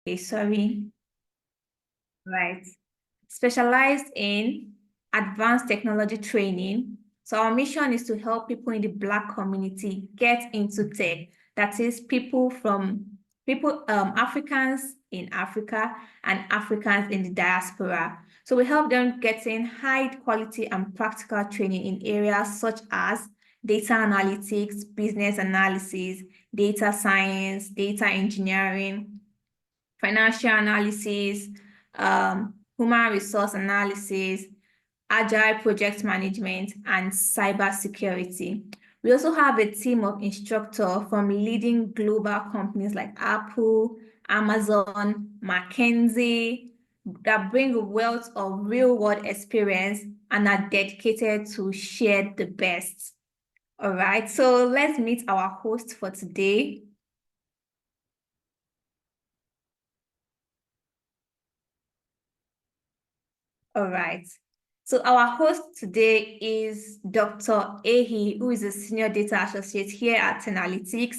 Okay, sorry. Right. Specialized in advanced technology training. So our mission is to help people in the Black community get into tech. That is Africans in Africa and Africans in the diaspora. So we help them get in high quality and practical training in areas such as data analytics, business analysis, data science, data engineering, financial analysis, human resource analysis, agile project management, and cybersecurity. We also have a team of instructors from leading global companies like Apple, Amazon, McKinsey, that bring a wealth of real-world experience and are dedicated to share the best. All right, so let's meet our host for today. All right. So our host today is Dr. Ahi, who is a senior data associate here at 10Alytics.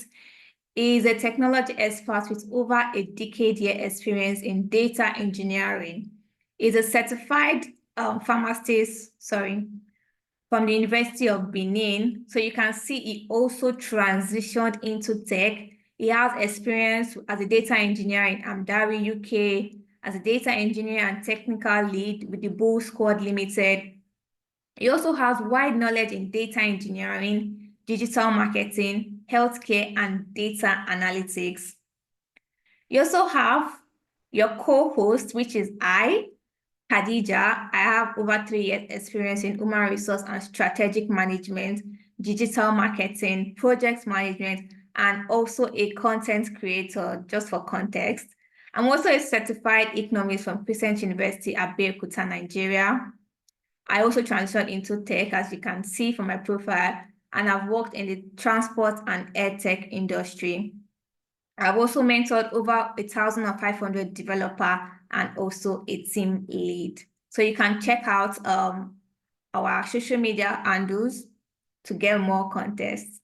He is a technology expert with over a decade-year experience in data engineering. He's a certified pharmacist, from the University of Benin. So you can see he also transitioned into tech. He has experience as a data engineer in Amdari, UK, as a data engineer and technical lead with the Bull Squad Limited. He also has wide knowledge in data engineering, digital marketing, healthcare, and data analytics. You also have your co-host, which is Khadija. I have over 3 years experience in human resource and strategic management, digital marketing, project management, and also a content creator, just for context. I'm also a certified economist from Crescent University at Abeokuta, Nigeria. I also transitioned into tech, as you can see from my profile, and I've worked in the transport and air tech industry. I've also mentored over 1,500 developer and also a team lead. So you can check out our social media handles to get more contests.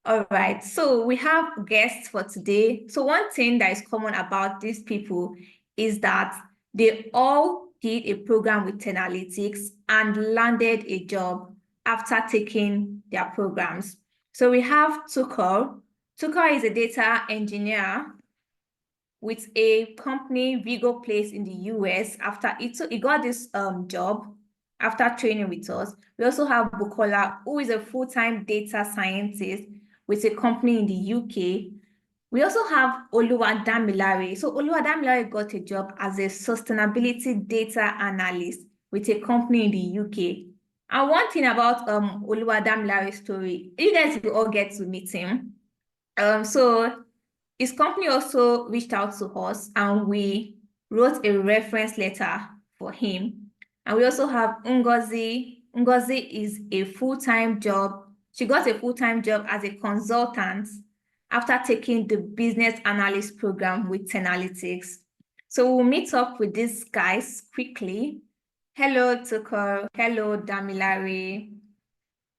All right, so we have guests for today. So one thing that is common about these people is that they all did a program with 10Alytics and landed a job after taking their programs. So we have Tukur. Tukur is a data engineer with a company, Vigo Place, in the US. After he got this job after training with us. We also have Bukola, who is a full-time data scientist with a company in the UK. We also have Oluwadamilare. So Oluwadamilare got a job as a sustainability data analyst with a company in the UK. And one thing about Oluwadamilare's story, you guys will all get to meet him. So his company also reached out to us and we wrote a reference letter for him. And we also have Ngozi. Ngozi is a full-time job. She got a full-time job as a consultant after taking the business analyst program with 10Alytics. So we'll meet up with these guys quickly. Hello, Tukur. Hello, Damilare.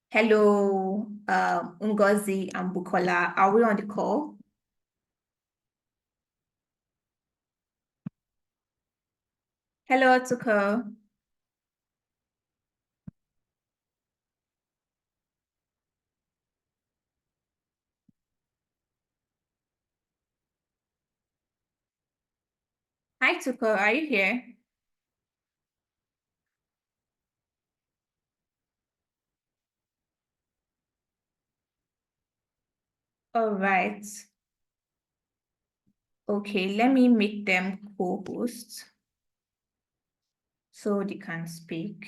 Hello, Ngozi and Bukola. Are we on the call? Hello, Tukur. Hi, Tukur. Are you here? All right. Okay, let me make them co-hosts so they can speak.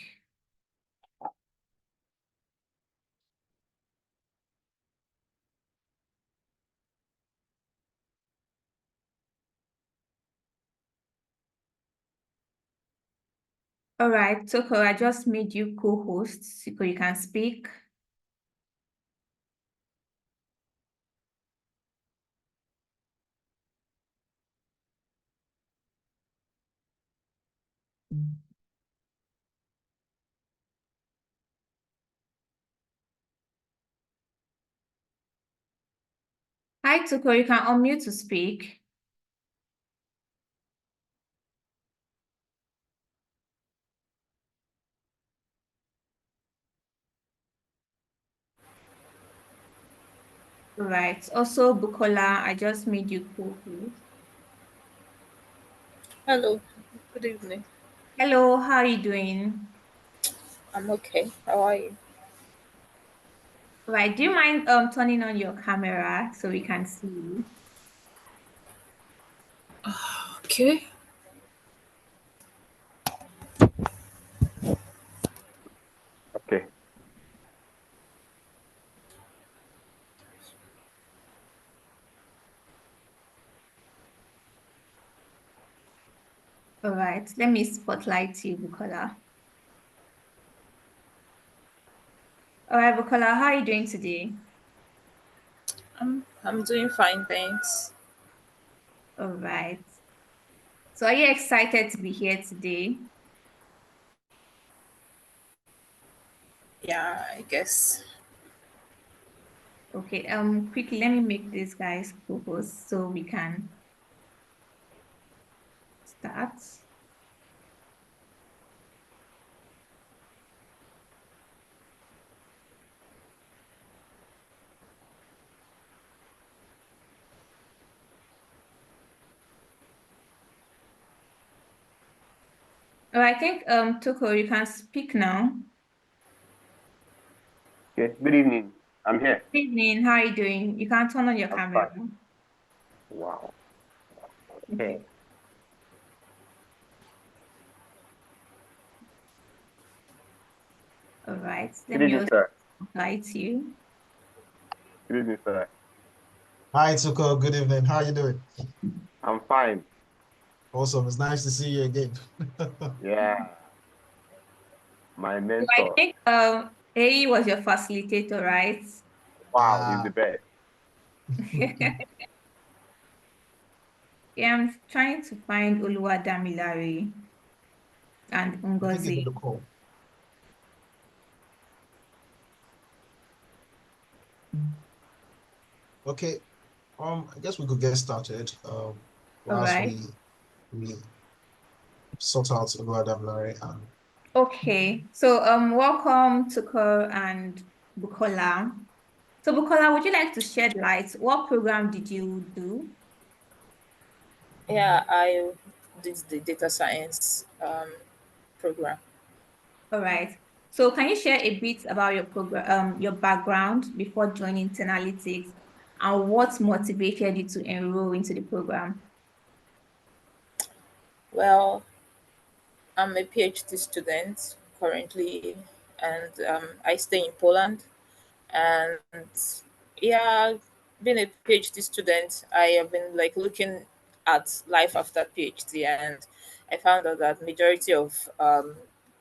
All right, Tukur, I just made you co-hosts so you can speak. Hi, Tukur, you can unmute to speak. All right. Also, Bukola, I just made you co-host. Hello, good evening. Hello, how are you doing? I'm okay. How are you? Right. Do you mind turning on your camera so we can see you? Okay. Okay. All right. Let me spotlight you, Bukola. All right, Bukola, how are you doing today? I'm doing fine, thanks. All right. So are you excited to be here today? Yeah, I guess. Okay, quickly, let me make this guy's co-host so we can start. Oh, I think Toko, you can speak now. Okay. Good evening. I'm here. Good evening, how are you doing? You can turn on your I'm camera. fine. Wow. Okay, Okay. all right. Let Good me evening, also sir. invite you. Good evening, sir. Hi, Tuko. Good evening. How are you doing? I'm fine. Awesome. It's nice to see you again. Yeah. My So I mentor. think A was your facilitator, right? Wow, he's Yeah. the best. Yeah, I'm trying to find Oluwadamilare and I think he's on Ngozi. the call. Okay. I guess we could get started. All Whilst right. we sort out Oluwadamilare and Okay. So welcome to Ko and Bukola. So Bukola, would you like to shed light? What program did you do? Yeah, I did the data science program. All right. So can you share a bit about your program, your background before joining 10Alytics and what motivated you to enroll into the program? Well, I'm a PhD student currently, and I stay in Poland. And yeah, being a PhD student, I have been like looking at life after PhD, and I found out that majority of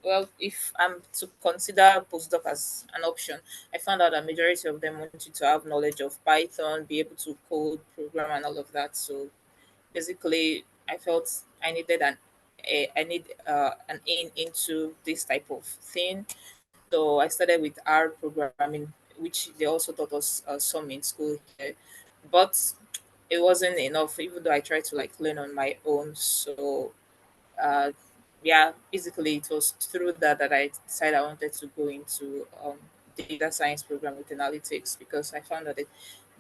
well, if I'm to consider postdoc as an option, I found out that majority of them want you to have knowledge of Python, be able to code, program, and all of that. So basically, I felt I need an in into this type of thing. So I started with R programming, which they also taught us some in school here, but it wasn't enough. Even though I tried to like learn on my own, so uh, yeah, basically it was through that I decided I wanted to go into data science program with analytics because I found that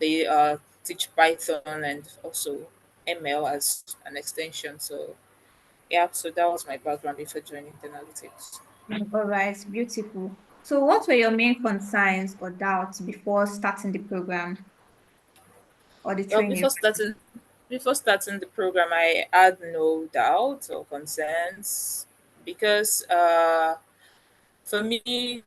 they teach Python and also ML as an extension. So yeah, so that was my background before joining analytics. All right, beautiful. So what were your main concerns or doubts before starting the program or the Well, training? before starting the program, I had no doubts or concerns because for me,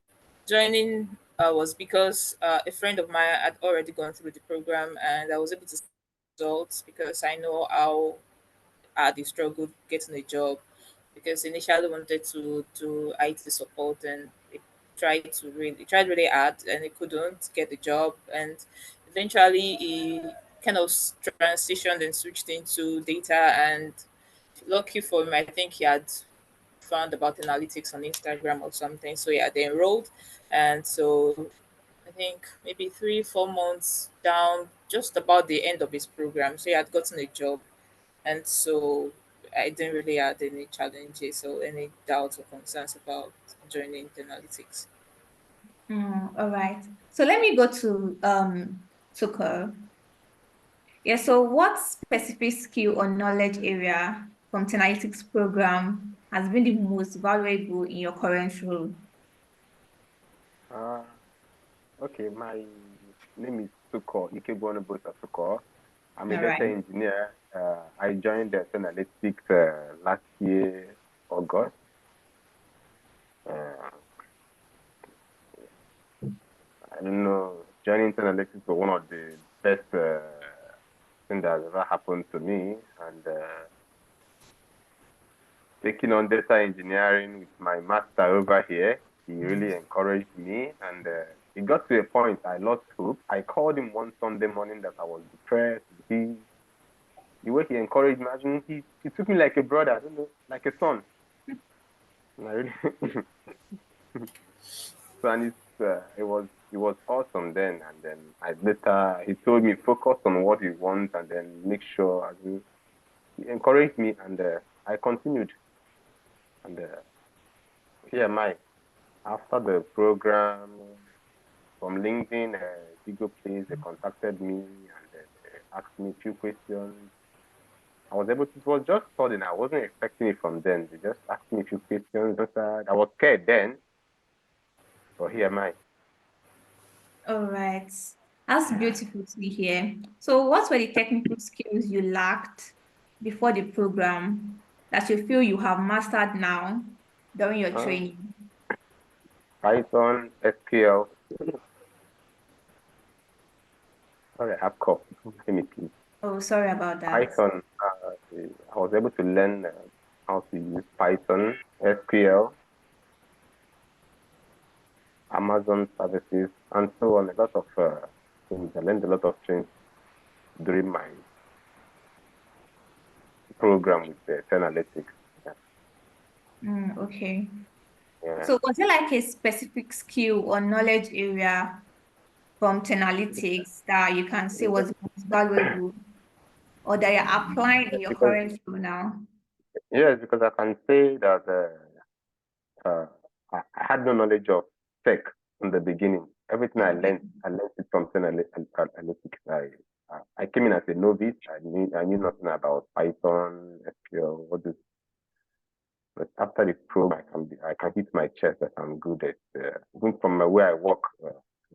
joining was because a friend of mine had already gone through the program, and I was able to see results because I know how hard they struggled getting a job. Because initially wanted to do IT support and it tried really hard and he couldn't get the job, and eventually he kind of transitioned and switched into data, and lucky for him, I think he had found about analytics on Instagram or something. So yeah, they enrolled, and so I think maybe 3 4 months down, just about the end of his program, so he had gotten a job, and so I didn't really have any challenges or any doubts or concerns about joining the analytics. All right. So let me go to Tukur. Yeah, so what specific skill or knowledge area from 10Alytics program has been the most valuable in your current role? Okay, my name is Tuko Ikebonobota Tuko. I'm a All data right. engineer. I joined the 10Alytics last year, August. Uh, I don't know, joining 10Alytics was one of the best things that has ever happened to me. And taking on data engineering with my master over here, he really encouraged me. And it got to a point I lost hope. I called him one Sunday morning that I was depressed. The way he encouraged me, I mean, he took me like a brother, I don't know, like a son. And I really so and it was awesome then. And then he told me focus on what you want and then make sure. I mean, he encouraged me and I continued. And here am I. After the program from LinkedIn, Google Place, they contacted me and asked me a few questions. I was able to, it was just sudden. I wasn't expecting it from them. They just asked me a few questions. I was scared then, but here am I. All right. That's beautiful to hear. So what were the technical skills you lacked before the program that you feel you have mastered now during your Uh, training? Python, SQL. Sorry, I have cough. Let me please. Oh, sorry about that. Python. I was able to learn how to use Python, SQL, Amazon services, and so on. A lot of things. I learned a lot of things during my program with the 10Alytics. Okay. Yeah. So was it like a specific skill or knowledge area from 10Alytics that you can say was most valuable or that you're applying in your Because current role now? yes, because I can say that uh, I had no knowledge of tech from the beginning. Everything Okay. I learned it from 10Alytics. I came in as a novice. I knew nothing about Python, SQL, what this. But after the program, I can hit my chest that I'm good at. Even from where I work,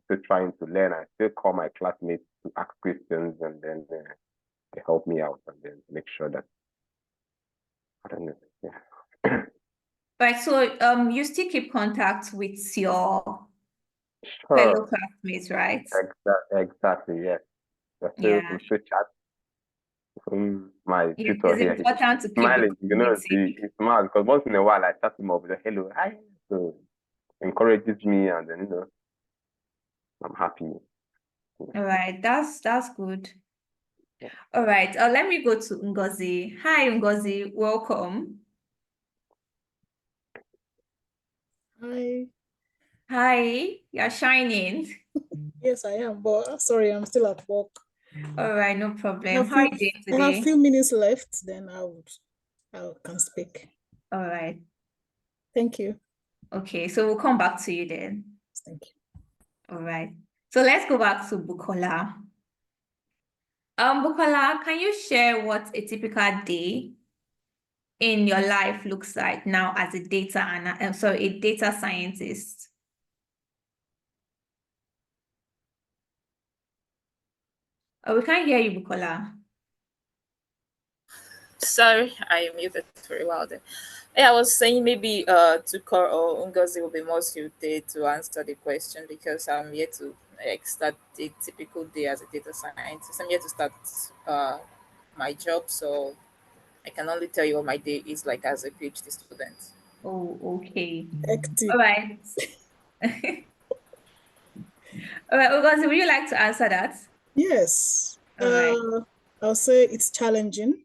still trying to learn. I still call my classmates to ask questions, and then they help me out, and then make sure that I don't know. Yeah. Right. So you still keep contact with your fellow Sure. classmates, right? Exactly. Yes. Yeah. We still chat. My Yes, tutor it's here, he's important to keep the smiling. You know, community. he smiles because once in a while I chat him up with a hello, hi. So encourages me, and then I'm happy. All right, that's good. All right, let me go to Ngozi. Hi, Ngozi, welcome. Hi. Hi, you're shining. Yes, I am, but sorry, I'm still at work. All right, no problem. How are you doing I have today? few minutes left, then I can speak. All right. Thank you. Okay, so we'll come back to you then. Thank you. All right. So let's go back to Bukola. Bukola, can you share what a typical day in your life looks like now as a a data scientist? Oh, we can't hear you, Bukola. Sorry, I muted for a while there. Yeah, I was saying maybe Tukor or Ngozi will be more suited to answer the question because I'm here to start a typical day as a data scientist. I'm here to start my job, so I can only tell you what my day is like as a PhD student. Oh, okay. Hectic. All right. All right, Ugozi, would you like to answer that? Yes. All right. I'll say it's challenging.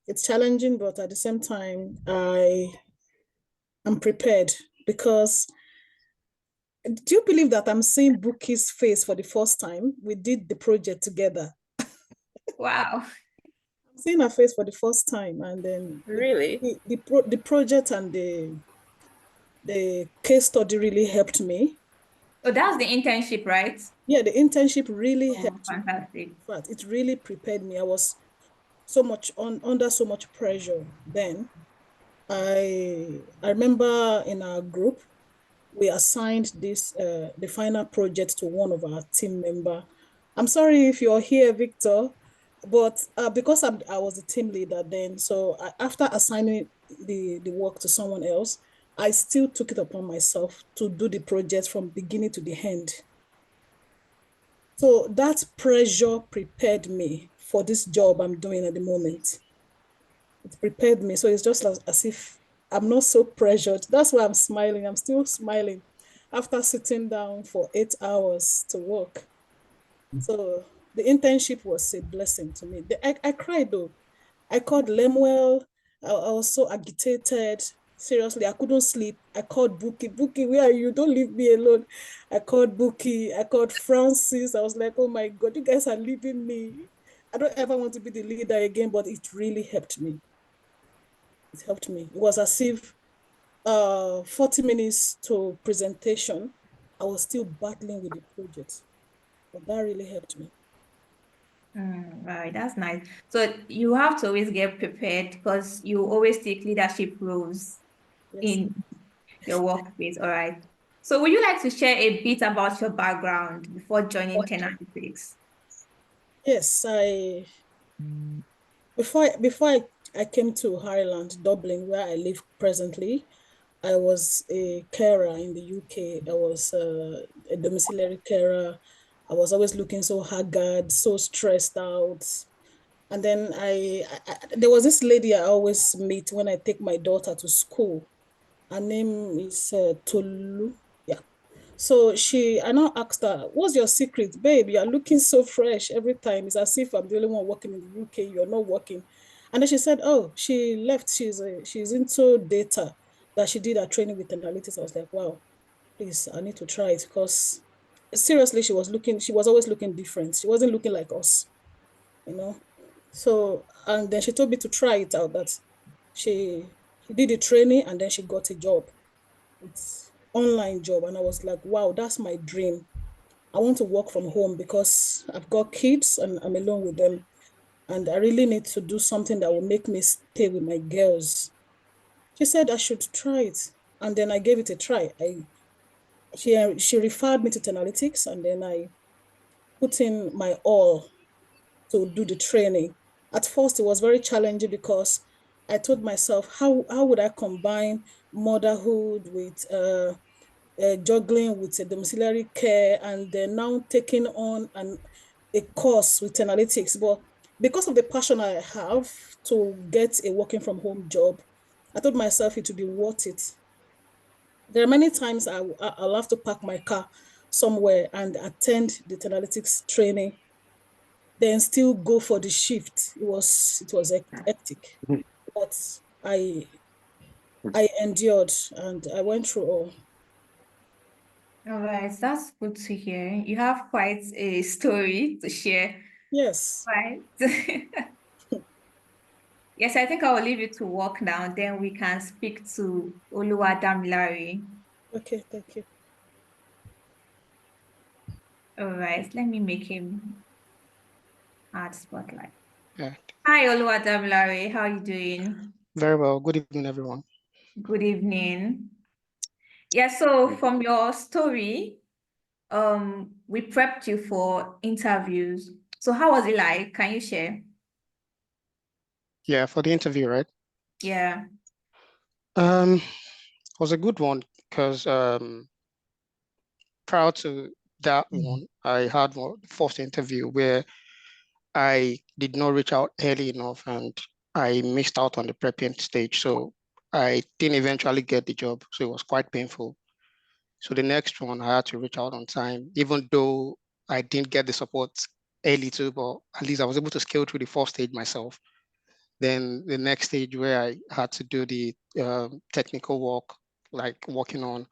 It's challenging, but at the same time, I am prepared because do you believe that I'm seeing Bookie's face for the first time? We did the project together. Wow. I'm seeing her face for the first time, and then Really? the project and the case study really helped me. Oh, that's the internship, right? Yeah, the internship really Oh, helped me. fantastic. But it really prepared me. I was under so much pressure then. I remember in our group, we assigned the final project to one of our team member. I'm sorry if you're here, Victor, but because I was the team leader then, so after assigning the work to someone else, I still took it upon myself to do the project from beginning to the end. So that pressure prepared me for this job I'm doing at the moment. It prepared me. So it's just as if I'm not so pressured. That's why I'm smiling. I'm still smiling after sitting down for 8 hours to work. So the internship was a blessing to me. I cried though. I called Lemuel. I was so agitated. Seriously, I couldn't sleep. I called Buki. Buki, where are you? Don't leave me alone. I called Buki. I called Francis. I was like, oh my God, you guys are leaving me. I don't ever want to be the leader again, but it really helped me. It helped me. It was as if 40 minutes to presentation, I was still battling with the project. But that really helped me. Right, that's nice. So you have to always get prepared because you always take leadership roles Yes. in your workplace. All right. So would you like to share a bit about your background before joining 10Alytics? Yes, before I came to Ireland, Dublin, where I live presently, I was a carer in the UK. I was a domiciliary carer. I was always looking so haggard, so stressed out. And then there was this lady I always meet when I take my daughter to school. Her name is Tolu. Yeah. So I now asked her, what's your secret? Babe, you're looking so fresh every time. It's as if I'm the only one working in the UK, you're not working. And then she said, oh, she left. She's into data, that she did her training with analytics. I was like, wow, please, I need to try it because seriously, she was always looking different. She wasn't looking like us, you know. So, and then she told me to try it out, that she did the training and then she got a job. It's online job. And I was like, wow, that's my dream. I want to work from home because I've got kids and I'm alone with them. And I really need to do something that will make me stay with my girls. She said I should try it. And then I gave it a try. She referred me to Tenalytics and then I put in my all to do the training. At first, it was very challenging because I told myself, how would I combine motherhood with juggling with a domiciliary care and then now taking on a course with analytics. But because of the passion I have to get a working from home job, I told myself it would be worth it. There are many times I'll have to park my car somewhere and attend the analytics training, then still go for the shift. It was hectic, but I I endured and I went through all. All right, that's good to hear. You have quite a story to share, Yes. right? Yes, I think I will leave you to work now. Then we can speak to Oluwadamilare. Okay, thank you. All right, let me make him add spotlight. Yeah, Hi, Oluwadamilare. How are you doing? very well. Good evening, everyone. Good evening. Yeah, so from your story, we prepped you for interviews. So how was it like? Can you share? Yeah, for the interview, right? Yeah. It was a good one because prior to that one, I had one first interview where I did not reach out early enough and I missed out on the prepping stage. So I didn't eventually get the job. So it was quite painful. So the next one, I had to reach out on time, even though I didn't get the support early too, but at least I was able to scale through the first stage myself. Then the next stage where I had to do the technical work, like working on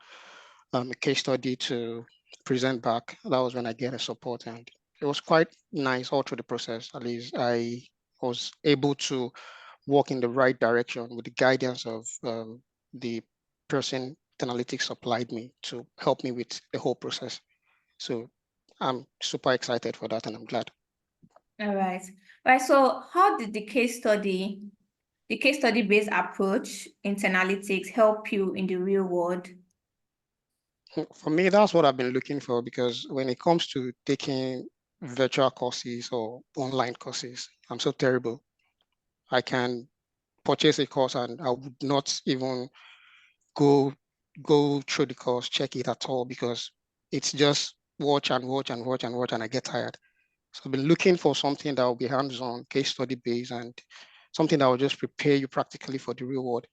a case study to present back, that was when I get a support. And it was quite nice all through the process. At least I was able to walk in the right direction with the guidance of the person analytics supplied me to help me with the whole process. So I'm super excited for that, and I'm glad. All right. Right. So how did the case study based approach in 10Alytics help you in the real world? For me, that's what I've been looking for, because when it comes to taking virtual courses or online courses, I'm so terrible. I can purchase a course and I would not even go through the course, check it at all, because it's just watch and watch and watch and watch, and I get tired. So I've been looking for something that will be hands-on, case study based, and something that will just prepare you practically for the real world.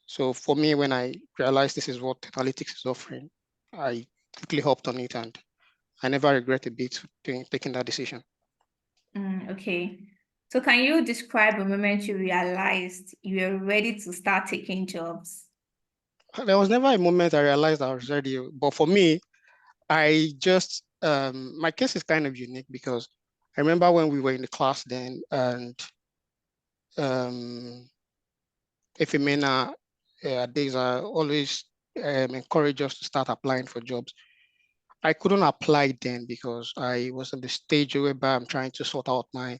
So for me, when I realized this is what Analytics is offering, I quickly hopped on it, and I never regret a bit taking that decision. Okay. So can you describe a moment you realized you were ready to start taking jobs? There was never a moment I realized I was ready, but for me, I just my case is kind of unique, because I remember when we were in the class then, and Efimena days are always encourage us to start applying for jobs. I couldn't apply then because I was at the stage whereby I'm trying to sort out my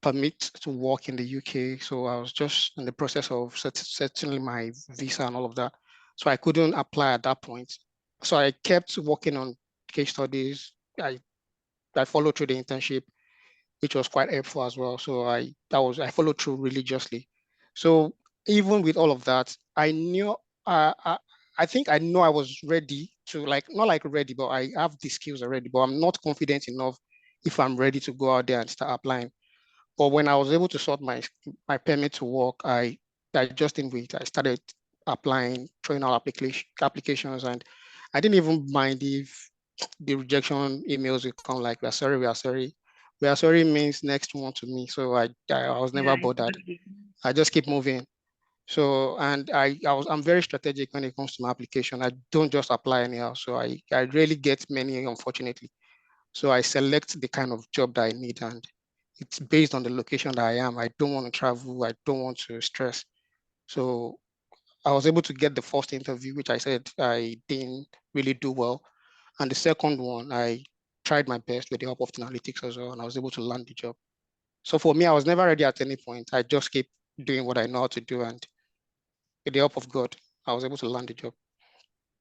permit to work in the UK. So I was just in the process of settling my visa and all of that. So I couldn't apply at that point. So I kept working on case studies. I followed through the internship, which was quite helpful as well. So I followed through religiously. So even with all of that, I knew I think I know I was ready to, like, not like ready, but I have the skills already, but I'm not confident enough if I'm ready to go out there and start applying. But when I was able to sort my permit to work, I just didn't wait. I started applying, throwing out applications, and I didn't even mind if the rejection emails will come like, "We are sorry, we are sorry." "We are sorry" means next one to me. So I was never bothered. I just keep moving. So, and I'm very strategic when it comes to my application. I don't just apply anyhow. So I rarely get many, unfortunately. So I select the kind of job that I need, and it's based on the location that I am. I don't want to travel. I don't want to stress. So I was able to get the first interview, which I said I didn't really do well. And the second one, I tried my best with the help of analytics as well, and I was able to land the job. So for me, I was never ready at any point. I just keep doing what I know how to do, and with the help of God, I was able to land the job.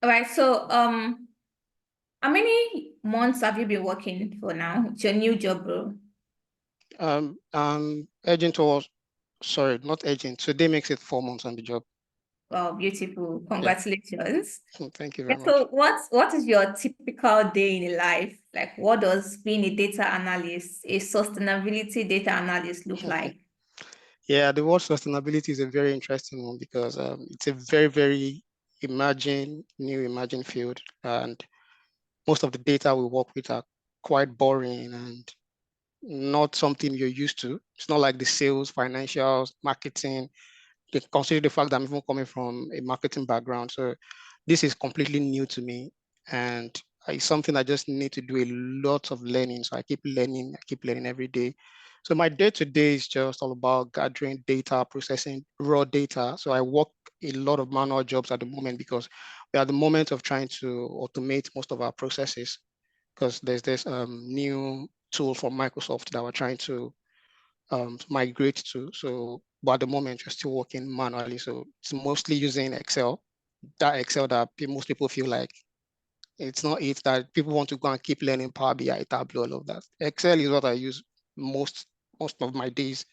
All right. So how many months have you been working for now? It's your new job role. Agent was, sorry, not agent. So they makes it 4 months on the job. Wow, beautiful. Congratulations. Thank you very much. So what is your typical day in life? Like, what does being a data analyst, a sustainability data analyst look like? Yeah, the word sustainability is a very interesting one, because it's a very, very new emerging field. And most of the data we work with are quite boring and not something you're used to. It's not like the sales, financials, marketing. Consider the fact that I'm even coming from a marketing background. So this is completely new to me, and it's something I just need to do a lot of learning. So I keep learning every day. So my day-to-day is just all about gathering data, processing raw data. So I work a lot of manual jobs at the moment, because we're at the moment of trying to automate most of our processes, because there's this new tool from Microsoft that we're trying to migrate to. So, but at the moment, you're still working manually. So it's mostly using Excel. That Excel that most people feel like it's not it, that people want to go and keep learning Power BI, Tableau, all of that. Excel is what I use most of my days.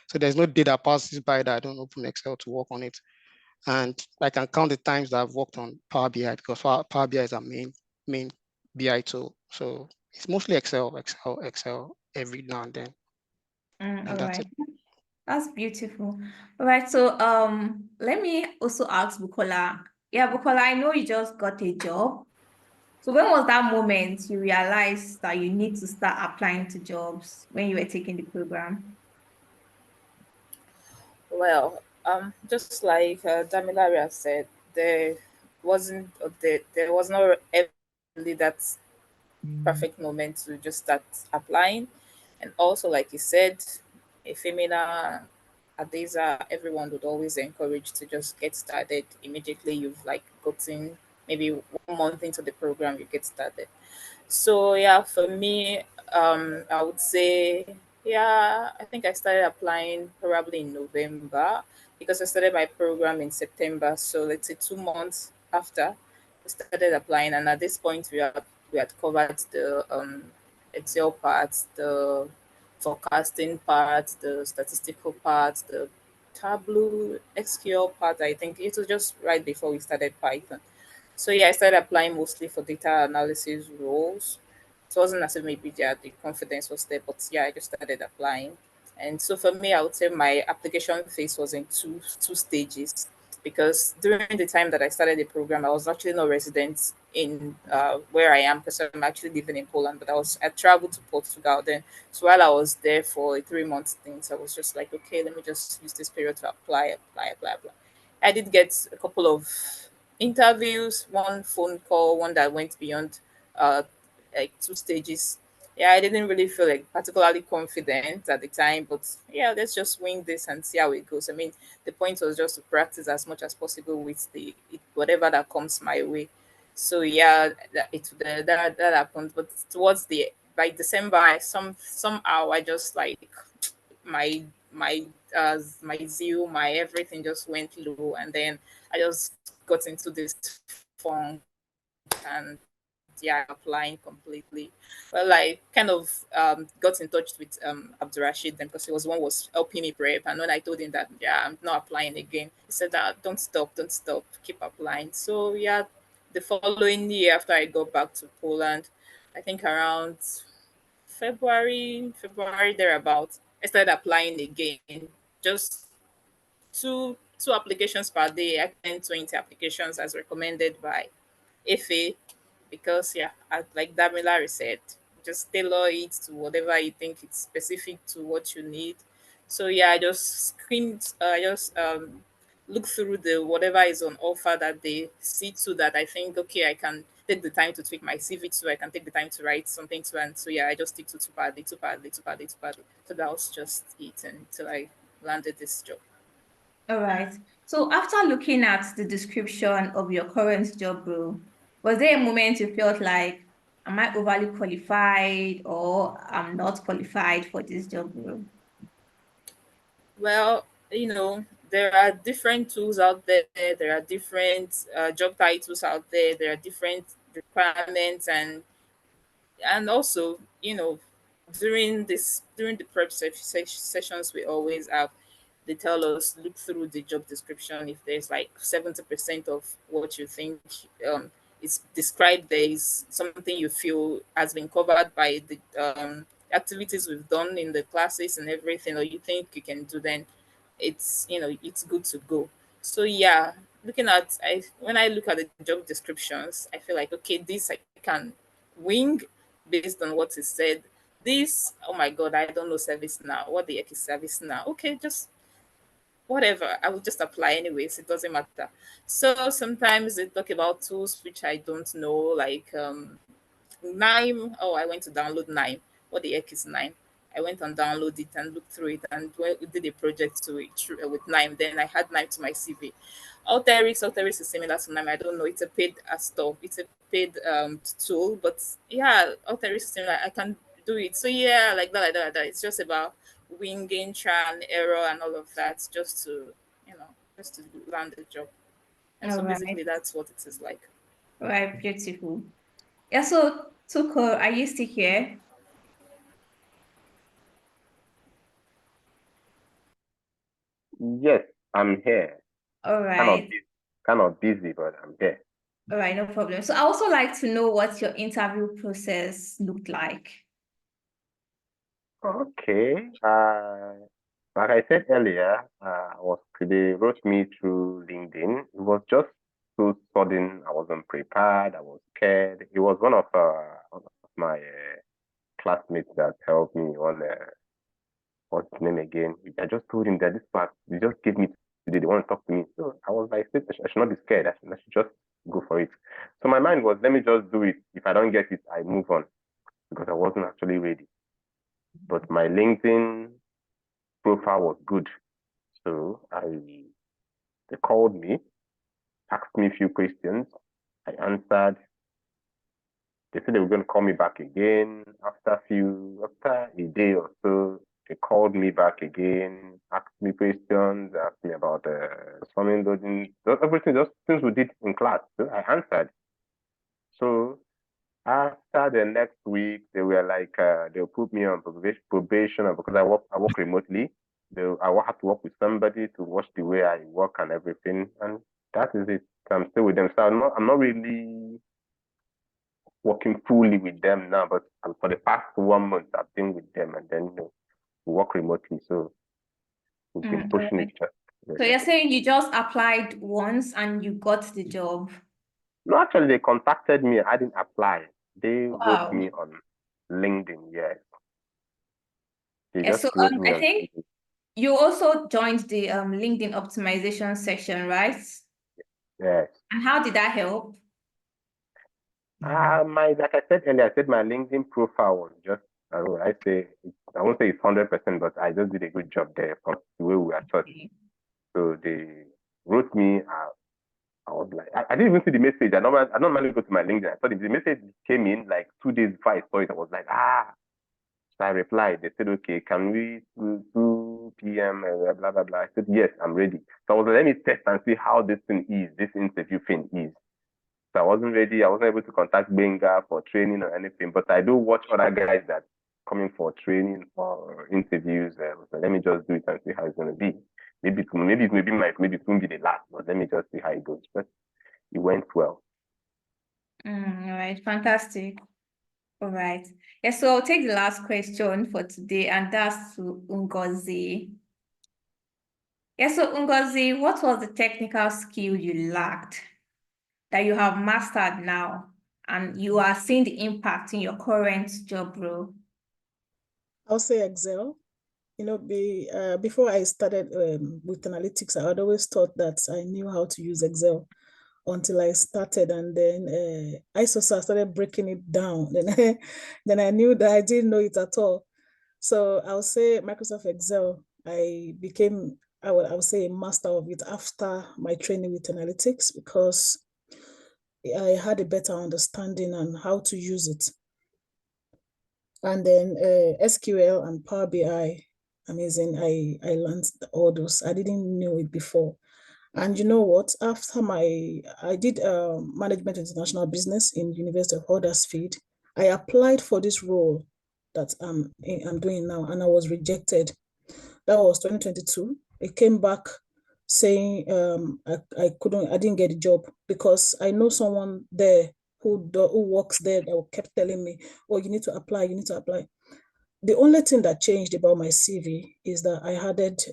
So there's no day that passes by that I don't open Excel to work on it. And I can count the times that I've worked on Power BI, because Power BI is our main BI tool. So it's mostly Excel every now and then. And All that's right. it. That's beautiful. All right. So let me also ask Bukola. Yeah, Bukola, I know you just got a job. So when was that moment you realized that you need to start applying to jobs when you were taking the program? Well, just like Damilaria said, there was not really that perfect moment to just start applying. And also, like you said, a femina Adesa, everyone would always encourage to just get started immediately. You've like gotten maybe 1 month into the program, you get started. So yeah, for me, I would say, yeah, I think I started applying probably in November because I started my program in September. So let's say 2 months after I started applying, and at this point we had covered the Excel part, the forecasting part, the statistical part, the Tableau SQL part. I think it was just right before we started Python. So yeah, I started applying mostly for data analysis roles. It wasn't as if maybe the confidence was there, but yeah, I just started applying. And so for me, I would say my application phase was in two stages because during the time that I started the program, I was actually not resident in where I am because I'm actually living in Poland, but I traveled to Portugal then. So while I was there for a 3 month stint, I was just like, okay, let me just use this period to apply. I did get a couple of interviews, one phone call, one that went beyond uh like 2 stages. Yeah, I didn't really feel like particularly confident at the time, but yeah, let's just wing this and see how it goes. I mean, the point was just to practice as much as possible with whatever that comes my way. So yeah, that happened. But towards the by December, somehow I just like my my zeal, my everything just went low, and then I just got into this funk and yeah, applying completely. Well, I kind of got in touch with Abdurrashid then because he was the one who was helping me prep. And when I told him that yeah, I'm not applying again, he said that don't stop, keep applying. So yeah, the following year after I got back to Poland, I think around February thereabout, I started applying again. Just two applications per day. I can 20 applications as recommended by FA because yeah, like Damilari said, just tailor it to whatever you think it's specific to what you need. So yeah, I just screened, I just look through the whatever is on offer that they see to that I think okay, I can take the time to tweak my CV to, I can take the time to write something to, and so yeah, I just stick to too badly. So that was just it until I landed this job. All right. So after looking at the description of your current job role, was there a moment you felt like, am I overly qualified or I'm not qualified for this job role? Well, there are different tools out there. There are different job titles out there. There are different requirements, and also, during the sessions we always have, they tell us look through the job description. If there's like 70% of what you think is described, there is something you feel has been covered by the activities we've done in the classes and everything, or you think you can do, then it's good to go. So yeah, looking at I when I look at the job descriptions, I feel like okay, this I can wing based on what is said. This, oh my god, I don't know service now. What the heck is service now? Okay, just whatever. I will just apply anyways. It doesn't matter. So sometimes they talk about tools which I don't know, like Nime. Oh, I went to download Nime. What the heck is Nime? I went and downloaded it and looked through it and we did a project to it with Nime. Then I had Nime to my CV. Alteryx is similar to Nime. I don't know. It's a paid stuff. It's a paid tool, but yeah, Alteryx is similar. I can do it. So yeah, like that. It's just about winging, trial and error, and all of that, just to land the job. And All so right. basically, that's what it is like. All right, beautiful. Yeah, so Tuko, are you still here? Yes, I'm here. All Kind of right. kind of busy, but I'm here. All right, no problem. So I also like to know what your interview process looked like. Okay. Like I said earlier, they wrote me through LinkedIn. It was just so sudden. I wasn't prepared. I was scared. It was one of my classmates that helped me on what's his name again. I just told him that this part they just gave me today. They want to talk to me. So I was like, I should not be scared. I should just go for it. So my mind was, let me just do it. If I don't get it, I move on because I wasn't actually ready. But my LinkedIn profile was good. So they called me, asked me a few questions. I answered. they said they were going to call me back again after a day or so. They called me back again, asked me questions, asked me about something, everything, just things we did in class. So I answered. So after the next week, they were like, they'll put me on probation because I work remotely. I will have to work with somebody to watch the way I work and everything, and that is it. I'm still with them, so I'm not really working fully with them now. But for the past 1 month, I've been with them, and then we work remotely, so we've been pushing alright. each other. So you're saying you just applied once and you got the job? No, actually, they contacted me. I didn't apply. They wrote Wow. me on LinkedIn. Yes, they Yeah, just so wrote me I on think LinkedIn. you also joined the LinkedIn optimization section, right? Yes. And how did that help? Like I said earlier, I said my LinkedIn profile was just, I won't say it's 100%, but I just did a good job there from the way we were taught. Okay. So they wrote me. I was like, I didn't even see the message. I normally go to my LinkedIn. I saw the message came in like 2 days before I saw it. I was like, So I replied. They said, okay, can we 2 p.m. Blah blah blah. I said, yes, I'm ready. So I was like, let me test and see how this interview thing is. So I wasn't ready. I wasn't able to contact Benga for training or anything, but I do watch other guys that coming for training or interviews. So let me just do it and see how it's going to be. Maybe it won't be the last, but let me just see how it goes. But it went well. All right, fantastic. All right. Yeah, so I'll take the last question for today, and that's to Ngozi. Yeah, so Ngozi, what was the technical skill you lacked that you have mastered now, and you are seeing the impact in your current job role? I'll say Excel. Before I started with analytics, I had always thought that I knew how to use Excel until I started, and then I started breaking it down. Then I knew that I didn't know it at all. So I'll say Microsoft Excel. I would say a master of it after my training with analytics, because I had a better understanding on how to use it. And then SQL and Power BI, amazing. I learned all those. I didn't know it before. And you know what? After I did management international business in University of Huddersfield. I applied for this role that I'm doing now, and I was rejected. That was 2022. It came back saying I didn't get a job because I know someone there who works there that kept telling me, oh, you need to apply, you need to apply. The only thing that changed about my CV is that I added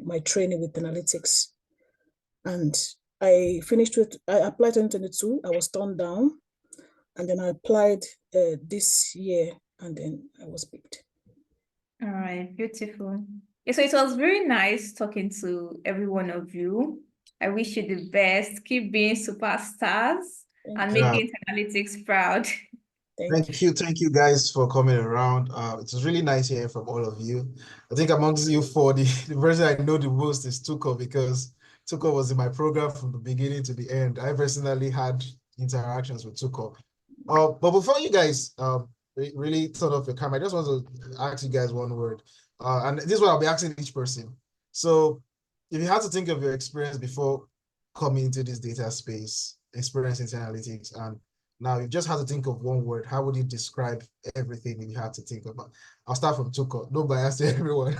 my training with analytics, and I applied in 2022. I was turned down, and then I applied this year, and then I was picked. All right, beautiful. Yeah, so it was very nice talking to every one of you. I wish you the best. Keep being superstars and making analytics proud. Thank you guys for coming around. It was really nice hearing from all of you. I think amongst you four, the person I know the most is Tuko, because Tuko was in my program from the beginning to the end. I personally had interactions with Tuko. But before you guys really turn off your camera, I just want to ask you guys one word. And this is what I'll be asking each person. So if you had to think of your experience before coming into this data space, experience in analytics, and now you just have to think of one word, how would you describe everything you had to think about? I'll start from Tuko. No bias to everyone.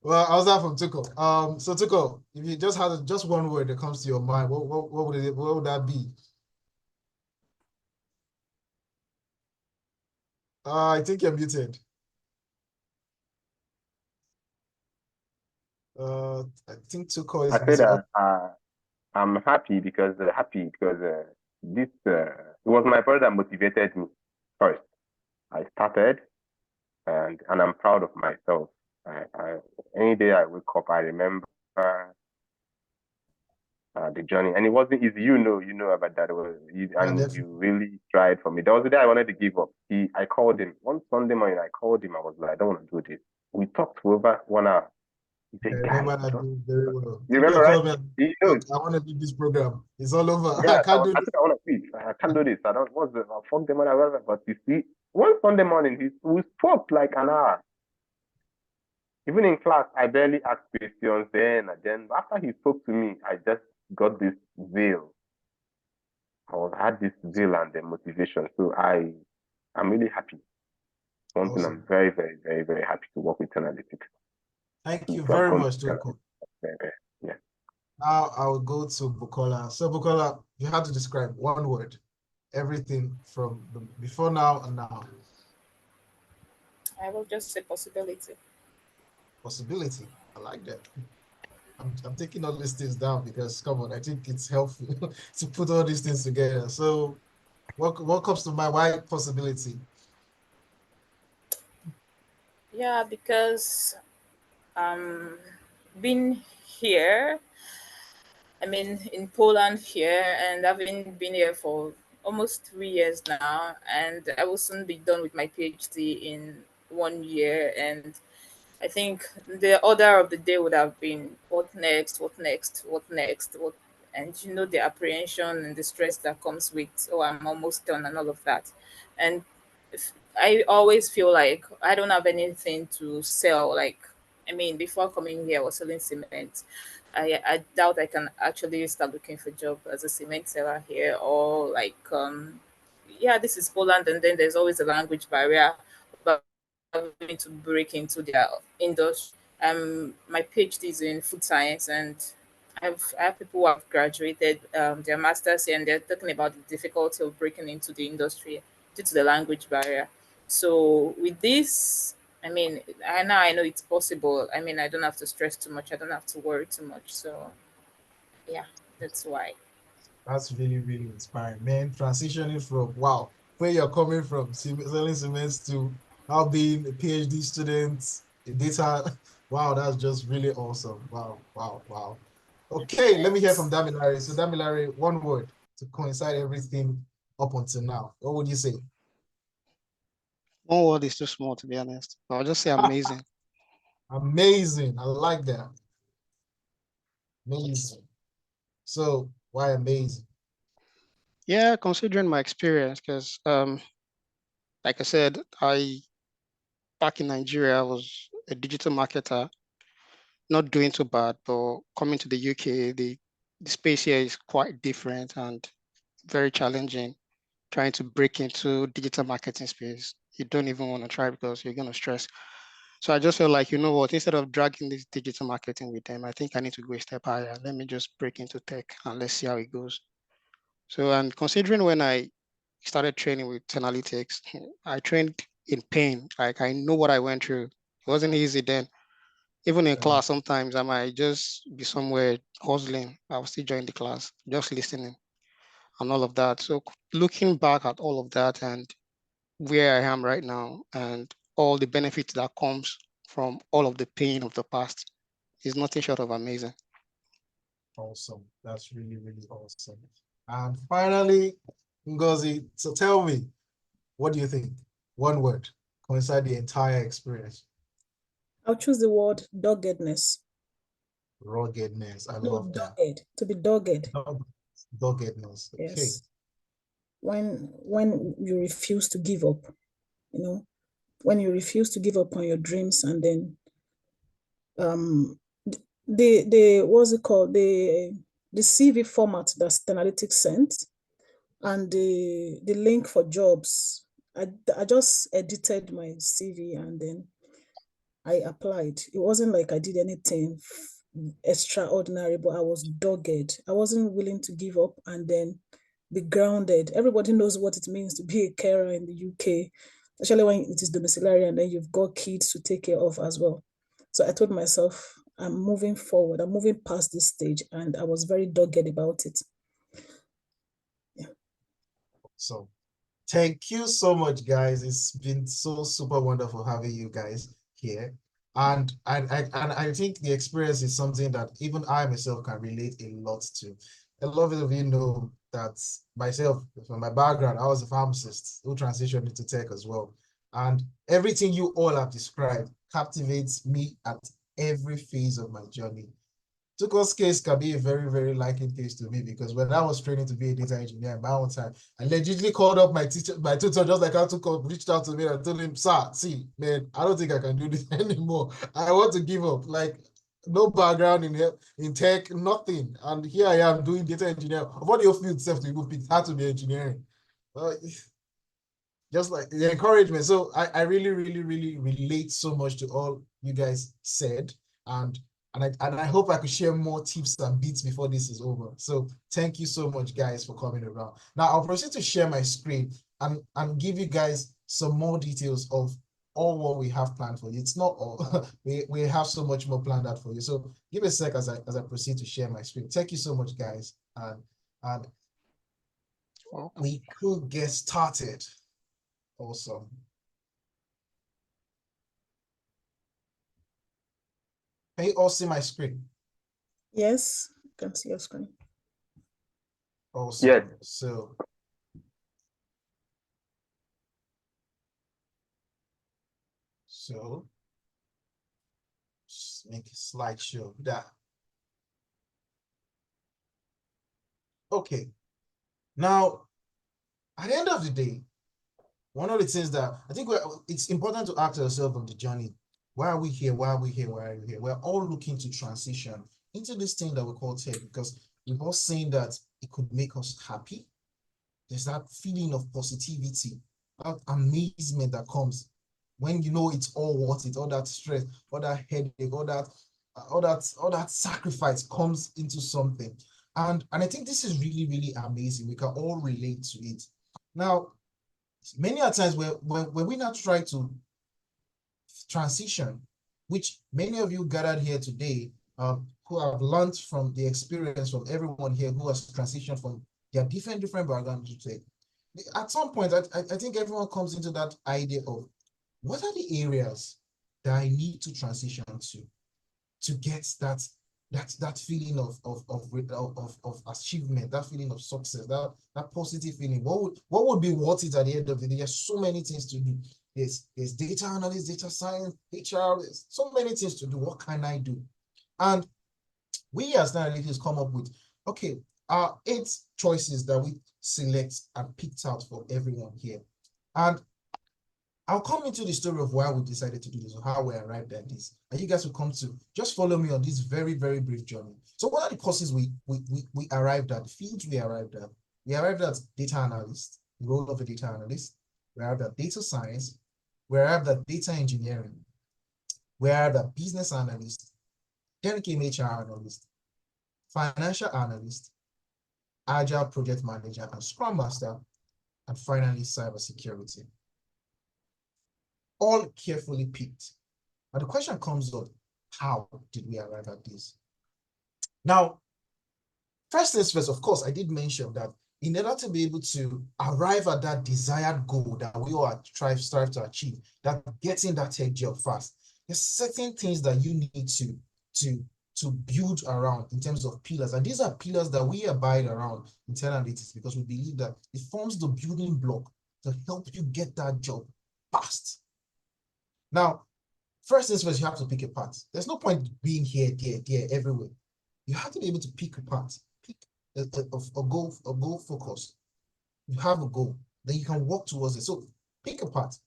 Well, I'll start from Tuko. So Tuko, if you just had just one word that comes to your mind, what would that be? I think you're muted. I think Tuko is I said I'm happy because this it was my brother that motivated me first. I started, and I'm proud of myself. Any day I wake up, I remember the journey, and it wasn't easy. You know about that. You really tried for me. There was a day I wanted to give up. I called him one Sunday morning. I called him. I was like, I don't want to do this. We talked for over 1 hour. He said, I remember that very well. You remember, right? I want to do this program. It's all over. Yeah, I can't do this. I want to quit. I can't do this. I don't, what's the, I'll fuck them on whatever. But you see, one Sunday morning, we spoke like an hour. Even in class, I barely asked questions then. And then after he spoke to me, I just got this zeal. had this zeal and the motivation. So I'm really happy. One thing I'm very, very, very, very happy to work with 10Alytics. Thank you very much, Toko. Yeah. Now I will go to Bukola. So Bukola, you have to describe one word, everything from the before now and now. I will just say possibility. Possibility. I like that. I'm taking all these things down because come on, I think it's helpful to put all these things together. So what comes to mind? Why possibility? Yeah, because being here, I mean, in Poland here, and having been here for almost 3 years now, and I will soon be done with my PhD in 1 year. And I think the order of the day would have been what next, what next, what next, what, and the apprehension and the stress that comes with, oh, I'm almost done and all of that. And I always feel like I don't have anything to sell. Like, I mean, before coming here, I was selling cement. I doubt I can actually start looking for job as a cement seller here, or like yeah, this is Poland, and then there's always a language barrier about having to break into their industry. My PhD is in food science, and I have people who have graduated their masters here, and they're talking about the difficulty of breaking into the industry due to the language barrier. So with this, I mean, I know it's possible. I mean, I don't have to stress too much. I don't have to worry too much. So yeah, that's why. That's really, really inspiring, man. Transitioning from wow, where you're coming from, selling cements to now being a PhD student in data. Wow, that's just really awesome. Wow, wow, wow. Okay, let me hear from Thanks. Damilare. So Damilare, one word to coincide everything up until now. What would you say? One word is too small, to be honest. I'll just say amazing. Amazing. I like that. Amazing. So why amazing? Yeah, considering my experience, because like I said, back in Nigeria, I was a digital marketer, not doing too bad, but coming to the UK, the space here is quite different and very challenging. Trying to break into digital marketing space, you don't even want to try because you're gonna stress. So I just felt like, you know what, instead of dragging this digital marketing with them, I think I need to go a step higher. Let me just break into tech and let's see how it goes. So, and considering when I started training with 10Alytics, I trained in pain. Like I know what I went through. It wasn't easy then. Even in class, sometimes I might just be somewhere hustling. I will still join the class, just listening and all of that. So looking back at all of that and where I am right now and all the benefits that comes from all of the pain of the past is nothing short of amazing. Awesome. That's really, really awesome. And finally, Ngozi, so tell me, what do you think? One word, coincide the entire experience. I'll choose the word doggedness. Ruggedness. I No, love that. dogged, to be dogged. Doggedness. Okay. Yes. When you refuse to give up, when you refuse to give up on your dreams, and then the what's it called? The CV format that 10Alytics sent and the link for jobs. I just edited my CV and then I applied. It wasn't like I did anything extraordinary, but I was dogged. I wasn't willing to give up and then be grounded. Everybody knows what it means to be a carer in the UK, especially when it is domiciliary and then you've got kids to take care of as well. So I told myself, I'm moving forward. I'm moving past this stage, and I was very dogged about it. Yeah. So thank you so much, guys. It's been so super wonderful having you guys here. And I think the experience is something that even I myself can relate a lot to. A lot of you know that myself, from my background, I was a pharmacist who transitioned into tech as well. And everything you all have described captivates me at every phase of my journey. Tuko's case can be a very, very likely case to me because when I was training to be a data engineer in my own time, I legitimately called up my teacher, my tutor, just like how Tuko reached out to me and told him, sir, see, man, I don't think I can do this anymore. I want to give up. Like, no background in tech, nothing. And here I am doing data engineering. What your field self to even pick had to be engineering. Just like the encouragement. So I really, really, really relate so much to all you guys said. And I hope I could share more tips and beats before this is over. So thank you so much, guys, for coming around. Now I'll proceed to share my screen and give you guys some more details of all what we have planned for you. It's not all. we have so much more planned out for you. So give a sec as I proceed to share my screen. Thank you so much, guys. And we could get started. Awesome. Can you all see my screen? Yes, I can see your screen. Awesome. Yes. So just make a slideshow of that. Okay. Now, at the end of the day, one of the things that I think it's important to ask ourselves on the journey, why are we here? Why are we here? Why are we here? We're all looking to transition into this thing that we call tech because we've all seen that it could make us happy. There's that feeling of positivity, that amazement that comes when you know it's all worth it, all that stress, all that headache, all that sacrifice comes into something. And I think this is really, really amazing. We can all relate to it. Now, many a times when we not try to transition, which many of you gathered here today, who have learned from the experience from everyone here who has transitioned from their different backgrounds to take. At some point, I think everyone comes into that idea of what are the areas that I need to transition to get that feeling of achievement, that feeling of success, that positive feeling. What would be worth it at the end of the day? There's so many things to do. There's data analysis, data science, HR, there's so many things to do. What can I do? And we as 10Alytics come up with, okay, 8 choices that we select and picked out for everyone here. And I'll come into the story of why we decided to do this or how we arrived at this. And you guys will come to just follow me on this very, very brief journey. So what are the courses we arrived at, the fields we arrived at? We arrived at data analyst, the role of a data analyst. We arrived at data science. We arrived at data engineering. We arrived at business analyst. Then came HR analyst, financial analyst, agile project manager, and scrum master, and finally cybersecurity. All carefully picked. Now the question comes up, how did we arrive at this? Now, first things first, of course, I did mention that in order to be able to arrive at that desired goal that we all strive to achieve, that getting that tech job fast, there's certain things that you need to build around in terms of pillars. And these are pillars that we abide around in 10Alytics because we believe that it forms the building block to help you get that job fast. Now, first things first, you have to pick a path. There's no point being here, there, everywhere. You have to be able to pick a path, pick a goal focus. You have a goal, then you can work towards it. So pick a path,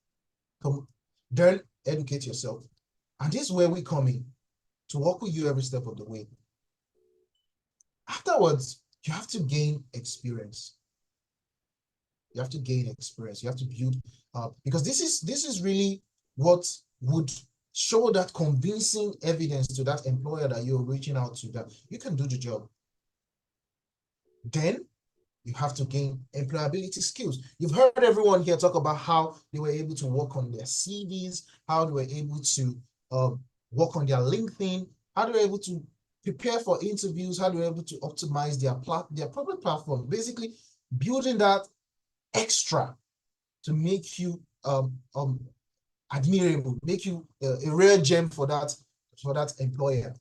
then educate yourself. And this is where we come in to work with you every step of the way. Afterwards, you have to gain experience. You have to gain experience. You have to build because this is really what would show that convincing evidence to that employer that you're reaching out to that you can do the job. Then you have to gain employability skills. You've heard everyone here talk about how they were able to work on their CVs, how they were able to work on their LinkedIn, how they were able to prepare for interviews, how they were able to optimize their public platform, basically building that extra to make you admirable, make you a rare gem for that employer.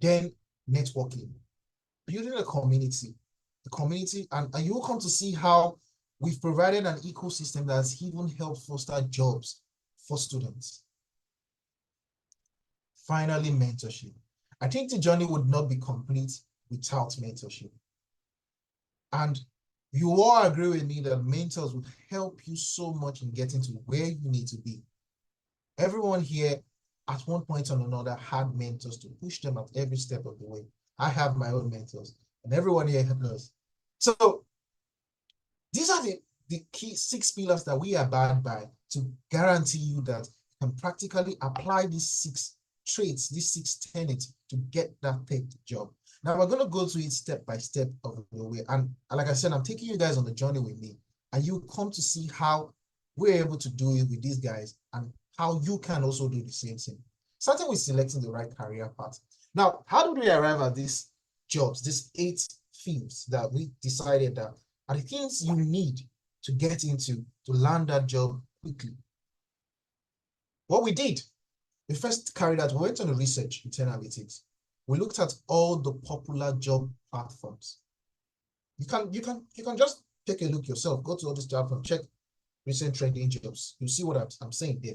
Then networking, building a community, and you will come to see how we've provided an ecosystem that's even helped foster jobs for students. Finally, mentorship. I think the journey would not be complete without mentorship. And you all agree with me that mentors will help you so much in getting to where you need to be. Everyone here at one point or another had mentors to push them at every step of the way. I have my own mentors, and everyone here knows. So these are the key 6 pillars that we abide by to guarantee you that you can practically apply these 6 traits, these 6 tenets to get that paid job. Now we're going to go to it step by step of the way. And like I said, I'm taking you guys on the journey with me, and you come to see how we're able to do it with these guys and how you can also do the same thing. Starting with selecting the right career path. Now, how do we arrive at these jobs, these 8 fields that we decided that are the things you need to get into to land that job quickly? What we did, we first carried out, we went on a research in 10Alytics. We looked at all the popular job platforms. You can just take a look yourself, go to all these platforms, check recent trending jobs. You'll see what I'm saying there.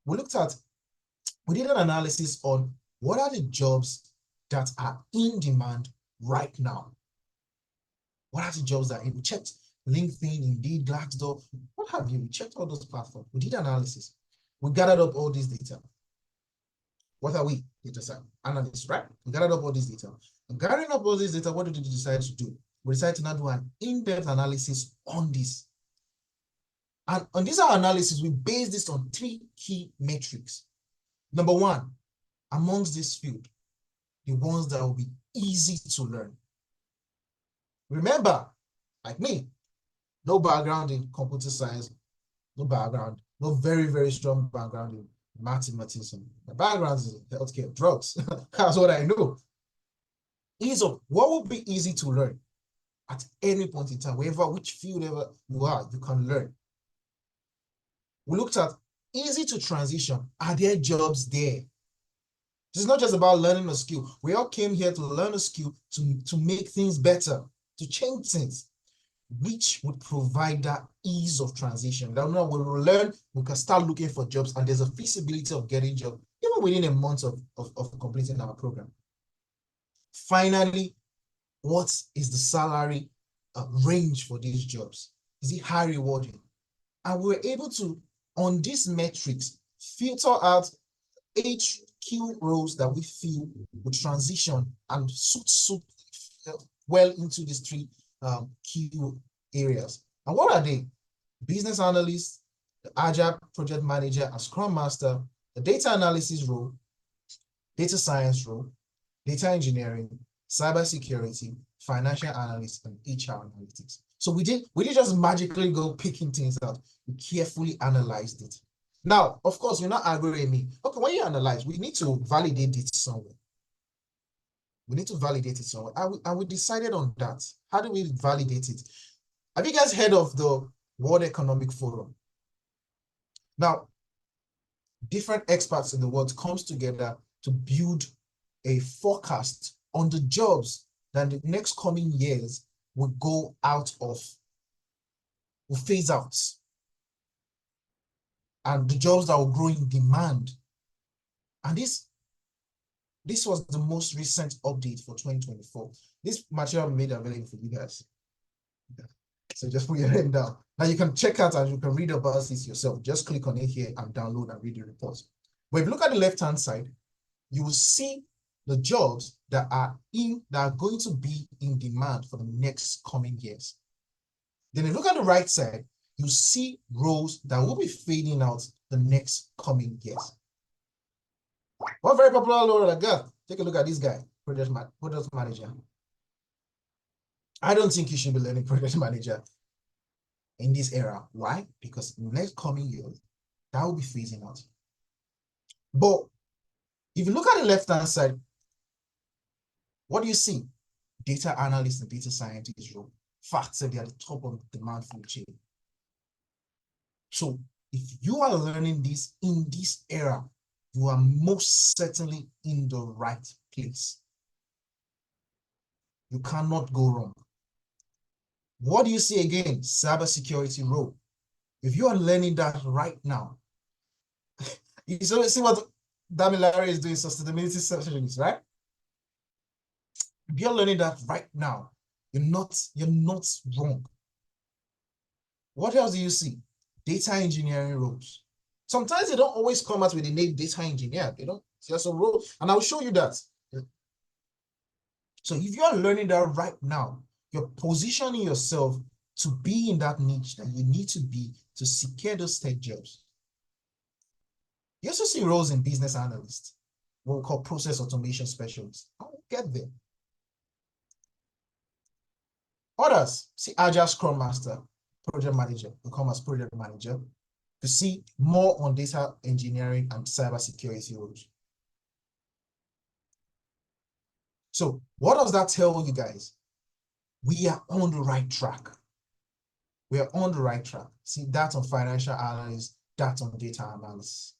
We did an analysis on what are the jobs that are in demand right now. What are the jobs that we checked? LinkedIn, Indeed, Glassdoor, what have you? We checked all those platforms. We did analysis. We gathered up all this data. What are we? Data analysts, right? We gathered up all this data. And gathering up all this data, what did we decide to do? We decided to now do an in-depth analysis on this. And on this analysis, we based this on 3 key metrics. Number 1, amongst this field, the ones that will be easy to learn. Remember, like me, no background in computer science, no very, very strong background in mathematics. My background is in healthcare, drugs. That's what I know. What would be easy to learn at any point in time, which field ever you are, you can learn. We looked at easy to transition. Are there jobs there? This is not just about learning a skill. We all came here to learn a skill to make things better, to change things, which would provide that ease of transition. Now when we learn, we can start looking for jobs, and there's a feasibility of getting jobs even within a month of completing our program. Finally, what is the salary range for these jobs? Is it high rewarding? And we're able to, on these metrics, filter out 8 key roles that we feel would transition and suit well into these 3 key areas. And what are they? Business analyst, the agile project manager and scrum master, the data analysis role, data science role, data engineering, cybersecurity, financial analyst, and HR analytics. So we did just magically go picking things out. We carefully analyzed it. Now, of course, you're not agreeing me. Okay, when you analyze, we need to validate it somewhere. And we decided on that. How do we validate it? Have you guys heard of the World Economic Forum? Now, different experts in the world comes together to build a forecast on the jobs that the next coming years will go out of, will phase out, and the jobs that will grow in demand. And this was the most recent update for 2024. This material made available for you guys. So just put your head down. Now you can check out and you can read about this yourself. Just click on it here and download and read the report. But if you look at the left-hand side, you will see the jobs that are going to be in demand for the next coming years. Then you look at the right side, you see roles that will be fading out the next coming years. One very popular role that I got, take a look at this guy, project manager. I don't think you should be learning project manager in this era. Why? Because in the next coming years, that will be phasing out. But if you look at the left-hand side, what do you see? Data analyst and data scientist role. Facts that they are the top of the demand food chain. So if you are learning this in this era, you are most certainly in the right place. You cannot go wrong. What do you see again? Cybersecurity role. If you are learning that right now, you see what Damilare is doing, sustainability sessions, right? If you're learning that right now, you're not wrong. What else do you see? Data engineering roles. Sometimes they don't always come out with the name data engineer. They don't. There's a role, and I'll show you that. So if you're learning that right now, you're positioning yourself to be in that niche that you need to be to secure those tech jobs. You also see roles in business analyst, what we call process automation specialist. I'll get there. Others, see Agile Scrum Master, project manager, we come as project manager, to see more on data engineering and cybersecurity roles. So what does that tell you guys? We are on the right track. We are on the right track. See that on financial analysis, that on data analysis.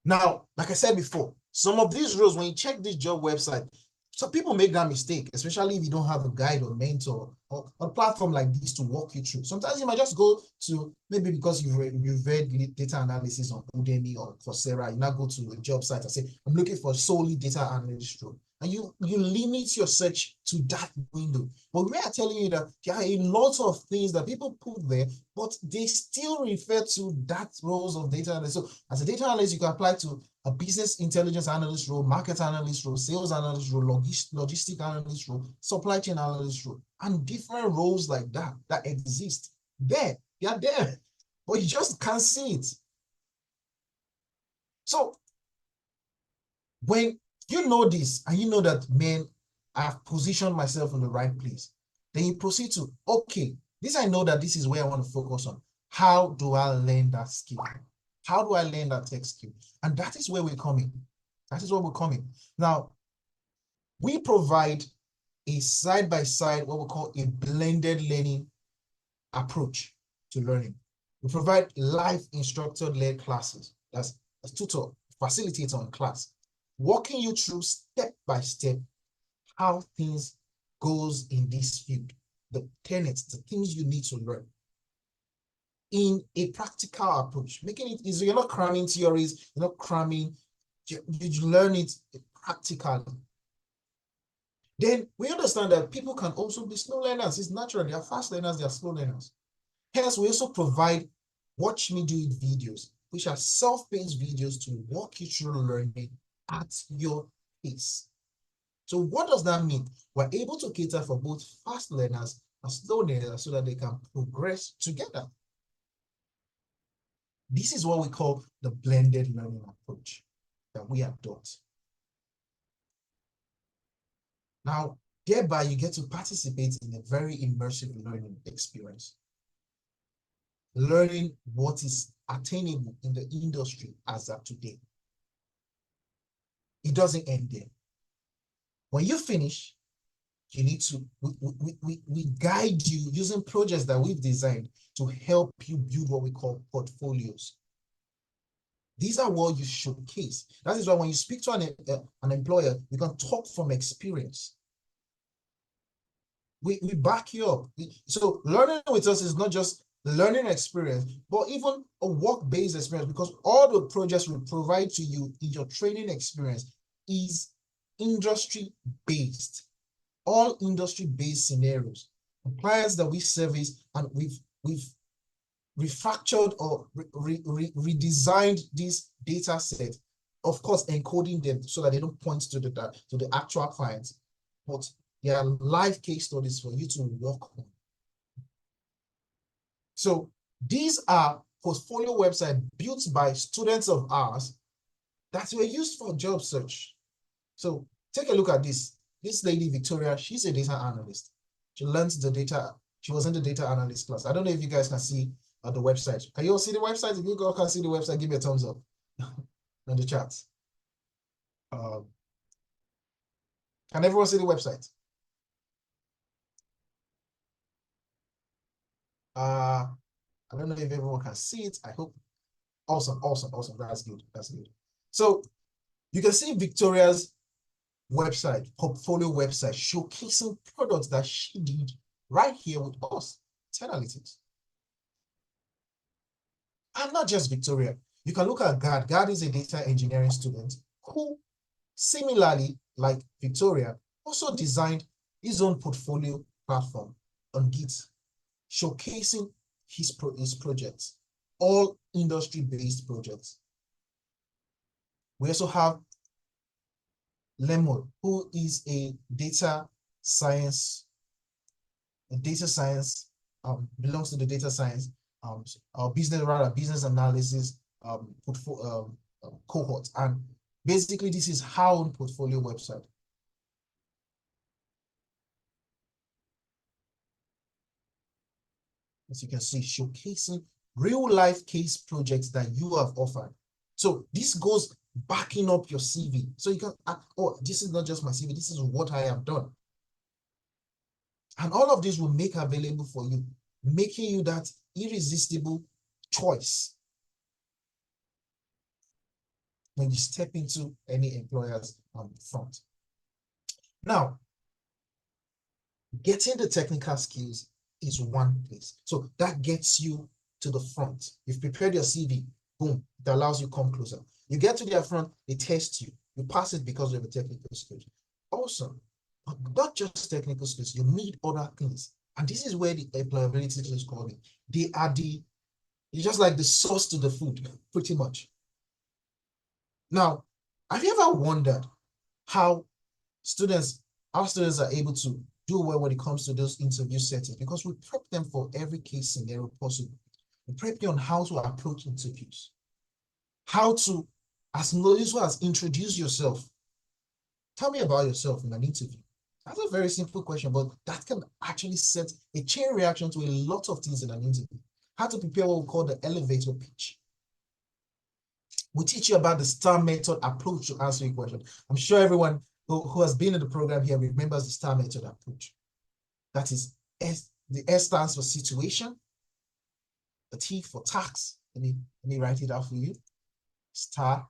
Now, like I said before, some of these roles, when you check this job website, so people make that mistake, especially if you don't have a guide or mentor or a platform like this to walk you through. Sometimes you might just go to, maybe because you've read data analysis on Udemy or Coursera, you now go to a job site and say, I'm looking for solely data analyst role. And you limit your search to that window. But we are telling you that there are a lot of things that people put there, but they still refer to that roles of data analyst. So as a data analyst, you can apply to a business intelligence analyst role, market analyst role, sales analyst role, logistic analyst role, supply chain analyst role, and different roles like that that exist. They are there, but you just can't see it. So when you know this, and you know that, man, I've positioned myself in the right place, then you proceed to, okay, this I know that this is where I want to focus on. How do I learn that skill? How do I learn that tech skill? And that is where we're coming. That is where we're coming. Now, we provide a side-by-side, what we call a blended learning approach to learning. We provide live instructor-led classes. That's a tutor, facilitator in class, walking you through step by step how things goes in this field, the tenets, the things you need to learn in a practical approach, making it easy. You're not cramming theories, you're not cramming, you learn it practically. Then we understand that people can also be slow learners. It's natural. They are fast learners, they are slow learners. Hence, we also provide watch me do it videos, which are self-paced videos to walk you through learning at your pace. So what does that mean? We're able to cater for both fast learners and slow learners so that they can progress together. This is what we call the blended learning approach that we adopt. Now, thereby you get to participate in a very immersive learning experience. Learning what is attainable in the industry as of today. It doesn't end there. When you finish, you need to, we guide you using projects that we've designed to help you build what we call portfolios. These are what you showcase. That is why when you speak to an employer, you can talk from experience. We back you up. So learning with us is not just learning experience, but even a work-based experience, because all the projects we provide to you in your training experience is industry-based. All industry-based scenarios. The clients that we service, and we've refactored or redesigned this data set, of course, encoding them so that they don't point to the actual clients, but they are live case studies for you to work on. So these are portfolio websites built by students of ours that were used for job search. So take a look at this. This lady, Victoria, she's a data analyst. She learns the data. She was in the data analyst class. I don't know if you guys can see the website. Can you all see the website? If you all can see the website, give me a thumbs up in the chat. Can everyone see the website? I don't know if everyone can see it. I hope. Awesome, awesome, awesome. That's good. That's good. So you can see Victoria's website, portfolio website, showcasing products that she did right here with us, 10Alytics. And not just Victoria. You can look at Gad. Gad is a data engineering student who, similarly, like Victoria, also designed his own portfolio platform on Git, showcasing his projects, all industry-based projects. We also have Lemon, who is a data science, belongs to the data science, business analysis cohort. And basically, this is our own portfolio website. As you can see, showcasing real life case projects that you have offered. So this goes backing up your CV. So you can, oh, this is not just my CV, this is what I have done. And all of this will make available for you, making you that irresistible choice when you step into any employer's front. Now, getting the technical skills is one place. So that gets you to the front. You've prepared your CV, boom, it allows you to come closer. You get to their front, they test you. You pass it because of the technical skills. Also, not just technical skills, you need other things. And this is where the employability is coming. They are it's just like the sauce to the food, pretty much. Now, have you ever wondered how our students are able to do well when it comes to those interview settings? Because we prep them for every case scenario possible. We prep you on how to approach interviews, how to, as well as introduce yourself. Tell me about yourself in an interview. That's a very simple question, but that can actually set a chain reaction to a lot of things in an interview. How to prepare what we call the elevator pitch. We teach you about the STAR method approach to answering questions. I'm sure everyone who has been in the program here remembers the STAR method approach. That is, the S stands for situation, the T for tax. Let me write it out for you. STAR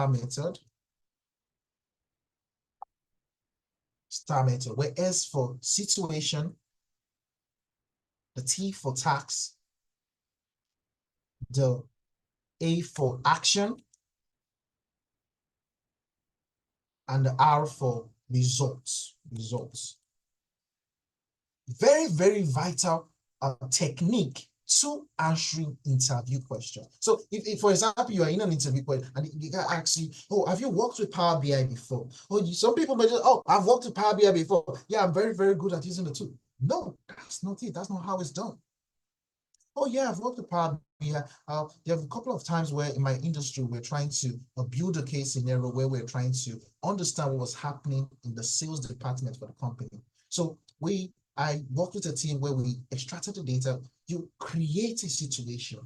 method. STAR method, where S for situation, the T for tax, the A for action, and the R for results. Very, very vital technique to answering interview questions. So if for example, you are in an interview and the guy asks you, oh, have you worked with Power BI before? Or some people may just, oh, I've worked with Power BI before. Yeah, I'm very, very good at using the tool. No, that's not it. That's not how it's done. Oh yeah, I've worked with Power BI. There have a couple of times where in my industry, we're trying to build a case scenario where we're trying to understand what was happening in the sales department for the company. So I worked with a team where we extracted the data. You create a situation,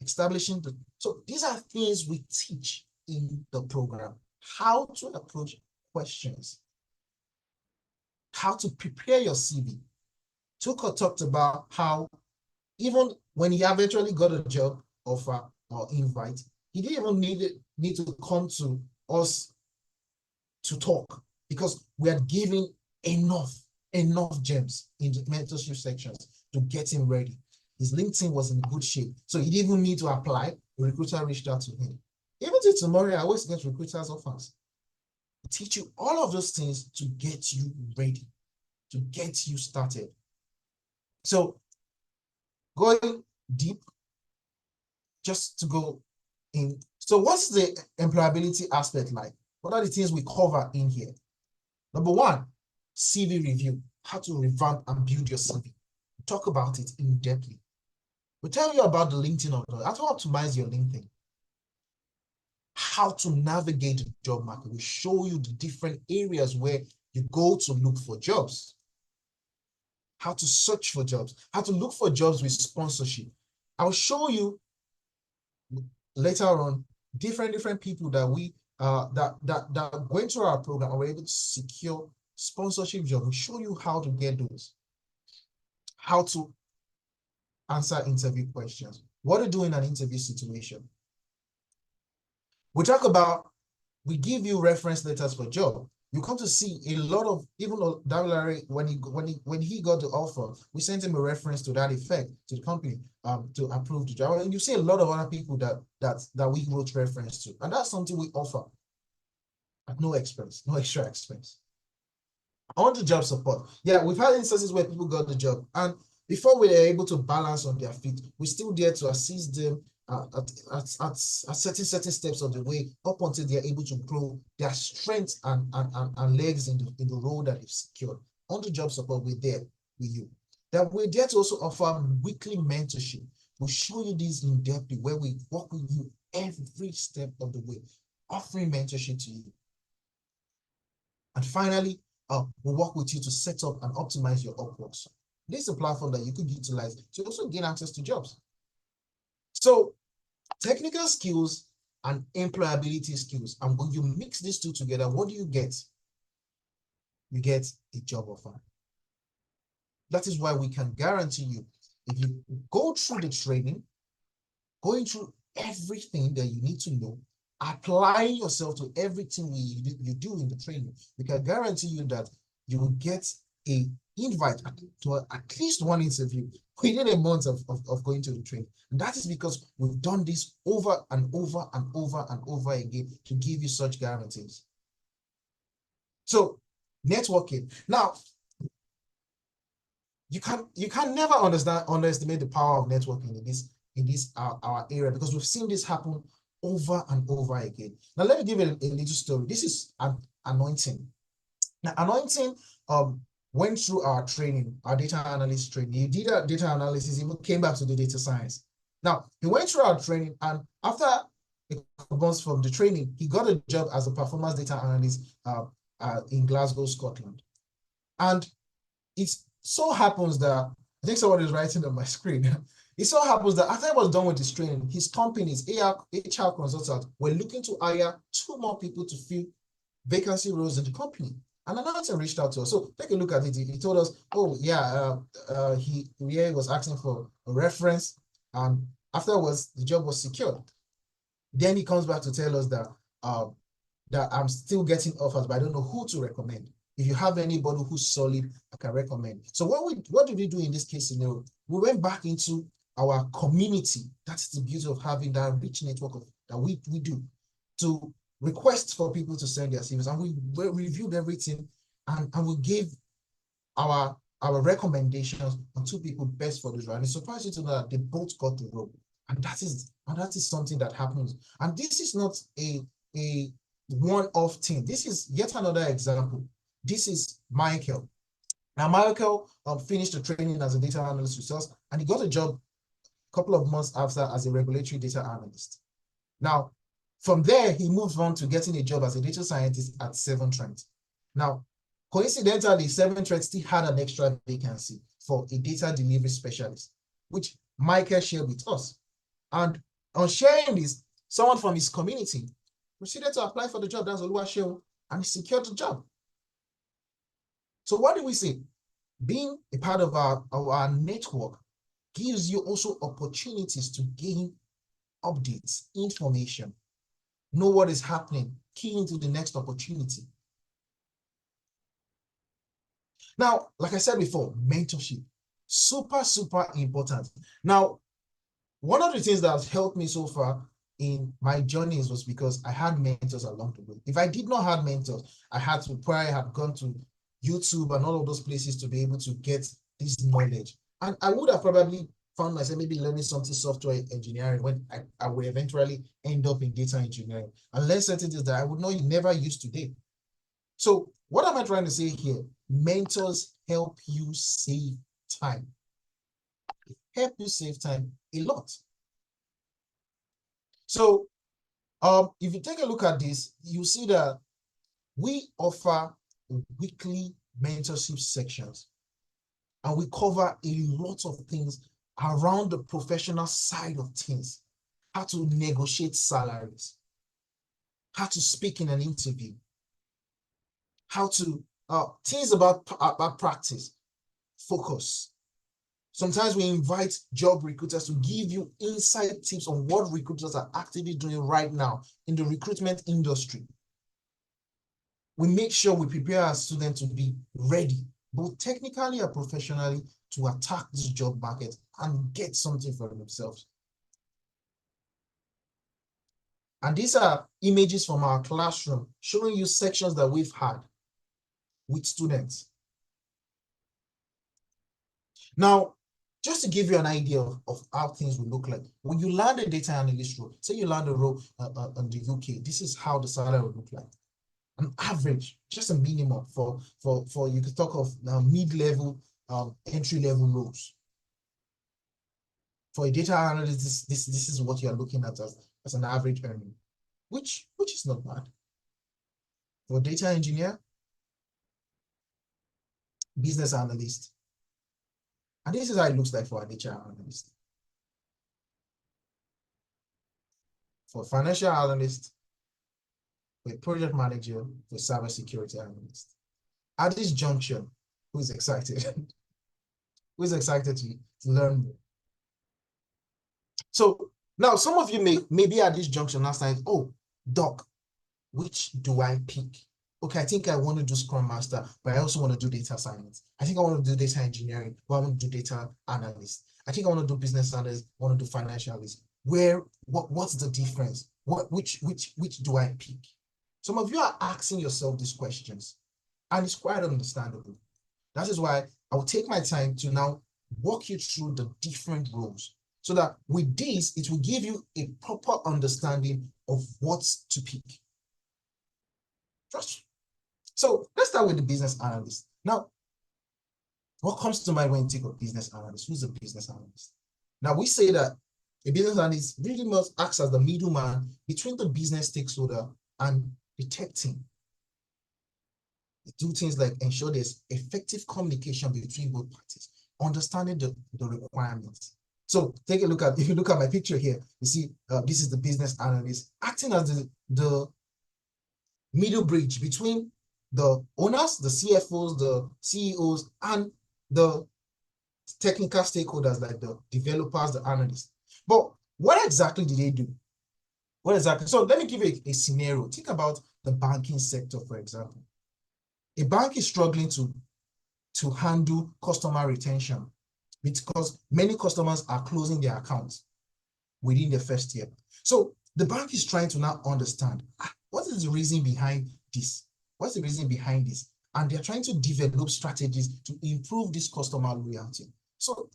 establishing so these are things we teach in the program. How to approach questions, how to prepare your CV. Tuko talked about how even when he eventually got a job offer or invite, he didn't even need to come to us to talk because we are giving enough gems in the mentorship sections to get him ready. His LinkedIn was in good shape, so he didn't even need to apply. The recruiter reached out to him. Even to tomorrow, I always get recruiters offers. I teach you all of those things to get you ready, to get you started. So going deep, just to go in. So what's the employability aspect like? What are the things we cover in here? Number one, CV review, how to revamp and build your CV. Talk about it in depth. We tell you about the LinkedIn, how to optimize your LinkedIn, how to navigate the job market. We show you the different areas where you go to look for jobs, how to search for jobs, how to look for jobs with sponsorship. I'll show you later on different people that we that went through our program and were able to secure sponsorship job. We'll show you how to get those, how to answer interview questions, what to do in an interview situation. We talk about, we give you reference letters for job. You come to see a lot of, even Davilare, when he got the offer, we sent him a reference to that effect to the company to approve the job. And you see a lot of other people that we wrote reference to, and that's something we offer at no expense, no extra expense. On the job support. Yeah, we've had instances where people got the job, and before we were able to balance on their feet, we're still there to assist them at certain steps of the way up until they're able to grow their strength and legs in the role that they've secured. On the job support, we're there with you. That we're there to also offer weekly mentorship. We'll show you this in depth where we work with you every step of the way, offering mentorship to you. And finally, we'll work with you to set up and optimize your Upworks. This is a platform that you could utilize to also gain access to jobs. So technical skills and employability skills, and when you mix these two together, what do you get? You get a job offer. That is why we can guarantee you, if you go through the training, going through everything that you need to know, applying yourself to everything you do in the training, we can guarantee you that you will get an invite to at least one interview within a month of going to the training. And that is because we've done this over and over and over and over again to give you such guarantees. So networking. Now, you can never underestimate the power of networking in this our area, because we've seen this happen over and over again. Now, let me give you a little story. This is Anointing. Now, Anointing went through our training, our data analyst training. He did a data analysis, he came back to the data science. Now, he went through our training, and after a couple months from the training, he got a job as a performance data analyst in Glasgow, Scotland. And it so happens that, I think someone is writing on my screen. It so happens that after he was done with his training, his company's HR consultant were looking to hire 2 more people to fill vacancy roles in the company. And another reached out to us. So take a look at it. He told us, oh yeah, he was asking for a reference, and afterwards the job was secured. Then he comes back to tell us that that I'm still getting offers, but I don't know who to recommend. If you have anybody who's solid, I can recommend. So what did we do in this case scenario? We went back into our community. That's the beauty of having that rich network that we do, to request for people to send their CVs, and we reviewed everything, and we gave our recommendations on 2 people best for this role. And it's surprising to know that they both got the role. And that is something that happens. And this is not a one-off thing. This is yet another example. This is Michael. Now, Michael finished the training as a data analyst with us, and he got a job a couple of months after as a regulatory data analyst. Now, from there, he moved on to getting a job as a data scientist at Severn Trent. Now, coincidentally, Severn Trent still had an extra vacancy for a data delivery specialist, which Michael shared with us. And on sharing this, someone from his community proceeded to apply for the job. That's Oluwaseun, and he secured the job. So what do we say? Being a part of our network gives you also opportunities to gain updates, information, know what is happening, key into the next opportunity. Now, like I said before, mentorship, super, super important. Now, one of the things that has helped me so far in my journeys was because I had mentors along the way. If I did not have mentors, I had to probably have gone to YouTube and all of those places to be able to get this knowledge. And I would have probably found myself maybe learning something software engineering when I would eventually end up in data engineering and learn certain things that I would never use today. So what am I trying to say here? Mentors help you save time. Help you save time a lot. So if you take a look at this, you see that we offer weekly mentorship sections, and we cover a lot of things around the professional side of things. How to negotiate salaries, how to speak in an interview, how to things about practice, focus. Sometimes we invite job recruiters to give you inside tips on what recruiters are actively doing right now in the recruitment industry. We make sure we prepare our students to be ready, both technically and professionally, to attack this job market and get something for themselves. And these are images from our classroom showing you sections that we've had. with students. Now, just to give you an idea of how things will look like, when you land a data analyst role, say you land a role in the UK, this is how the salary will look like. An average, just a minimum for you could talk of mid-level, entry-level roles. For a data analyst, this is what you are looking at as an average earning, which is not bad. For a data engineer, business analyst, and this is how it looks like for a data analyst. For a financial analyst, for a project manager, for a cybersecurity analyst. At this junction, who's excited? Who's excited to learn more? So now some of you may be at this junction last night. Oh, Doc, which do I pick? Okay, I think I want to do Scrum Master, but I also want to do data science. I think I want to do data engineering, but I want to do data analyst. I think I want to do business analyst, I want to do financial analyst. What's the difference? Which do I pick? Some of you are asking yourself these questions, and it's quite understandable. That is why I will take my time to now walk you through the different roles, so that with this, it will give you a proper understanding of what to pick. So let's start with the business analyst. Now, what comes to mind when you think of business analyst? Who's a business analyst? Now, we say that a business analyst really must act as the middleman between the business stakeholder and the tech team. They do things like ensure there's effective communication between both parties, understanding the requirements. So take a look at, if you look at my picture here, you see this is the business analyst acting as the middle bridge between the owners, the CFOs, the CEOs, and the technical stakeholders like the developers, the analysts. But what exactly do they do? What exactly? So let me give you a scenario. Think about the banking sector, for example. A bank is struggling to handle customer retention because many customers are closing their accounts within the first year. So the bank is trying to now understand what is the reason behind this? What's the reason behind this? And they're trying to develop strategies to improve this customer loyalty. So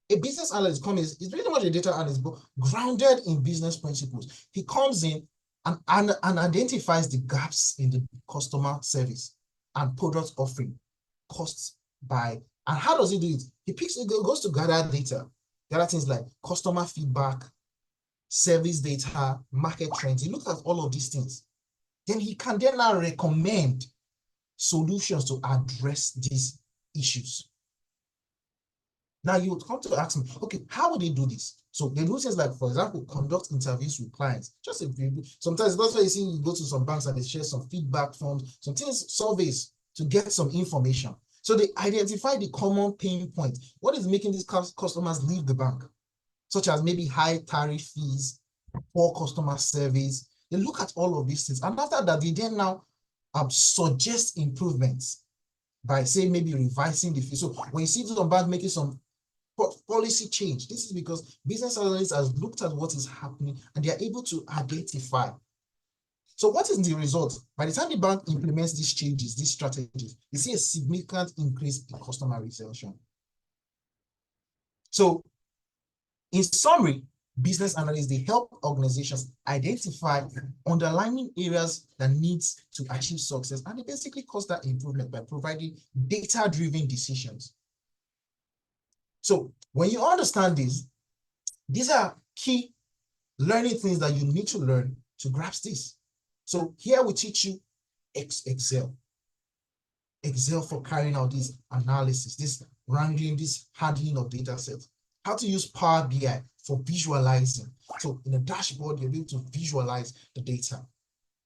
a business analyst is really much a data analyst, but grounded in business principles. He comes in and identifies the gaps in the customer service and product offering, costs by, and how does he do it? He goes to gather data. There are things like customer feedback, service data, market trends. He looks at all of these things. Then he can then now recommend solutions to address these issues. Now you would come to ask me, okay, how would they do this? So they do things like, for example, conduct interviews with clients. Just a few, sometimes that's why you see you go to some banks and they share some feedback forms, some things, surveys to get some information. So they identify the common pain point. What is making these customers leave the bank? Such as maybe high tariff fees, poor customer service. They look at all of these things. And after that, they then now suggest improvements by, say, maybe revising the fee. So when you see some bank making some policy change, this is because business analysts have looked at what is happening and they are able to identify. So what is the result? By the time the bank implements these changes, these strategies, you see a significant increase in customer retention. So in summary, business analysts, they help organizations identify underlying areas that needs to achieve success, and they basically cause that improvement by providing data-driven decisions. So when you understand this, these are key learning things that you need to learn to grasp this. So here we teach you Excel. Excel for carrying out this analysis, this wrangling, this handling of data sets. How to use Power BI for visualizing. So in a dashboard, you'll be able to visualize the data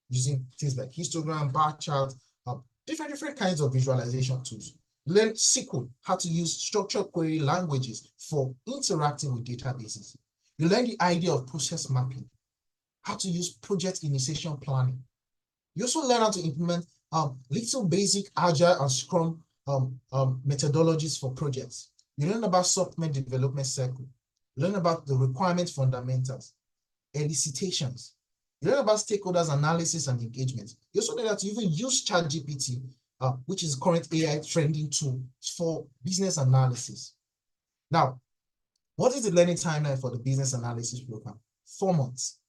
using things like histogram, bar chart, different kinds of visualization tools. Learn SQL, how to use structured query languages for interacting with databases. You learn the idea of process mapping, how to use project initiation planning. You also learn how to implement little basic Agile and Scrum methodologies for projects. You learn about software development cycle. You learn about the requirement fundamentals, elicitations. You learn about stakeholders analysis and engagement. You also learn how to even use ChatGPT which is current AI trending tool for business analysis. Now, what is the learning timeline for the business analysis program? 4 months,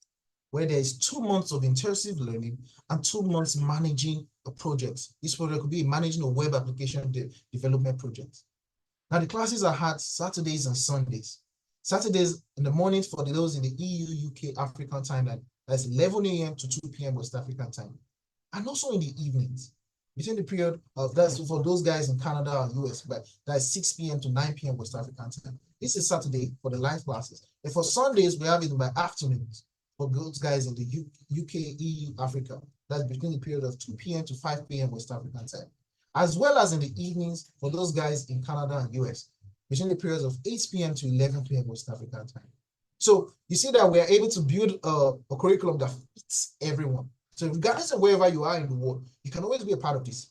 where there is 2 months of intensive learning and 2 months managing a project. This project could be managing a web application development project. Now, the classes are had Saturdays and Sundays. Saturdays in the mornings for those in the EU, UK, African timeline. That's 11 a.m. to 2 p.m. West African time. And also in the evenings, between the period of, that's for those guys in Canada and US, but that's 6 p.m. to 9 p.m. West African time. This is Saturday for the live classes. And for Sundays, we have it by afternoons for those guys in the UK, EU, Africa. That's between the period of 2 p.m. to 5 p.m. West African time. As well as in the evenings for those guys in Canada and US, between the periods of 8 p.m. to 11 p.m. West African time. So you see that we are able to build a curriculum that fits everyone. So regardless of wherever you are in the world, you can always be a part of this.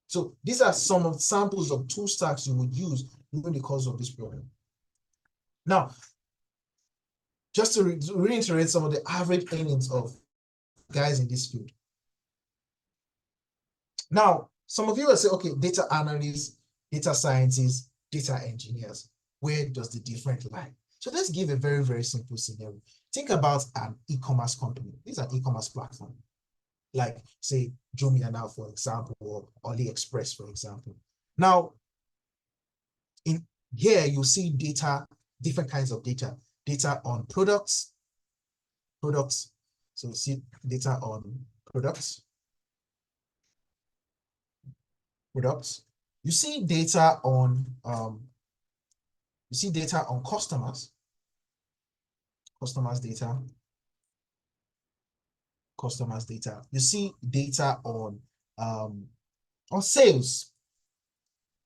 So these are some of the samples of tool stacks you would use during the course of this program. Now, just to reiterate some of the average earnings of guys in this field. Now, some of you will say, okay, data analysts, data scientists, data engineers, where does the difference lie? So let's give a very, very simple scenario. Think about an e-commerce company. This is an e-commerce platform, like say Jumia now, for example, or AliExpress, for example. Now, in here, you see data, different kinds of data on products. So you see data on products. You see data on customers. Customers data. You see data on sales.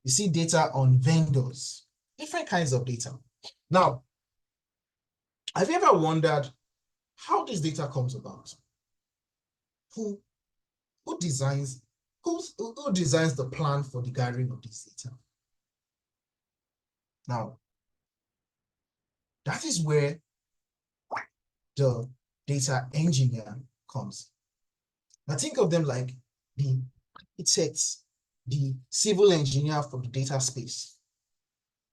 You see data on vendors. Different kinds of data. Now, have you ever wondered how this data comes about? Who designs the plan for the gathering of this data? Now, that is where the data engineer comes. Now think of them like the architects, the civil engineer for the data space.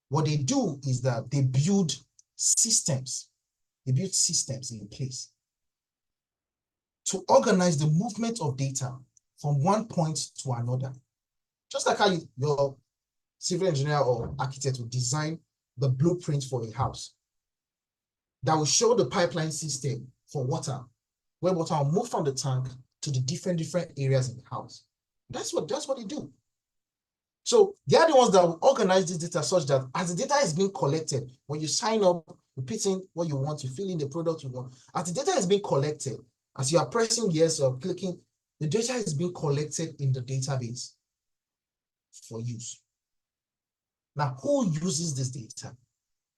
What they do is that they build systems. They build systems in place to organize the movement of data from one point to another. Just like how your civil engineer or architect will design the blueprint for a house that will show the pipeline system for water, where water will move from the tank to the different areas in the house. That's what they do. So they are the ones that will organize this data such that as the data is being collected, when you sign up, you put in what you want, you fill in the product you want. As the data is being collected, as you are pressing yes or clicking, the data is being collected in the database for use. Now, who uses this data?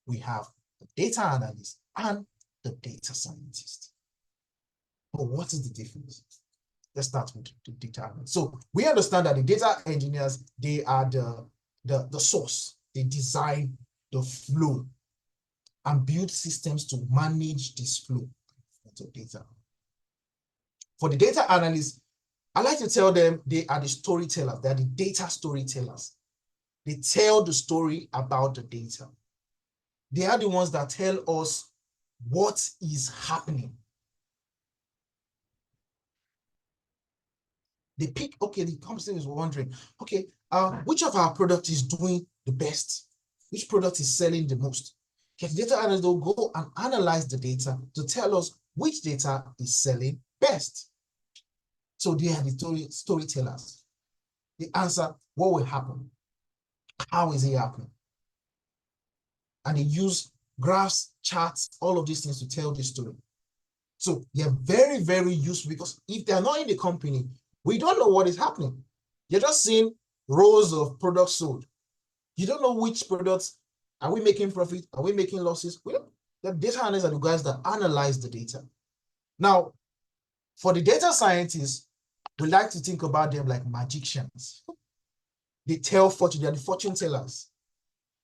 We have the data analyst and the data scientist. But what is the difference? Let's start with the data analyst. So we understand that the data engineers, they are the source. They design the flow and build systems to manage this flow of data. For the data analysts, I like to tell them they are the storytellers. They are the data storytellers. They tell the story about the data. They are the ones that tell us what is happening. They pick, okay, the company is wondering, okay, which of our products is doing the best? Which product is selling the most? Okay, the data analysts will go and analyze the data to tell us which data is selling best. So they are the storytellers. They answer what will happen. How is it happening? And they use graphs, charts, all of these things to tell the story. So they're very, very useful because if they're not in the company, we don't know what is happening. You're just seeing rows of products sold. You don't know which products, are we making profit? Are we making losses? The data analysts are the guys that analyze the data. Now, for the data scientists, we like to think about them like magicians. They tell fortune, they're the fortune tellers.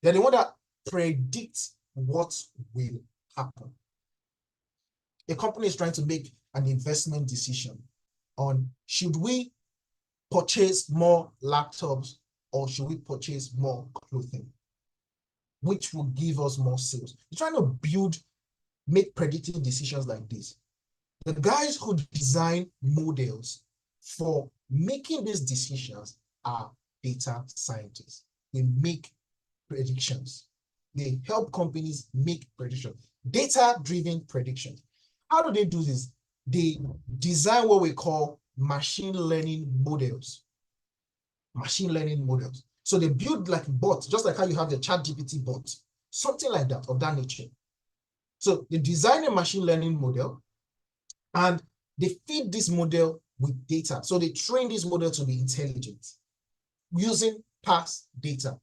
They're the one that predict what will happen. A company is trying to make an investment decision on should we purchase more laptops or should we purchase more clothing? Which will give us more sales? You're trying to make predictive decisions like this. The guys who design models for making these decisions are data scientists. They make predictions. They help companies make predictions, data-driven predictions. How do they do this? They design what we call machine learning models. Machine learning models. So they build like bots, just like how you have the ChatGPT bot, something like that, of that nature. So they design a machine learning model and they feed this model with data. So they train this model to be intelligent using past data.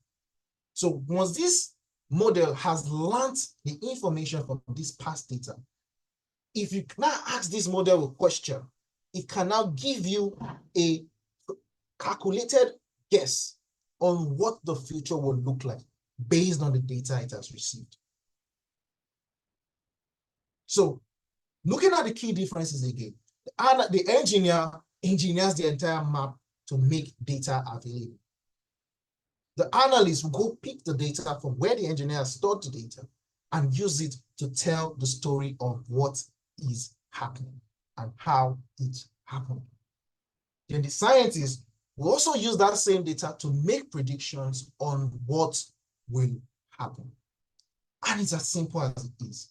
So once this model has learned the information from this past data, if you now ask this model a question, it can now give you a calculated guess on what the future will look like based on the data it has received. So looking at the key differences again, the engineer engineers the entire map to make data available. The analyst will go pick the data from where the engineer stored the data and use it to tell the story of what is happening and how it happened. Then the scientist will also use that same data to make predictions on what will happen. And it's as simple as it is.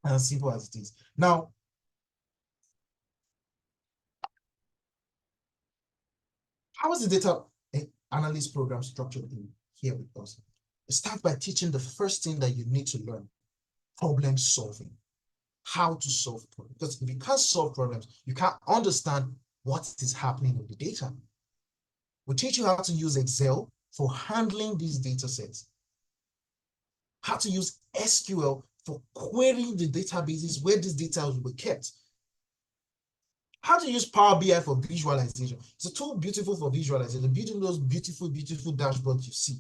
As simple as it is. Now, how is the data analyst program structured in here with us? Start by teaching the first thing that you need to learn: problem solving. How to solve problems. Because if you can't solve problems, you can't understand what is happening with the data. We'll teach you how to use Excel for handling these data sets, how to use SQL for querying the databases where these data will be kept, how to use Power BI for visualization. It's a tool beautiful for visualization, building those beautiful, beautiful dashboards you see.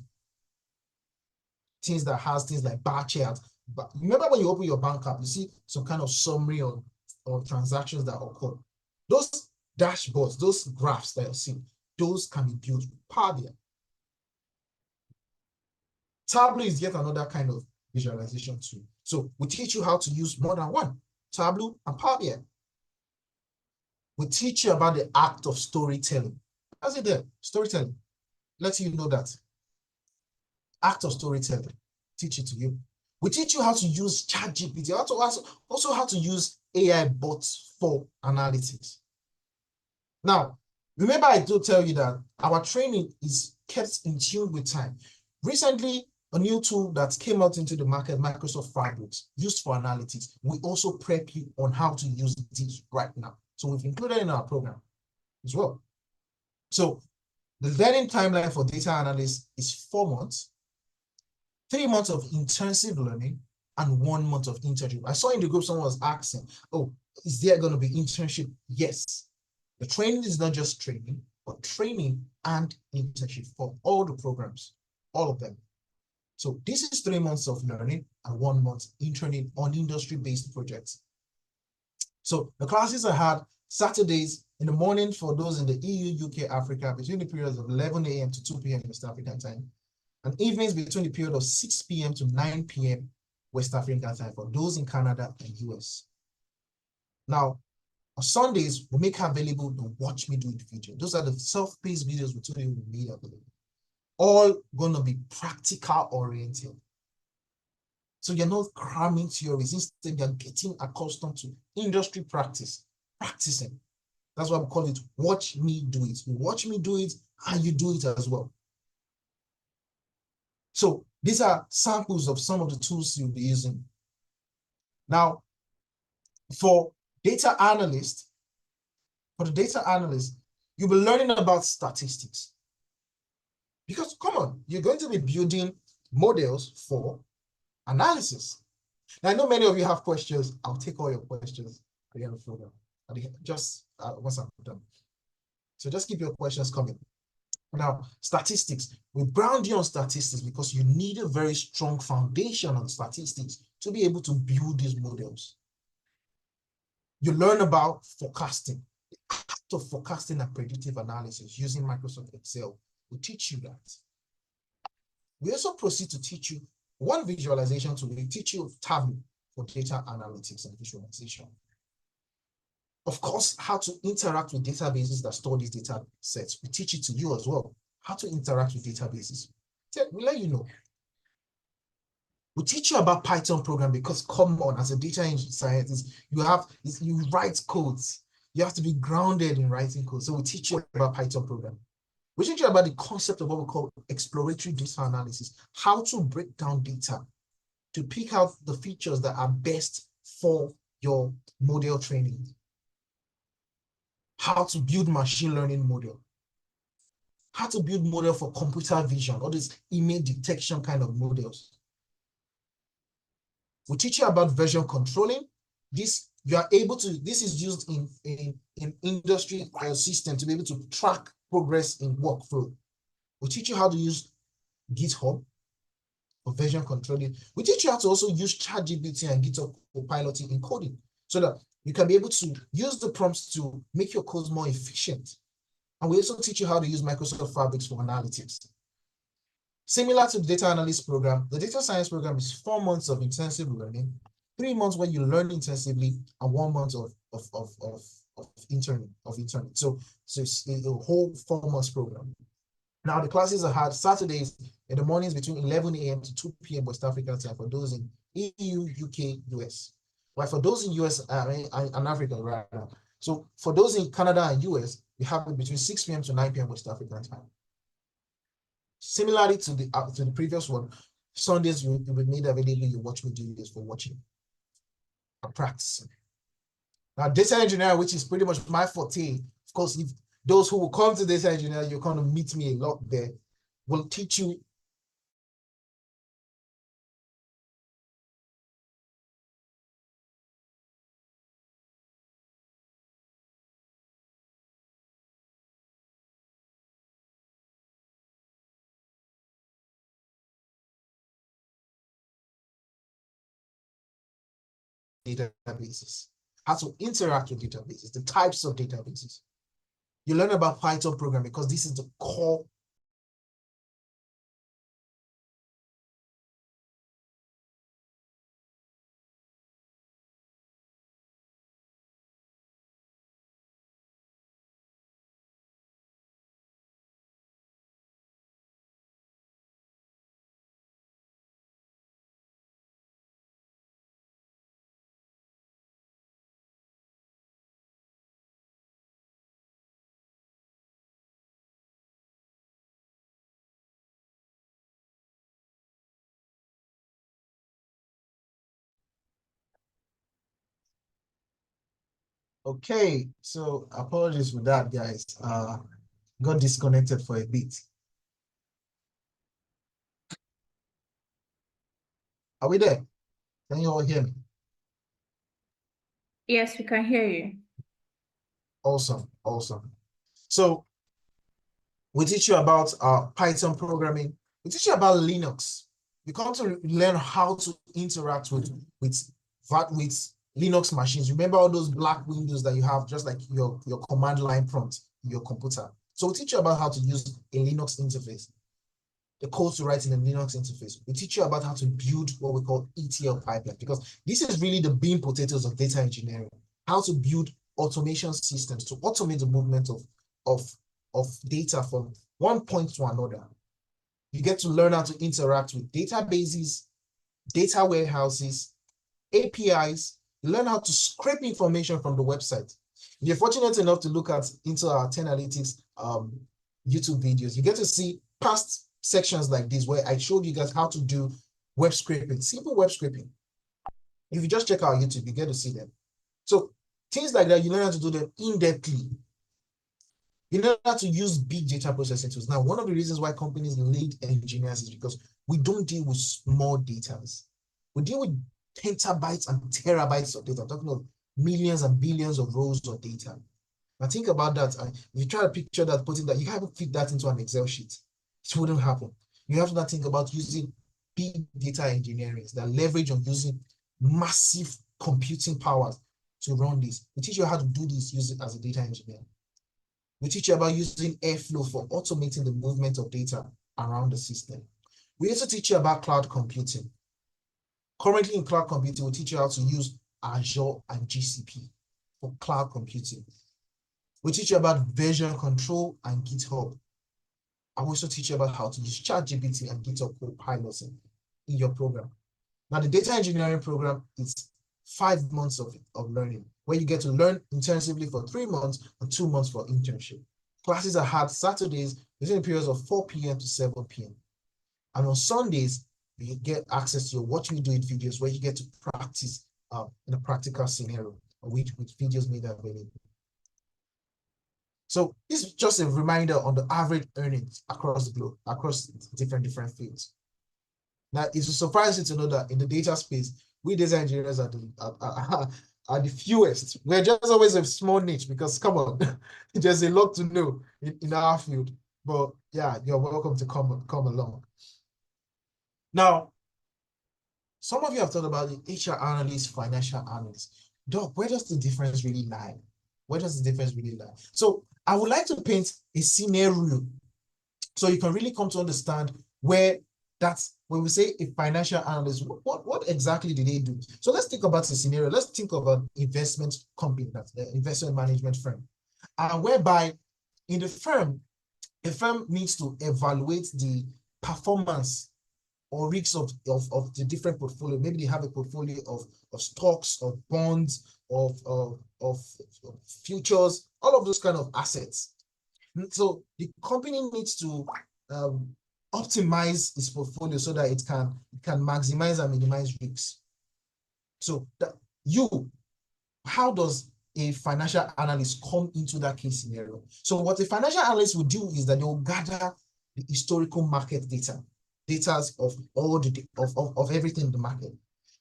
Things that has things like bar charts. But remember when you open your bank app, you see some kind of summary or transactions that occur. Those dashboards, those graphs that you see, those can be built with Power BI. Tableau is yet another kind of visualization tool. So we teach you how to use more than one, Tableau and Power BI. We teach you about the act of storytelling. How's it there? Storytelling. Let you know that. Act of storytelling. Teach it to you. We teach you how to use ChatGPT, also how to use AI bots for analytics. Now, remember I do tell you that our training is kept in tune with time. Recently, a new tool that came out into the market, Microsoft Fabrics, used for analytics. We also prep you on how to use this right now. So we've included in our program as well. So the learning timeline for data analysts is 4 months, 3 months of intensive learning, and 1 month of internship. I saw in the group someone was asking, oh, is there going to be internship? Yes. The training is not just training, but training and internship for all the programs, all of them. So this is 3 months of learning and 1 month interning on industry-based projects. So the classes are had Saturdays in the morning for those in the EU, UK, Africa, between the periods of 11 a.m. to 2 p.m. West African time, and evenings between the period of 6 p.m. to 9 p.m. West African time for those in Canada and US. Now, on Sundays, we make available the Watch Me Do It video. Those are the self-paced videos we told you we made available. All going to be practical oriented. So you're not cramming theories. Instead, you're getting accustomed to industry practice, practicing. That's why we call it Watch Me Do It. You watch me do it, and you do it as well. So these are samples of some of the tools you'll be using. Now, for data analyst, you'll be learning about statistics. Because come on, you're going to be building models for analysis. Now, I know many of you have questions. I'll take all your questions at the end of the program. Just once I'm done. So just keep your questions coming. Now, statistics. We ground you on statistics because you need a very strong foundation on statistics to be able to build these models. You learn about forecasting, the act to forecasting and predictive analysis using Microsoft Excel. We teach you that. We also proceed to teach you one visualization tool. We teach you Tableau for data analytics and visualization. Of course, how to interact with databases that store these data sets. We teach it to you as well, how to interact with databases. We let you know. We teach you about Python program because, come on, as a data scientist, you write codes. You have to be grounded in writing code. So we teach you about Python program. We teach you about the concept of what we call exploratory data analysis, how to break down data to pick out the features that are best for your model training, how to build machine learning model, how to build model for computer vision, all these image detection kind of models. We teach you about version controlling. This is used in industry system to be able to track progress in workflow. We teach you how to use GitHub for version controlling. We teach you how to also use ChatGPT and GitHub Copilot in coding so that you can be able to use the prompts to make your codes more efficient. And we also teach you how to use Microsoft Fabrics for analytics. Similar to the data analyst program, the data science program is 4 months of intensive learning, 3 months where you learn intensively, and 1 month of interning. So it's a whole 4 months program. Now the classes are hard Saturdays in the mornings between 11 a.m. to 2 p.m. West African time for those in EU, UK, US. Right, for those in US and Africa right now. So for those in Canada and US, we have it between 6 p.m. to 9 p.m. West African time. Similarly to the previous one, Sundays will be made available. You watch me do this for watching and practicing. Now, data engineering, which is pretty much my forte, of course, if those who will come to data engineering, you're going to meet me a lot there, will teach you databases, how to interact with databases, the types of databases. You learn about Python programming because this is the core Okay, so apologies for that, guys. Got disconnected for a bit. Are we there? Can you all hear me? Yes, we can hear you. Awesome, awesome. So we teach you about Python programming. We teach you about Linux. You come to learn how to interact with Linux machines. Remember all those black windows that you have, just like your command line prompt in your computer. So we teach you about how to use a Linux interface, the code to write in a Linux interface. We teach you about how to build what we call ETL pipeline, because this is really the bean potatoes of data engineering, how to build automation systems to automate the movement of data from one point to another. You get to learn how to interact with databases, data warehouses, APIs. You learn how to scrape information from the website. If you're fortunate enough to look into our 10Alytics YouTube videos, you get to see past sections like this where I showed you guys how to do web scraping, simple web scraping. If you just check out YouTube, you get to see them. So things like that, you learn how to do them in-depthly. You learn how to use big data processing tools. Now, one of the reasons why companies need engineers is because we don't deal with small data. We deal with petabytes and terabytes of data. I'm talking about millions and billions of rows of data. Now think about that. If you try to picture that, putting that, you haven't fit that into an Excel sheet. It wouldn't happen. You have to now think about using big data engineering that leverage on using massive computing powers to run this. We teach you how to do this using as a data engineer. We teach you about using Airflow for automating the movement of data around the system. We also teach you about cloud computing. Currently in cloud computing, we teach you how to use Azure and GCP for cloud computing. We teach you about version control and GitHub. I also teach you about how to use ChatGPT and GitHub Copilot in your program. Now, the data engineering program is 5 months of learning, where you get to learn intensively for 3 months and 2 months for internship. Classes are held Saturdays within periods of 4 p.m. to 7 p.m. And on Sundays, you get access to your What We Do It videos, where you get to practice in a practical scenario with videos made available. So this is just a reminder on the average earnings across the globe, across different fields. Now, it will surprise you to know that in the data space, we data engineers are the fewest. We're just always a small niche because, come on, there's a lot to know in our field. But yeah, you're welcome to come along. Now, some of you have thought about the HR analyst, financial analyst. Doc, where does the difference really lie? Where does the difference really lie? So I would like to paint a scenario so you can really come to understand where that's when we say a financial analyst, what exactly do they do? So let's think about the scenario. Let's think about investment company, that's the investment management firm, whereby in the firm, a firm needs to evaluate the performance or risks of the different portfolio. Maybe they have a portfolio of stocks, of bonds, of futures, all of those kind of assets. So the company needs to optimize its portfolio so that it can maximize and minimize risks. So how does a financial analyst come into that case scenario? So what a financial analyst will do is that they will gather the historical market data of all of everything in the market.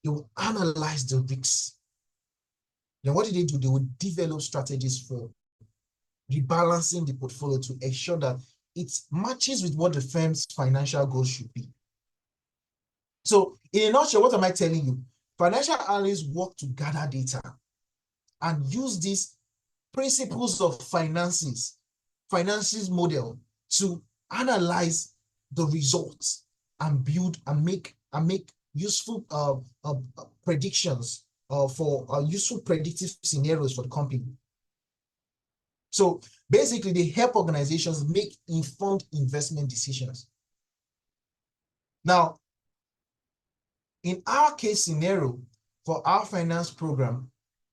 They will analyze the risks. Then what do? They will develop strategies for rebalancing the portfolio to ensure that it matches with what the firm's financial goals should be. So in a nutshell, what am I telling you? Financial analysts work to gather data and use these principles of finances model to analyze the results and build and make useful predictions for useful predictive scenarios for the company. So basically, they help organizations make informed investment decisions. Now, in our case scenario, for our finance program,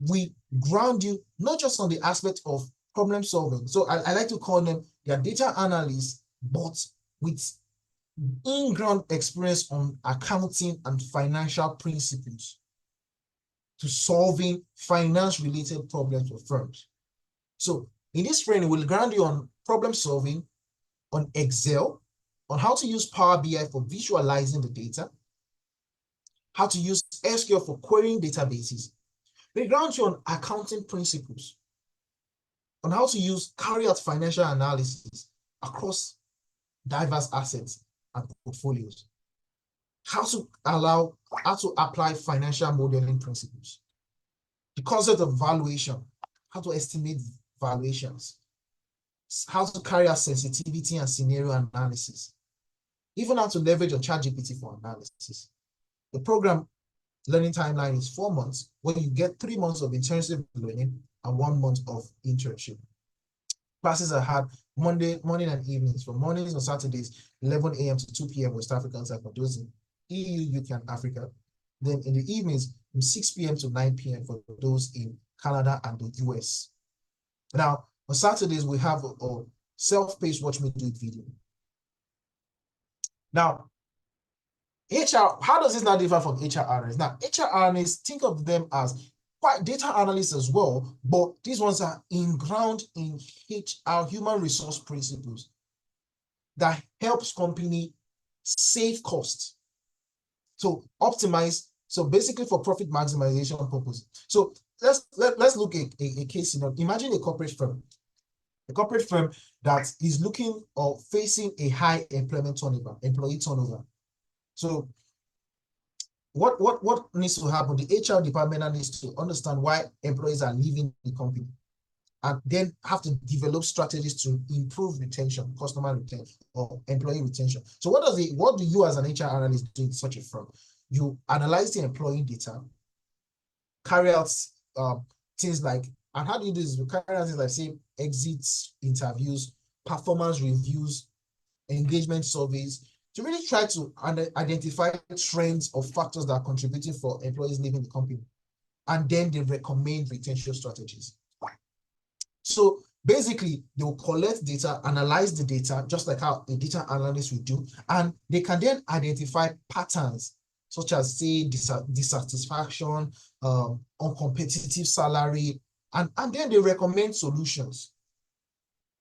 we ground you not just on the aspect of problem solving. So I like to call them their data analysts, but with in-ground experience on accounting and financial principles to solving finance-related problems for firms. So in this training, we'll ground you on problem solving, on Excel, on how to use Power BI for visualizing the data, how to use SQL for querying databases. We ground you on accounting principles, on how to carry out financial analysis across diverse assets and portfolios, how to apply financial modeling principles, the concept of valuation, how to estimate valuations, how to carry out sensitivity and scenario analysis, even how to leverage on ChatGPT for analysis. The program learning timeline is 4 months, where you get 3 months of intensive learning and 1 month of internship. Classes are had morning and evenings. From mornings on Saturdays, 11 a.m. to 2 p.m. West African time for those in EU, UK, and Africa. Then in the evenings, from 6 p.m. to 9 p.m. for those in Canada and the US. Now, on Saturdays, we have a self-paced Watch Me Do It video. Now, HR, how does this now differ from HR analysts? Now, HR analysts, think of them as quite data analysts as well, but these ones are ground in HR, human resource principles that helps company save costs. So optimize, so basically for profit maximization purposes. So let's look at a case scenario. Imagine a corporate firm that is looking or facing a high employee turnover. So what needs to happen? The HR department needs to understand why employees are leaving the company and then have to develop strategies to improve retention, customer retention, or employee retention. So what do you as an HR analyst do in such a firm? You analyze the employee data, carry out things like, and how do you do this? You carry out things like, say, exits, interviews, performance reviews, engagement surveys, to really try to identify trends or factors that are contributing for employees leaving the company. And then they recommend retention strategies. So basically, they will collect data, analyze the data, just like how a data analyst would do, and they can then identify patterns, such as, say, dissatisfaction, uncompetitive salary, and then they recommend solutions.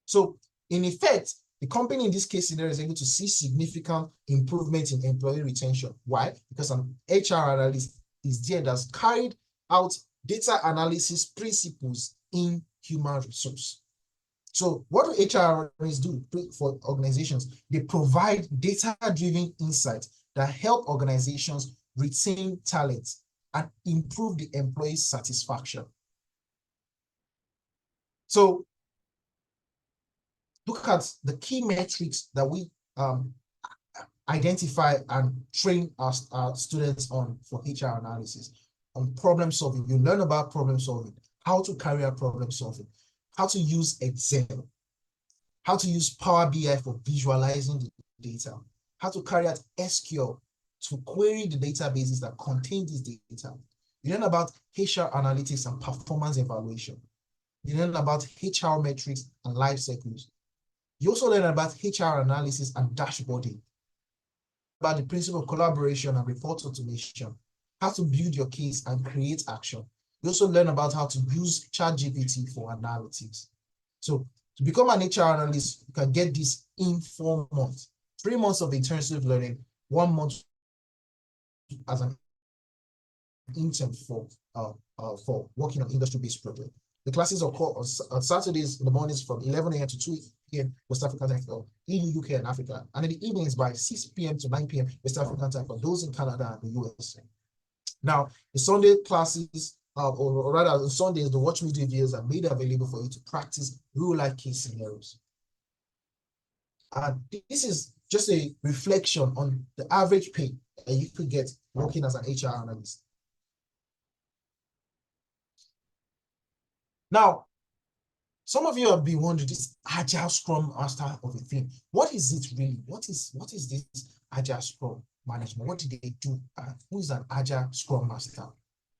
So in effect, the company in this case scenario is able to see significant improvement in employee retention. Why? Because an HR analyst is there that's carried out data analysis principles in human resource. So what do HR analysts do for organizations? They provide data-driven insights that help organizations retain talent and improve the employee satisfaction. So look at the key metrics that we identify and train our students on for HR analysis. On problem solving, you learn about problem solving, how to carry out problem solving, how to use Excel, how to use Power BI for visualizing the data, how to carry out SQL to query the databases that contain this data. You learn about HR analytics and performance evaluation. You learn about HR metrics and life cycles. You also learn about HR analysis and dashboarding, about the principle of collaboration and report automation, how to build your case and create action. You also learn about how to use ChatGPT for analytics. So to become an HR analyst, you can get this in 4 months, 3 months of intensive learning, 1 month as an intern for working on industry-based project. The classes occur on Saturdays in the mornings from 11 a.m. to 2 p.m. West African time for EU, UK, and Africa, and in the evenings by 6 p.m. to 9 p.m. West African time for those in Canada and the US. Now, the Sunday classes, or rather on Sundays, the Watch Me videos are made available for you to practice real-life case scenarios. And this is just a reflection on the average pay that you could get working as an HR analyst. Now, some of you have been wondering, this Agile Scrum Master of a thing. What is it really? What is this Agile Scrum management? What did they do? Who is an Agile Scrum Master?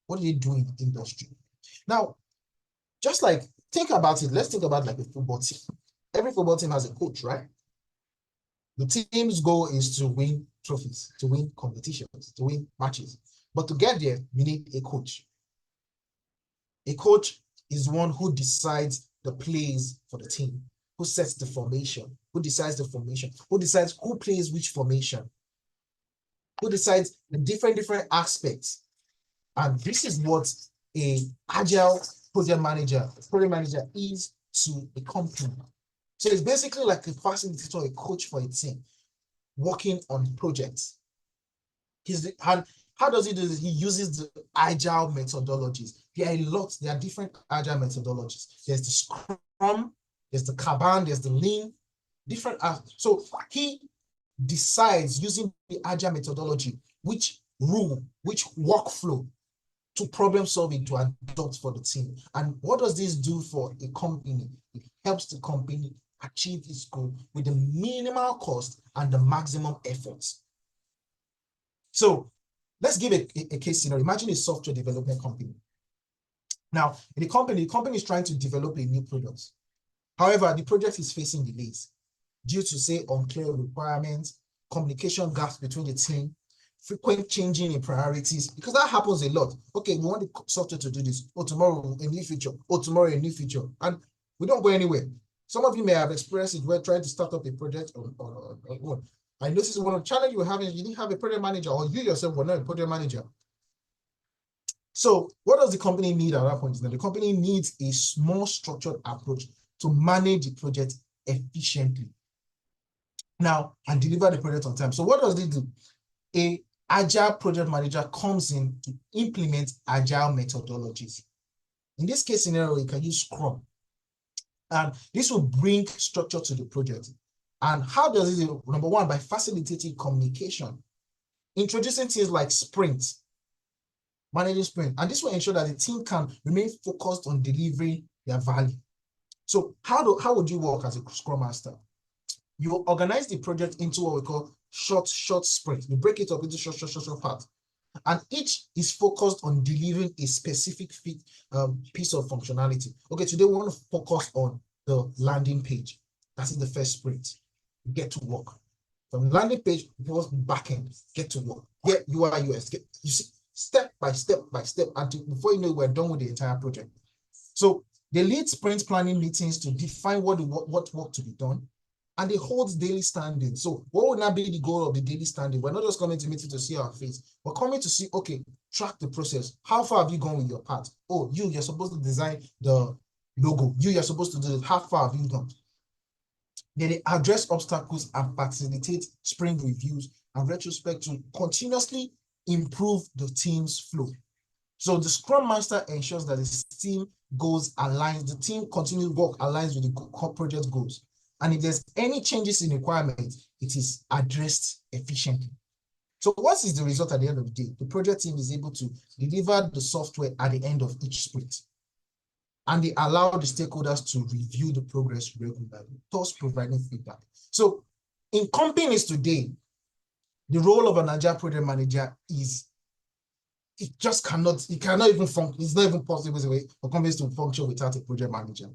What do they do in the industry? Now, just like, think about it. Let's think about like a football team. Every football team has a coach, right? The team's goal is to win trophies, to win competitions, to win matches. But to get there, you need a coach. A coach is one who decides the plays for the team, who sets the formation, who decides the formation, who decides who plays which formation, who decides the different aspects. And this is what a agile project manager is to a company. So it's basically like a facilitator, a coach for a team working on projects. How does he do this? He uses the agile methodologies. There are different agile methodologies. There's the Scrum, there's the Kanban, there's the Lean, different. So he decides using the agile methodology, which workflow to problem solving to adopt for the team. And what does this do for a company? It helps the company achieve its goal with the minimal cost and the maximum efforts. So let's give a case scenario. Imagine a software development company. Now, in the company is trying to develop a new product. However, the project is facing delays due to, say, unclear requirements, communication gaps between the team, frequent changing in priorities, because that happens a lot. Okay, we want the software to do this. Oh, tomorrow a new feature. Oh, tomorrow a new feature. And we don't go anywhere. Some of you may have experienced it where trying to start up a project or I noticed one of the challenges you were having, you didn't have a project manager, or you yourself were not a project manager. So what does the company need at that point? The company needs a small structured approach to manage the project efficiently. Now, and deliver the project on time. So what does they do? A agile project manager comes in to implement agile methodologies. In this case scenario, you can use Scrum. And this will bring structure to the project. And how does it? Number one, by facilitating communication, introducing things like sprints, managing sprint. And this will ensure that the team can remain focused on delivering their value. So how would you work as a Scrum Master? You organize the project into what we call short sprints. You break it up into short parts. And each is focused on delivering a specific piece of functionality. Okay, today we want to focus on the landing page. That's in the first sprint. Get to work. From landing page, backend, get to work. Get UI, UX. You see, step by step until before you know we're done with the entire project. So they lead sprint planning meetings to define what work to be done, and they hold daily standing. So what would not be the goal of the daily standing? We're not just coming to meeting to see our face. We're coming to see, okay, track the process. How far have you gone with your part? Oh, you're supposed to design the logo. You're supposed to do it. How far have you gone? Then they address obstacles and facilitate sprint reviews and retrospect to continuously improve the team's flow. So the Scrum Master ensures that the team goals aligns, the team continued work aligns with the project goals. And if there's any changes in requirements, it is addressed efficiently. So what is the result at the end of the day? The project team is able to deliver the software at the end of each sprint. And they allow the stakeholders to review the progress regularly, thus providing feedback. So in companies today, the role of an agile project manager is, it cannot even function. It's not even possible for companies to function without a project manager.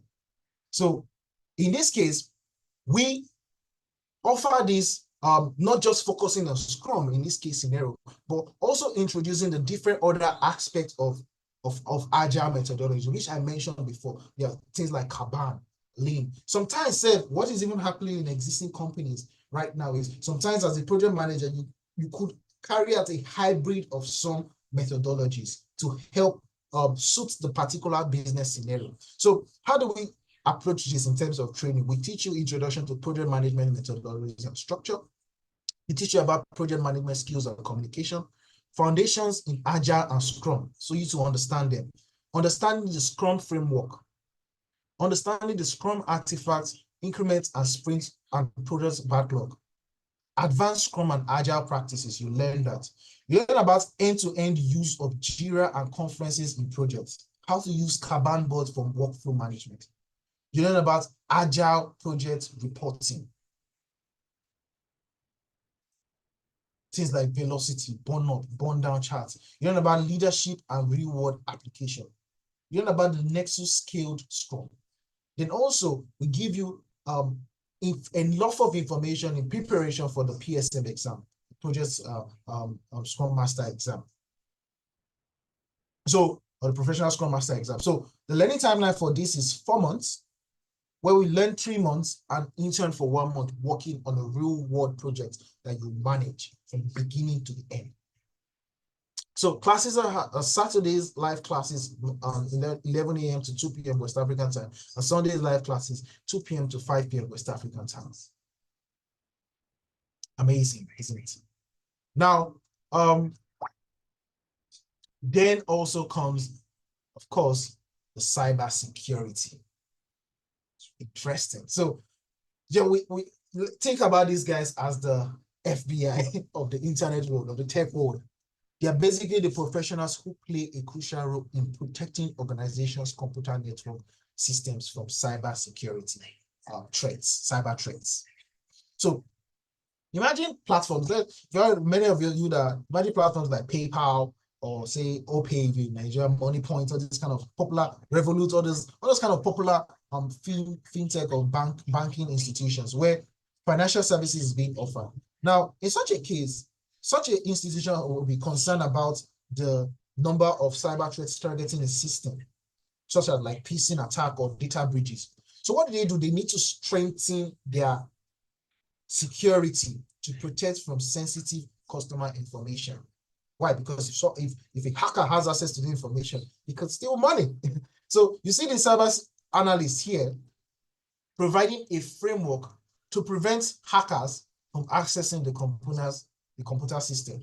So in this case, we offer this not just focusing on Scrum in this case scenario, but also introducing the different other aspects of agile methodology, which I mentioned before. There are things like Kanban, Lean. Sometimes, what is even happening in existing companies right now is sometimes as a project manager, you could carry out a hybrid of some methodologies to help suit the particular business scenario. So how do we approach this in terms of training? We teach you introduction to project management methodologies and structure. We teach you about project management skills and communication, foundations in Agile and Scrum, so you to understand them. Understanding the Scrum framework, understanding the Scrum artifacts, increments and sprints and project backlog. Advanced Scrum and Agile practices, you learn that. You learn about end-to-end use of Jira and conferences in projects, how to use Kanban boards for workflow management. You learn about Agile project reporting. Things like velocity, burn up, burn down charts. You learn about leadership and reward application. You learn about the Nexus scaled Scrum. Then also, we give you enough of information in preparation for the PSM exam, project Scrum Master exam. So, or the Professional Scrum Master exam. So the learning timeline for this is 4 months, where we learn 3 months and intern for 1 month working on a real world project that you manage from beginning to the end. So classes are Saturdays live classes 11 a.m. to 2 p.m. West African time, and Sundays live classes 2 p.m. to 5 p.m. West African time. Amazing, isn't it? Now, then also comes, of course, the cyber security. Interesting. So, yeah, we think about these guys as the FBI of the internet world, of the tech world. They are basically the professionals who play a crucial role in protecting organizations' computer network systems from cyber security threats, cyber threats. So imagine platforms. There are many of you that imagine platforms like PayPal or say OPay, Nigeria, MoneyPoint, all this kind of popular Revolut, all those kind of popular fintech or banking institutions where financial services is being offered. Now, in such a case, such an institution will be concerned about the number of cyber threats targeting the system, such as like phishing attack or data breaches. So what do? They need to strengthen their security to protect from sensitive customer information. Why? Because if a hacker has access to the information, he could steal money. So you see the cyber analyst here providing a framework to prevent hackers from accessing the computer system.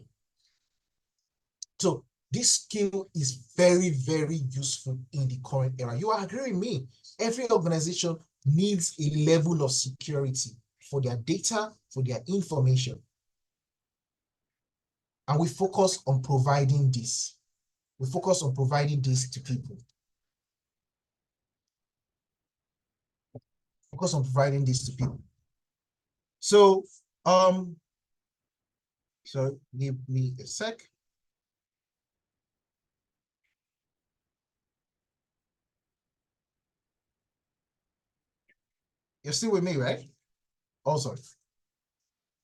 So this skill is very, very useful in the current era. You agree with me? Every organization needs a level of security for their data, for their information. And we focus on providing this. We focus on providing this to people. Focus on providing this to people. So, give me a sec. You're still with me, right? Also.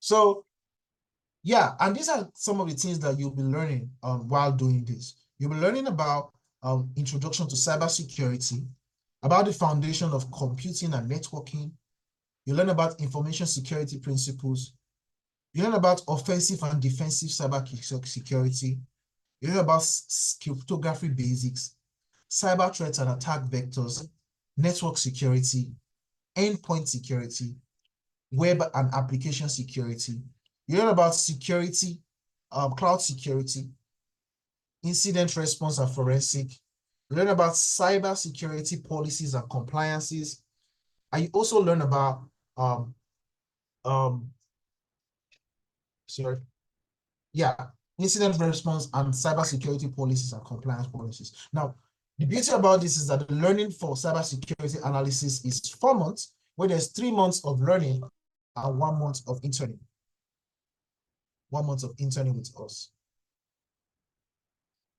So, yeah, and these are some of the things that you'll be learning while doing this. You'll be learning about introduction to cybersecurity, about the foundation of computing and networking. You learn about information security principles. You learn about offensive and defensive cyber security. You learn about cryptography basics, cyber threats and attack vectors, network security, endpoint security, web and application security. You learn about security, cloud security, incident response and forensic. You learn about cyber security policies and compliances. And you also learn about incident response and cybersecurity policies and compliance policies. Now, the beauty about this is that the learning for cybersecurity analysis is 4 months, where there's 3 months of learning and 1 month of interning. 1 month of interning with us.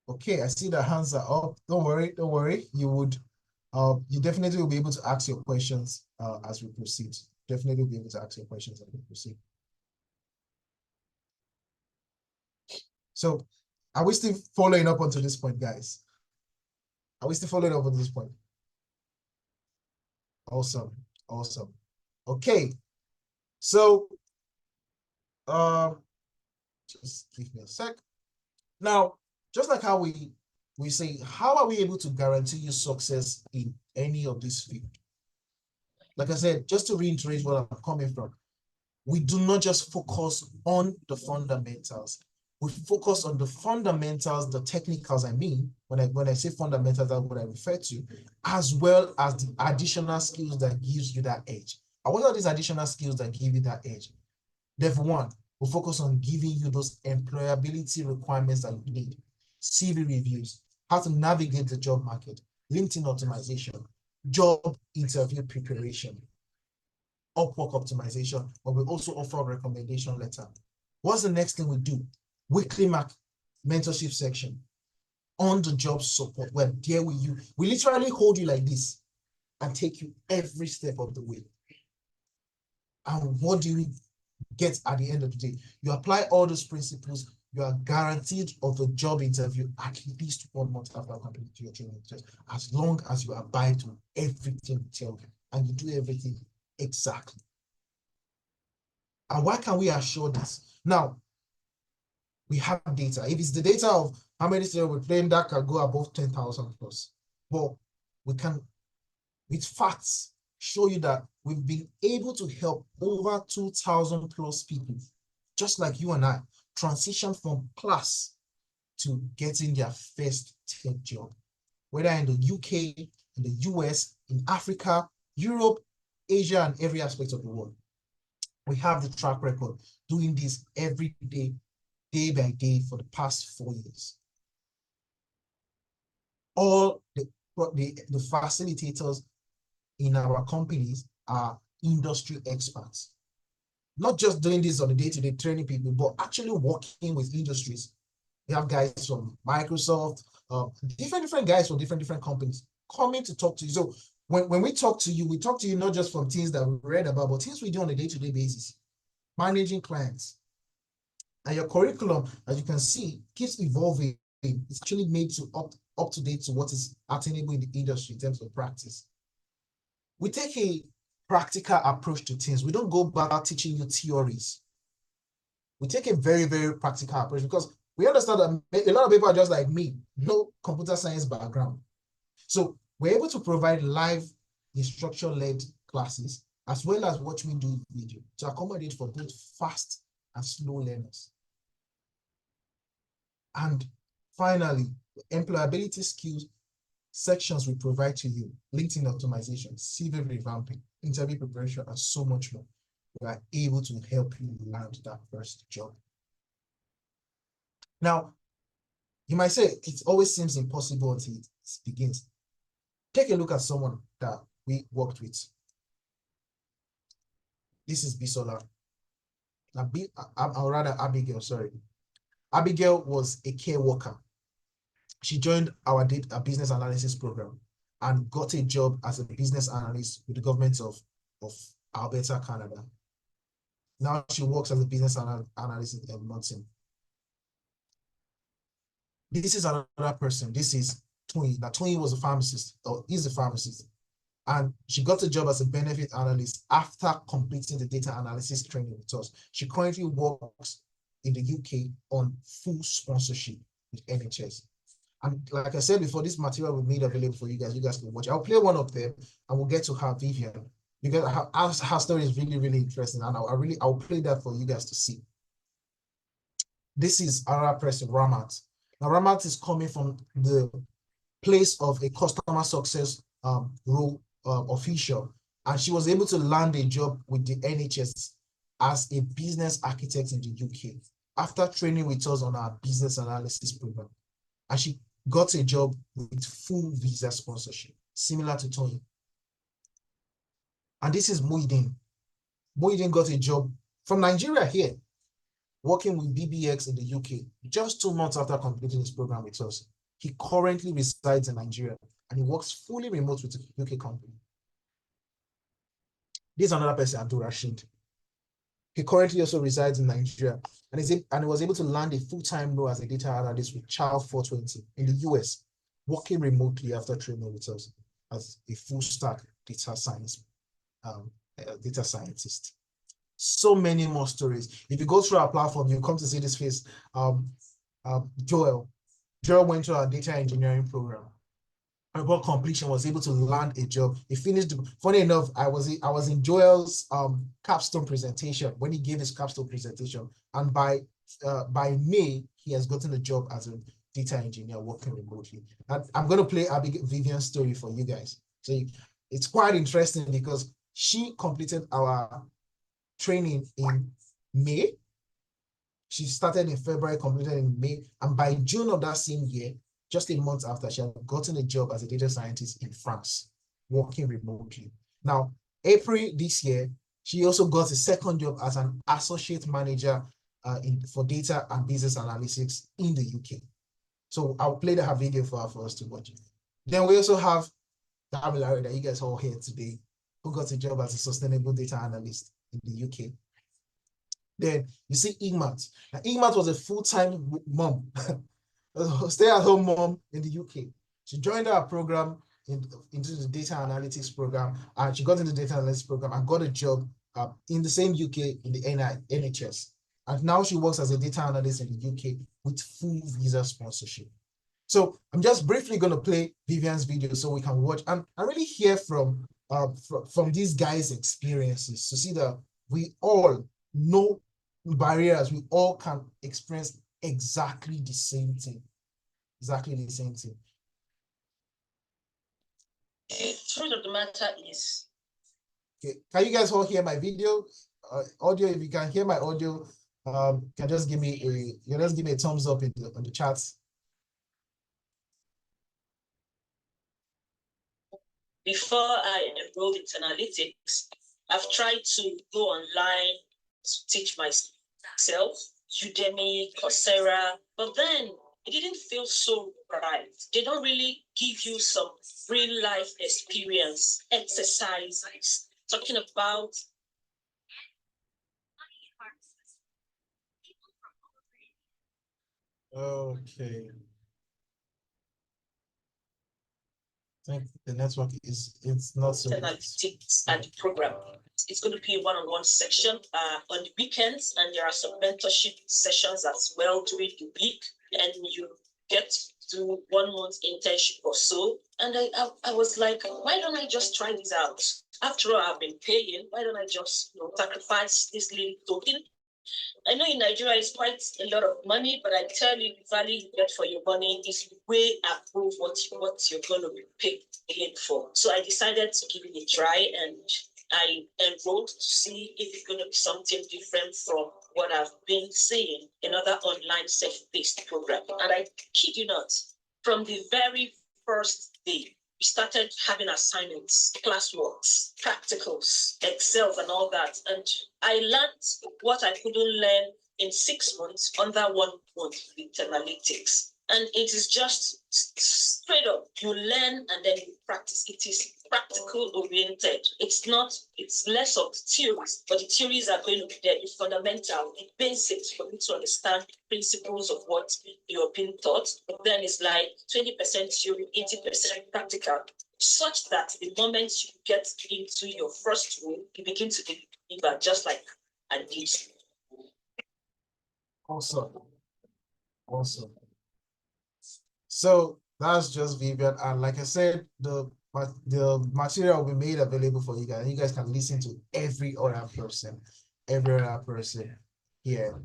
Okay, I see the hands are up. Don't worry, don't worry. You definitely will be able to ask your questions as we proceed. Definitely will be able to ask your questions as we proceed. So, are we still following up onto this point, guys? Are we still following up on this point? Awesome, awesome. Okay, so just give me a sec. Now, just like how we say, how are we able to guarantee you success in any of this field? Like I said, just to reiterate where I'm coming from, we do not just focus on the fundamentals. We focus on the fundamentals, the technicals, I mean, when I say fundamentals, that's what I refer to, as well as the additional skills that gives you that edge. And what are these additional skills that give you that edge? Therefore, one, we focus on giving you those employability requirements that you need, CV reviews, how to navigate the job market, LinkedIn optimization, job interview preparation, Upwork optimization, but we also offer a recommendation letter. What's the next thing we do? Weekly mentorship section, on the job support. We're there with you. We literally hold you like this and take you every step of the way. And what do you get at the end of the day? You apply all those principles, you are guaranteed of a job interview at least 1 month after completing your training, as long as you abide to everything we tell you and you do everything exactly. And why can we assure this? Now, we have data. If it's the data of how many students we're playing, that can go above 10,000 plus. But we can, with facts, show you that we've been able to help over 2,000 plus people, just like you and I, transition from class to getting their first tech job, whether in the UK, in the US, in Africa, Europe, Asia, and every aspect of the world. We have the track record doing this every day, day by day for the past 4 years. All the facilitators in our companies are industry experts. Not just doing this on a day-to-day training people, but actually working with industries. We have guys from Microsoft, different guys from different companies coming to talk to you. So when we talk to you not just from things that we read about, but things we do on a day-to-day basis, managing clients. And your curriculum, as you can see, keeps evolving. It's actually made to up to date to what is attainable in the industry in terms of practice. We take a practical approach to things. We don't go back teaching you theories. We take a very, very practical approach because we understand that a lot of people are just like me, no computer science background. So we're able to provide live instructor-led classes as well as what we do video to accommodate for both fast and slow learners. And finally, employability skills sections we provide to you, LinkedIn optimization, CV revamping, interview preparation, and so much more, we are able to help you land that first job. Now, you might say it always seems impossible until it begins. Take a look at someone that we worked with. This is Bisola. Or rather Abigail, sorry. Abigail was a care worker. She joined our business analysis program and got a job as a business analyst with the government of Alberta, Canada. Now she works as a business analyst in Edmonton. This is another person. This is Tony. Now Tony was a pharmacist, or is a pharmacist. And she got a job as a benefit analyst after completing the data analysis training with us. She currently works in the UK on full sponsorship with NHS. And like I said before, this material we made available for you guys. You guys can watch. I'll play one of them and we'll get to her, Vivian. Because her story is really, really interesting. And I'll play that for you guys to see. This is another person, Ramat. Now, Ramat is coming from the place of a customer success role official, and she was able to land a job with the NHS as a business architect in the UK after training with us on our business analysis program. And she got a job with full visa sponsorship, similar to Tony. And this is Muhyiddin. Muhyiddin got a job from Nigeria here, working with BBX in the UK, just 2 months after completing his program with us. He currently resides in Nigeria and he works fully remote with a UK company. This is another person, Abdul Rashid. He currently also resides in Nigeria and he was able to land a full-time role as a data analyst with Child 420 in the US, working remotely after training with us as a full-stack data scientist. So many more stories. If you go through our platform, you come to see this face. Joel went to our data engineering program. Upon completion, was able to land a job. He finished. Funny enough, I was in Joel's capstone presentation when he gave his capstone presentation, and by May he has gotten a job as a data engineer working remotely. And I'm going to play Vivian's story for you guys. So it's quite interesting because she completed our training in May. She started in February, completed in May, and by June of that same year, just a month after, she had gotten a job as a data scientist in France, working remotely. Now, April this year, she also got a second job as an associate manager for data and business analytics in the UK. So I'll play her video for us to watch. Then we also have Damilare that you guys all here today, who got a job as a sustainable data analyst in the UK. Then you see Igmat. Now, Igmat was a full-time mom, a stay-at-home mom in the UK. She joined our program into the data analytics program, and she got into the data analytics program and got a job in the same UK in the NHS. And now she works as a data analyst in the UK with full visa sponsorship. So I'm just briefly going to play Vivian's video so we can watch and really hear from these guys' experiences to see that we all know barriers. We all can experience exactly the same thing. Exactly the same thing. The truth of the matter is. Okay, can you guys all hear my video? Audio, if you can hear my audio, can just give me a thumbs up on the chats. Before I enrolled in 10Alytics, I've tried to go online to teach myself, Udemy, Coursera, but then it didn't feel so right. They don't really give you some real life experience, exercises, talking about Okay. I think the network it's not so 10Alytics and the program. It's going to be a one-on-one section on the weekends, and there are some mentorship sessions as well during the week, and you get to 1 month internship or so. And I was like, why don't I just try this out? After all, I've been paying. Why don't I just sacrifice this little token I know in Nigeria it's quite a lot of money, but I tell you, the value you get for your money is way above what you're going to be paid for. So I decided to give it a try, and I enrolled to see if it's going to be something different from what I've been seeing in other online self-paced programs. And I kid you not, from the very first day, we started having assignments, classworks, practicals, Excel, and all that. And I learned what I couldn't learn in 6 months under 1 month with 10Alytics. And it is just straight up. You learn and then you practice. It is practical oriented. It's less of the theories, but the theories are going to be there, the fundamental, the basics for you to understand principles of what you're being taught. But then it's like 20% theory, 80% practical, such that the moment you get into your first role, you begin to deliver just like I did. Awesome. Awesome. So that's just Vivian. And like I said, the material will be made available for you guys. You guys can listen to every other person here.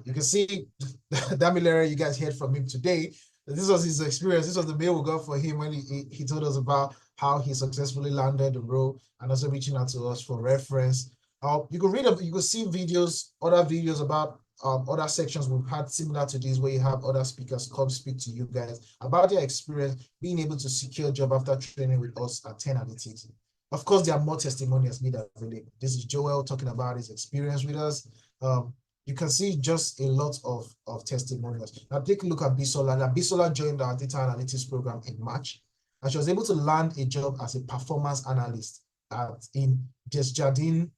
You can see Damilera, you guys heard from him today. This was his experience. This was the mail we got for him when he told us about how he successfully landed the role and also reaching out to us for reference. You can see other videos about other sections we've had similar to this, where you have other speakers come speak to you guys about their experience being able to secure a job after training with us at 10Alytics. Of course, there are more testimonials made available. This is Joel talking about his experience with us. You can see just a lot of testimonials. Now take a look at Bisola. Now, Bisola joined our data analytics program in March, and she was able to land a job as a performance analyst in Desjardins,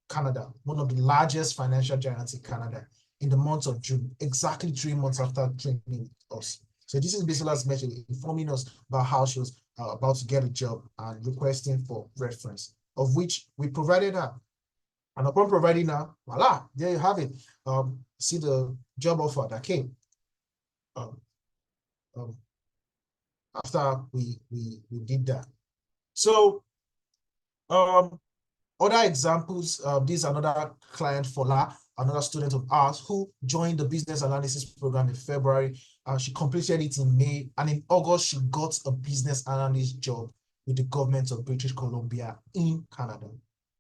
Canada, one of the largest financial giants in Canada, in the month of June, exactly 3 months after training with us. So this is Bisola's message informing us about how she was about to get a job and requesting for reference, of which we provided her. And upon providing her, voila, there you have it. See the job offer that came after we did that. So other examples, this is another client, Fola, another student of ours who joined the business analysis program in February. She completed it in May, and in August, she got a business analyst job with the government of British Columbia in Canada.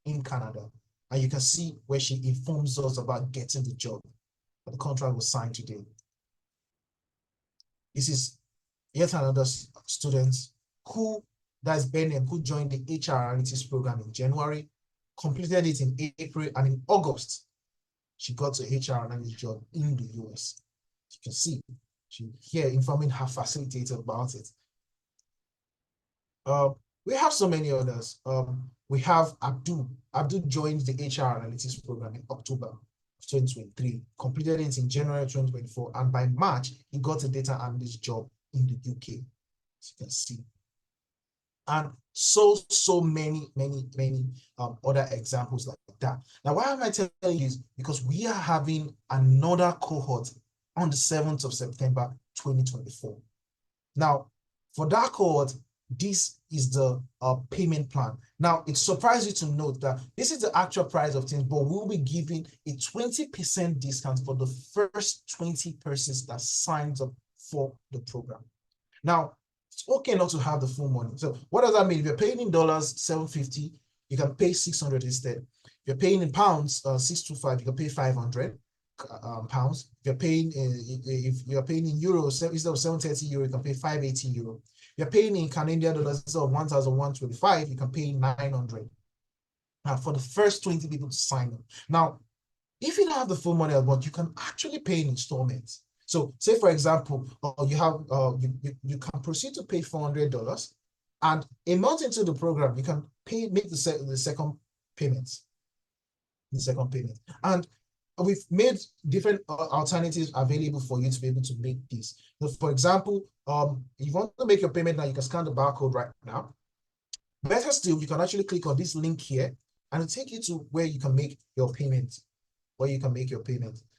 And you can see where she informs us about getting the job. But the contract was signed today. This is yet another student that's Benin, who joined the HR analytics program in January, completed it in April, and in August, she got a HR analyst job in the US. You can see, she here informing her facilitator about it. We have so many others. We have Abdul. Abdul joined the HR analytics program in October of 2023, completed it in January 2024, and by March, he got a data analyst job in the UK, as you can see. And so many other examples like that. Now, why am I telling you this? Because we are having another cohort on the 7th of September, 2024. Now, for that cohort, this is the payment plan. Now, it surprises you to note that this is the actual price of things, but we'll be giving a 20% discount for the first 20 persons that signs up for the program. Now, it's okay not to have the full money. So what does that mean? If you're paying in dollars, $750, you can pay 600 instead. If you're paying in pounds, 625, you can pay 500 pounds. If you're paying in euros, instead of 730 euro, you can pay 580 euro. If you're paying in Canadian dollars, instead of 1,125, you can pay 900. Now, for the first 20 people to sign up. Now, if you don't have the full money, but you can actually pay in installments. So say, for example, you can proceed to pay $400, and a month into the program, you can make the second payment. And we've made different alternatives available for you to be able to make this. So for example, if you want to make your payment now, you can scan the barcode right now. Better still, you can actually click on this link here, and it'll take you to where you can make your payment.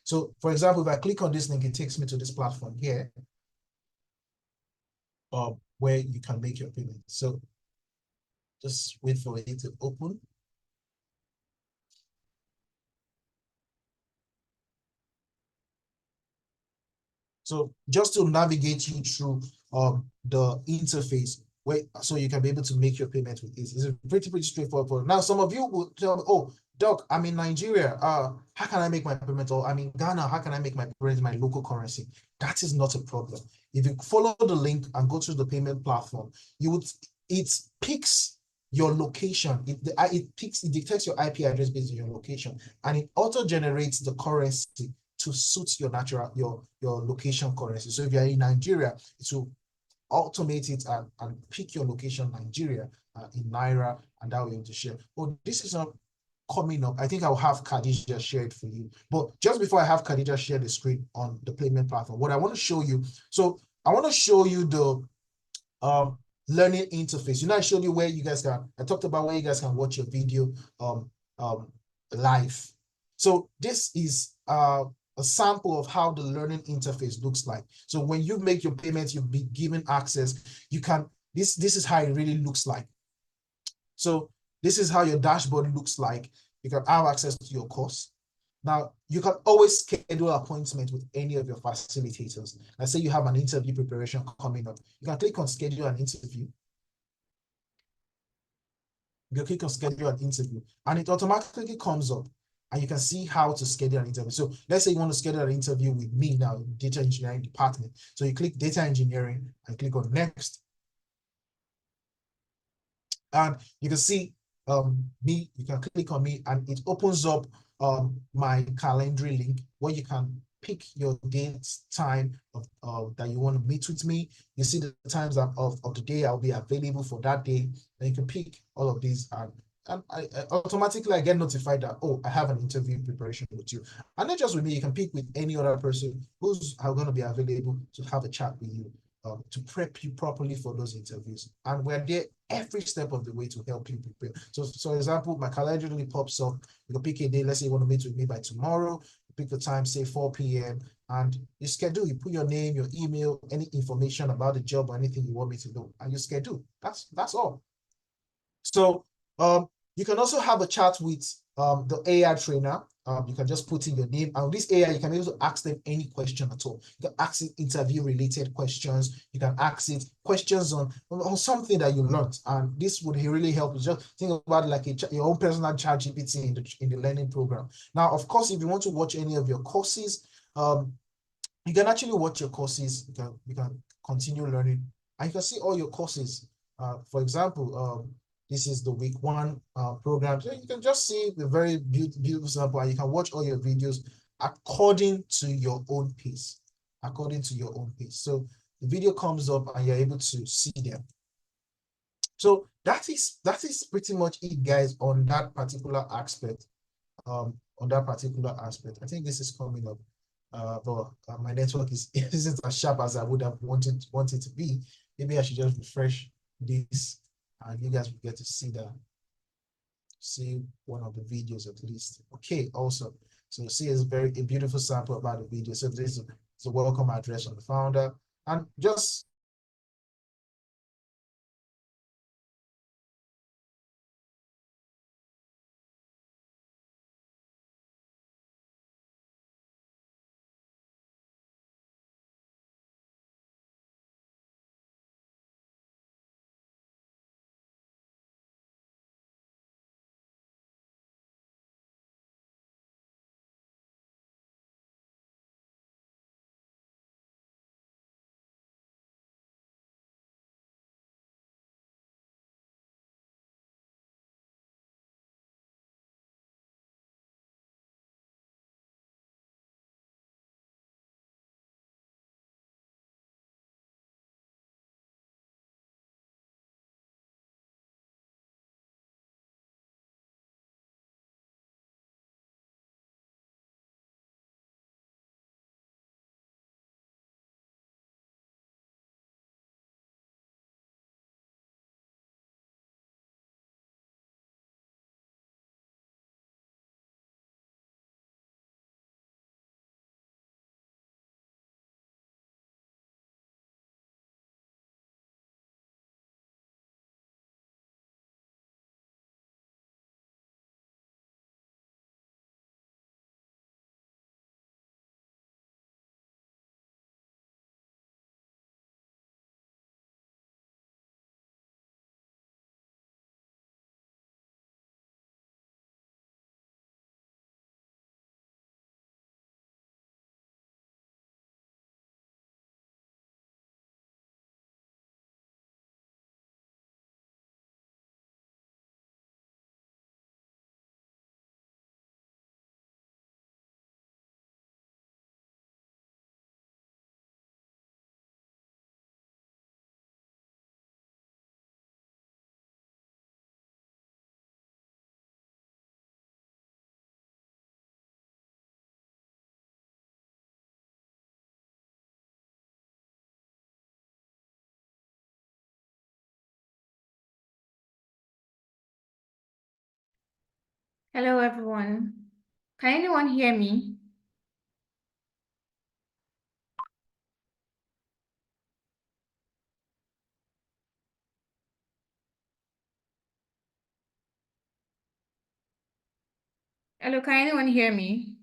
So, for example, if I click on this link, it takes me to this platform here, where you can make your payment. So, just wait for it to open. So just to navigate you through the interface, so you can be able to make your payment with this. It's pretty straightforward. Now, some of you will tell me, oh, Doc, I'm in Nigeria. How can I make my payment? Or I'm in Ghana. How can I make my payment in my local currency? That is not a problem. If you follow the link and go to the payment platform, it picks your location. It detects your IP address based on your location, and it auto generates the currency to suit your location currency. So if you're in Nigeria, it will automate it and pick your location Nigeria in Naira, and that will be able to share. Oh, this is not coming up. I think I'll have Khadija share it for you. But just before I have Khadija share the screen on the payment platform, what I want to show you, so I want to show you the learning interface. I showed you where you guys I talked about where you guys can watch your video live. So this is a sample of how the learning interface looks like. So when you make your payments, you'll be given access. You can, this is how it really looks like. So this is how your dashboard looks like. You can have access to your course. Now, you can always schedule an appointment with any of your facilitators. Let's say you have an interview preparation coming up. You can click on schedule an interview. You can click on schedule an interview, and it automatically comes up, and you can see how to schedule an interview. So let's say you want to schedule an interview with me now, data engineering department. So you click data engineering and click on next. And you can see me, you can click on me, and it opens up my calendar link where you can pick your date, time that you want to meet with me. You see the times of the day I'll be available for that day. Then you can pick all of these, and I automatically I get notified that, oh, I have an interview preparation with you. And not just with me, you can pick with any other person who's going to be available to have a chat with you, to prep you properly for those interviews. And we're there every step of the way to help you prepare. So for example, my calendar really pops up. You can pick a day. Let's say you want to meet with me by tomorrow. You pick the time, say 4 p.m. and you schedule. You put your name, your email, any information about the job or anything you want me to know, and you schedule. That's all. So you can also have a chat with the AI trainer. You can just put in your name, and this AI, you can be able to ask them any question at all. You can ask it interview related questions. You can ask it questions on something that you learned, and this would really help you. Just think about it like your own personal chat GPT in the learning program. Now, of course, if you want to watch any of your courses, you can actually watch your courses. You can continue learning, and you can see all your courses. For example, this is the week 1 program. So you can just see the very beautiful sample, and you can watch all your videos according to your own pace. According to your own pace. So the video comes up and you're able to see them. So that is pretty much it, guys, on that particular aspect. I think this is coming up. But my network isn't as sharp as I would have wanted to be. Maybe I should just refresh this, and you guys will get to see one of the videos at least. Okay, awesome. So you see, it's a beautiful sample about the video. So this is a welcome address on the founder, and just Hello, everyone. Can anyone hear me? Hello, can anyone hear me?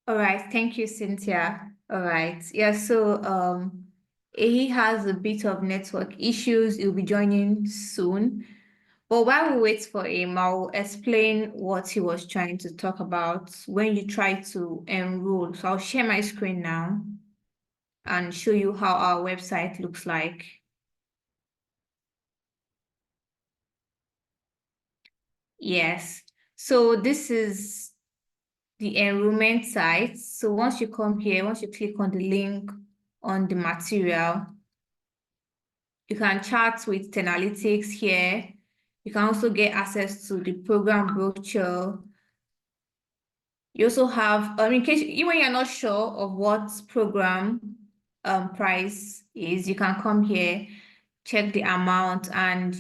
All right, thank you, Cynthia. All right, yeah, so he has a bit of network issues. He'll be joining soon. But while we wait for him, I'll explain what he was trying to talk about when you try to enroll. So I'll share my screen now and show you how our website looks like. Yes, so this is the enrollment site. So once you come here, once you click on the link on the material, you can chat with 10Alytics here. You can also get access to the program brochure. You also have, in case, even when you're not sure of what program price is, you can come here, check the amount, and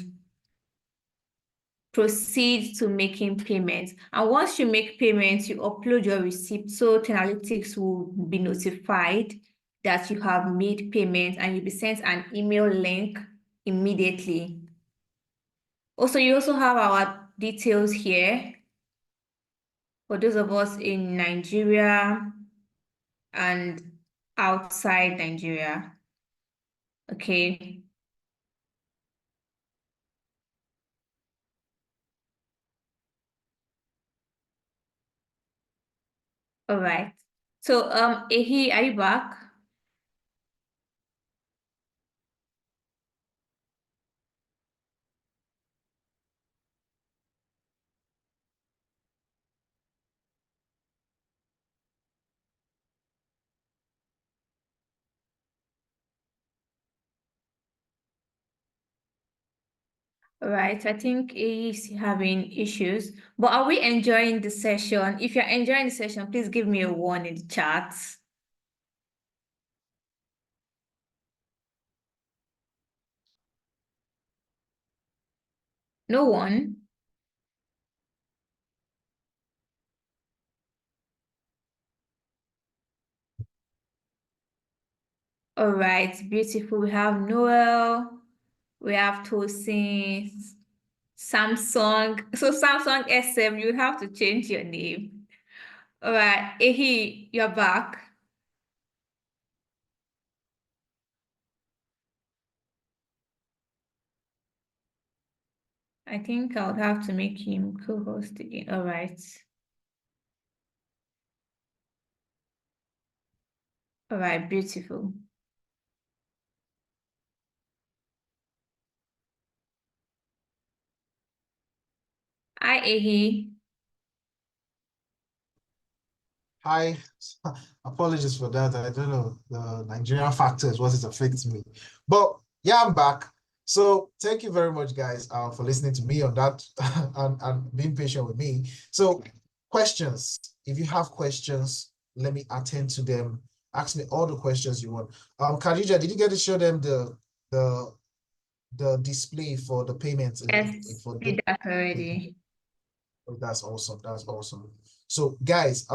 proceed to making payments. And once you make payments, you upload your receipt, so 10Alytics will be notified that you have made payment, and you'll be sent an email link immediately. Also, you also have our details here for those of us in Nigeria and outside Nigeria. Okay. All right. So, Ehi, are you back? All right, I think he's having issues, but are we enjoying the session? If you're enjoying the session, please give me a one in the chat. No one? All right, beautiful. We have Noel, we have Tosin, Samsung. So Samsung SM, you have to change your name. All right, Ehi, you're back. I think I would have to make him co-host again. All right. All right, beautiful. Hi, Ehi. Hi, apologies for that. I don't know the Nigerian factors, what it affects me. But yeah, I'm back. So thank you very much, guys, for listening to me on that and being patient with me. So questions, if you have questions, let me attend to them. Ask me all the questions you want. Khadija, did you get to show them the display for the payments Yes, for did that the already. Oh, that's awesome. That's awesome. So guys,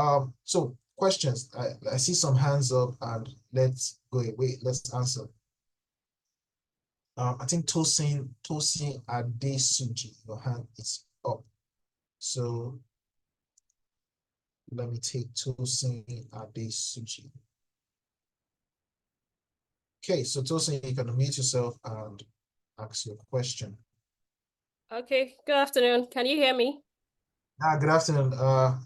so questions. I see some hands up and let's go. Wait, let's answer. I think Tosin Adesuji, your hand is up. So let me take Tosin Adesuji. Okay, so Tosin, you can unmute yourself and ask your question. Okay, good afternoon. Can you hear me? Good afternoon,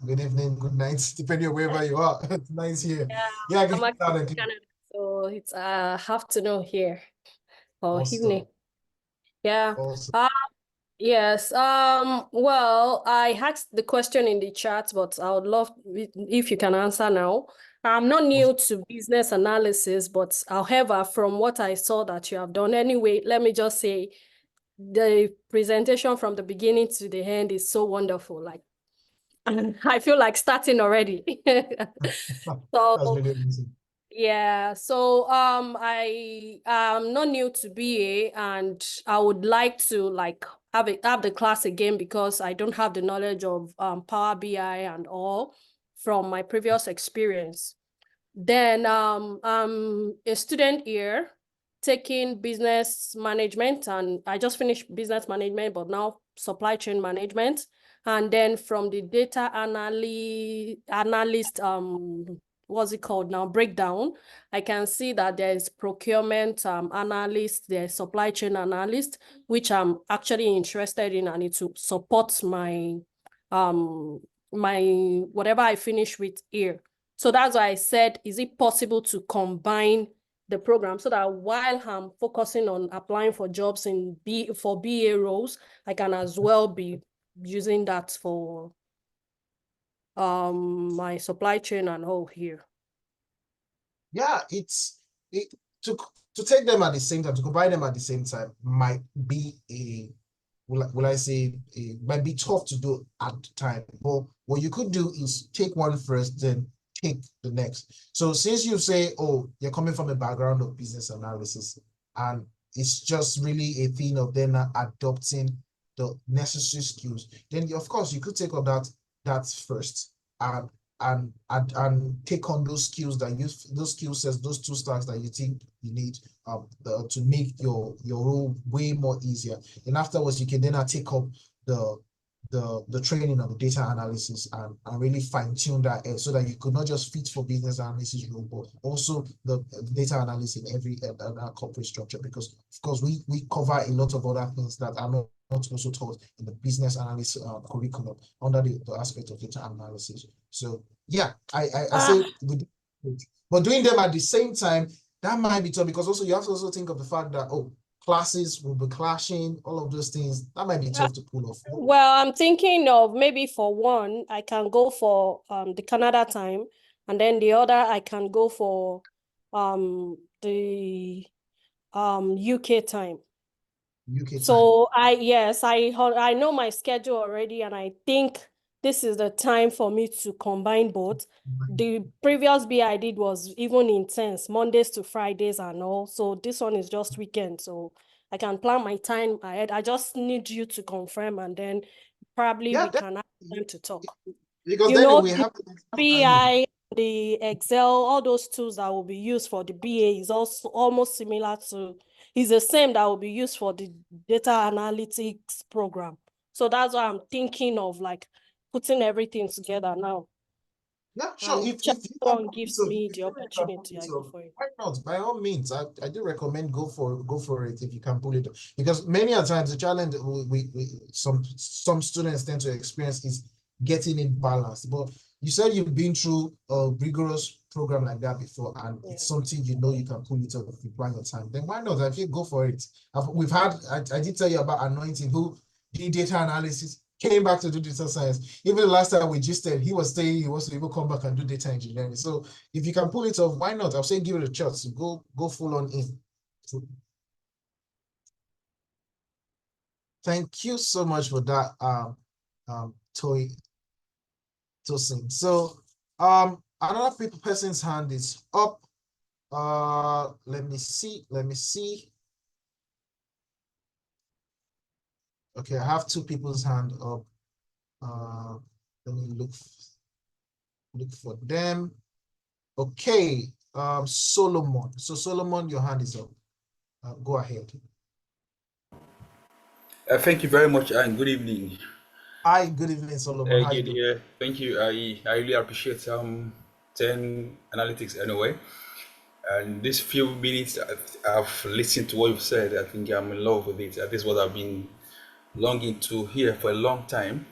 good evening, good night, depending on wherever you are. It's nice here. Yeah, I can I'm hear actually loud in and clear. Canada, so it's afternoon here or evening. Awesome. Yeah. Awesome. Yes. Well, I asked the question in the chat, but I would love if you can answer now. I'm not new to business analysis, but however, from what I saw that you have done anyway, let me just say the presentation from the beginning to the end is so wonderful. Like, I feel like starting already. That's So really amazing. Yeah, so I am not new to BA, and I would like to like have the class again because I don't have the knowledge of Power BI and all from my previous experience. Then I'm a student here taking business management, and I just finished business management, but now supply chain management. And then from the data analyst what's it called now, breakdown, I can see that there's procurement analyst, there's supply chain analyst, which I'm actually interested in, and it will support my whatever I finish with here. So that's why I said, is it possible to combine the program so that while I'm focusing on applying for jobs in for BA roles, I can as well be using that for my supply chain and all here. Yeah, to take them at the same time, to combine them at the same time might be will I say, it might be tough to do at the time. But what you could do is take one first, then take the next. So since you say, oh, you're coming from a background of business analysis, and it's just really a thing of then adopting the necessary skills, then of course you could take up that first and take on those skills that those skill sets, those two stacks that you think you need to make your role way more easier. And afterwards, you can then take up the training of the data analysis and really fine-tune that so that you could not just fit for business analysis role, but also the data analysis in every corporate structure, because of course we cover a lot of other things that are not also taught in the business analysis curriculum under the aspect of data analysis. So yeah, I say but doing them at the same time, that might be tough, because also you have to also think of the fact that classes will be clashing, all of those things. That might be tough to pull off. Well, I'm thinking of maybe for one, I can go for the Canada time, and then the other I can go for the UK time. UK time. So I know my schedule already, and I think this is the time for me to combine both. The previous BI I did was even intense, Mondays to Fridays and all. So this one is just weekend. So I can plan my time ahead. I just need you to confirm, and then probably we can have time to talk. Because then we have BI, the Excel, all those tools that will be used for the BA is also almost similar to, is the same that will be used for the data analytics program. So that's why I'm thinking of like putting everything together now. Yeah, sure. If someone gives me the opportunity, I go for it. Why not? By all means, I do recommend go for it if you can pull it off. Because many a times the challenge some students tend to experience is getting it balanced. But you said you've been through a rigorous program like that before, and it's something you know you can pull it off if you plan your time. Then why not? I think go for it. I did tell you about Anointing, who did data analysis, came back to do data science. Even the last time we gisted, he was saying he wants to even come back and do data engineering. So if you can pull it off, why not? I'll say give it a chance. So go full on in. So, thank you so much for that, Tosin. So another person's hand is up. Let me see. Okay, I have two people's hand up. Let me look for them. Okay, Solomon. So Solomon, your hand is up. Go ahead. Thank you very much and good evening. Hi, good evening, Solomon. How you doing? Yeah, thank you. I really appreciate 10 Analytics anyway. And these few minutes I've listened to what you've said, I think I'm in love with it. That is what I've been longing to hear for a long time.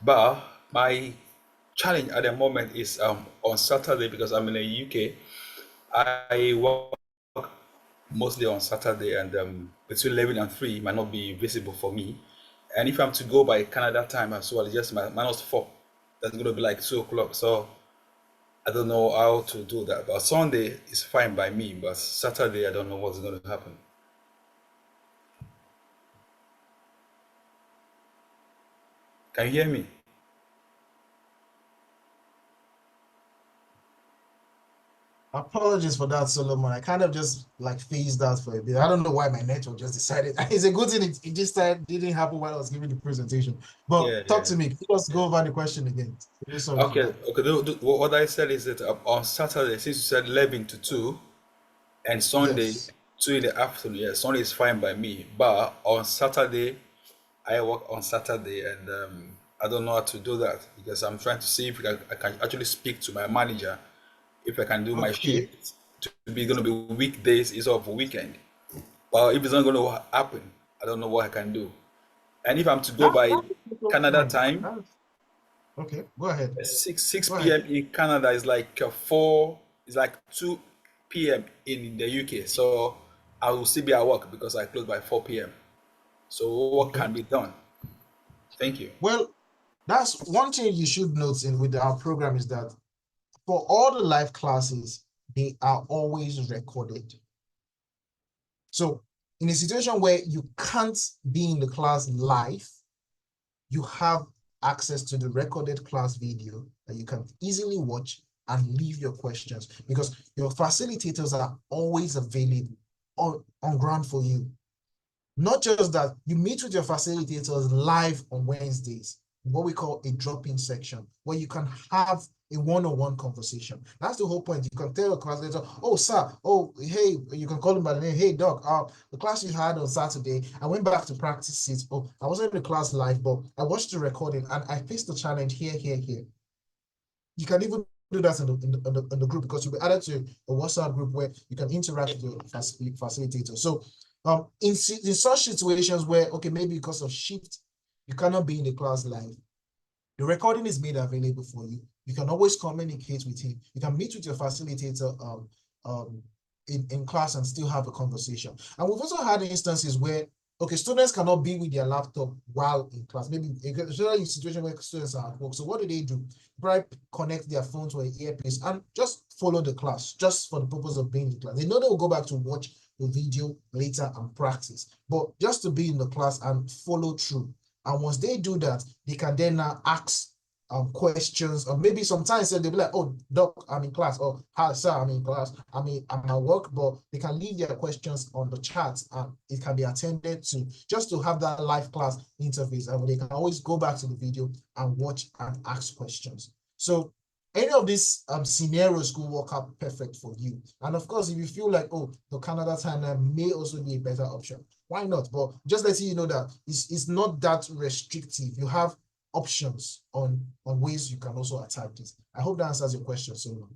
But my challenge at the moment is on Saturday, because I'm in the UK. I work mostly on Saturday, and between 11 and 3 might not be visible for me. And if I'm to go by Canada time as well, it's just -4. That's going to be like 2 o'clock. So I don't know how to do that. But Sunday is fine by me, but Saturday I don't know what's going to happen. Can you hear me? Apologies for that, Solomon. I kind of just like phased out for a bit. I don't know why my network just decided. It's a good thing it just didn't happen while I was giving the presentation. But Yeah, talk yeah. to me. Let's go over the question again. Really sorry for Okay, that. okay. What I said is that on Saturday, since you said 11 to 2, and Sunday, Yes. 2 in the afternoon, yeah, Sunday is fine by me. But on Saturday, I work on Saturday, and I don't know how to do that because I'm trying to see if I can actually speak to my manager if I can do my Okay. shift to be going to be weekdays instead of weekend. But if it's not going to happen, I don't know what I can do. And if I'm to go by That's also Canada fine. time, Okay. Go ahead. 6 Go ahead. p.m. in Canada is like 4, it's like 2 p.m. in the UK. So I will still be at work because I close by 4 p.m. So what Okay. can be done? Thank you. Well, that's one thing you should note in with our program is that for all the live classes, they are always recorded. So in a situation where you can't be in the class live, you have access to the recorded class video that you can easily watch and leave your questions because your facilitators are always available on ground for you. Not just that, you meet with your facilitators live on Wednesdays, what we call a drop-in section, where you can have a one-on-one conversation. That's the whole point. You can tell your facilitator, oh, sir, oh, hey, you can call him by the name, hey, doc, the class you had on Saturday, I went back to practice it. Oh, I wasn't in the class live, but I watched the recording and I faced the challenge here, here, here. You can even do that in the group because you'll be added to a WhatsApp group where you can interact with your facilitator. So in such situations where, okay, maybe because of shift, you cannot be in the class live, the recording is made available for you. You can always communicate with him. You can meet with your facilitator in class and still have a conversation. And we've also had instances where, okay, students cannot be with their laptop while in class. Maybe a situation where students are at work. So what do? Probably connect their phone to an earpiece and just follow the class, just for the purpose of being in class. They know they will go back to watch the video later and practice, but just to be in the class and follow through. And once they do that, they can then now ask questions, or maybe sometimes they'll be like, oh, doc, I'm in class, or hi, sir, I'm in class, I'm at work, but they can leave their questions on the chat and it can be attended to just to have that live class interface. And they can always go back to the video and watch and ask questions. So any of these scenarios could work out perfect for you. And of course, if you feel like, oh, the Canada timeline may also be a better option, why not? But just letting you know that it's not that restrictive. You have options on ways you can also attack this. I hope that answers your question, Solomon.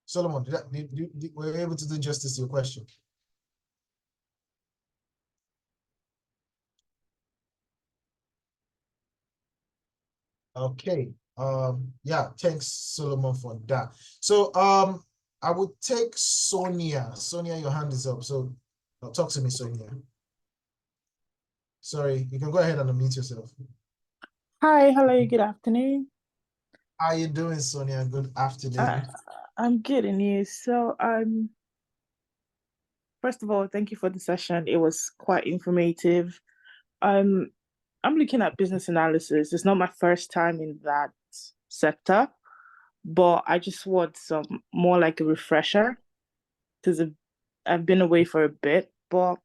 Solomon, were you able to do justice to your question? Okay. Yeah, thanks, Solomon, for that. So I would take Sonia. Sonia, your hand is up. So talk to me, Sonia. Sorry, you can go ahead and unmute yourself. Hi, hello, good afternoon. How are you doing, Sonia? Good afternoon. I'm good, and you? So, first of all, thank you for the session. It was quite informative. I'm looking at business analysis. It's not my first time in that sector, but I just want some more like a refresher because I've been away for a bit. But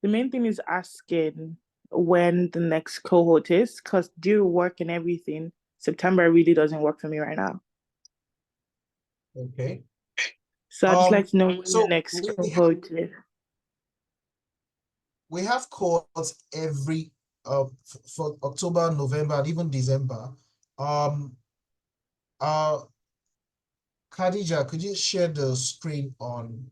the main thing is asking when the next cohort is, because due to work and everything, September really doesn't work for me right now. Okay. So I'd just like to know when So the next cohort is. We have calls every for October, November, and even December. Khadija, could you share the screen on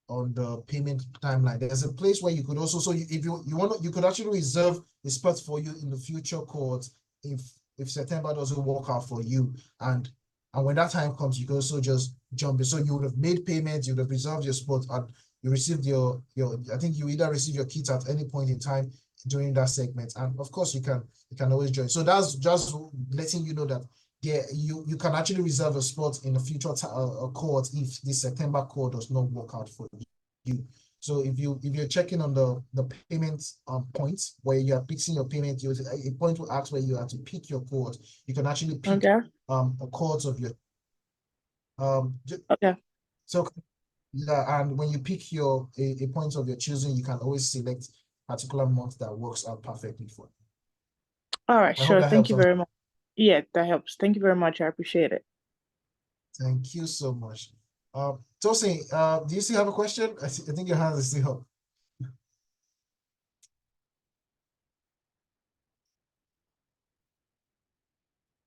the payment timeline? There's a place where you could also, so if you want, you could actually reserve a spot for you in the future cohorts if September doesn't work out for you, and when that time comes, you can also just jump in. So you would have made payments, you would have reserved your spot, and you received your I think you either receive your kit at any point in time during that segment, and of course you can always join. So that's just letting you know that yeah, you can actually reserve a spot in the future cohort if the September cohort does not work out for you. So if you're checking on the payment points where you are fixing your payment, a point will ask where you are to pick your cohort. You can actually pick Okay. a cohort of your Okay. so yeah, and when you pick your a point of your choosing, you can always select a particular month that works out perfectly for you. All right, I hope sure. that Thank helps. you very much. Yeah, that helps. Thank you very much. I appreciate it. Thank you so much. Tosin, do you still have a question? I think your hand is still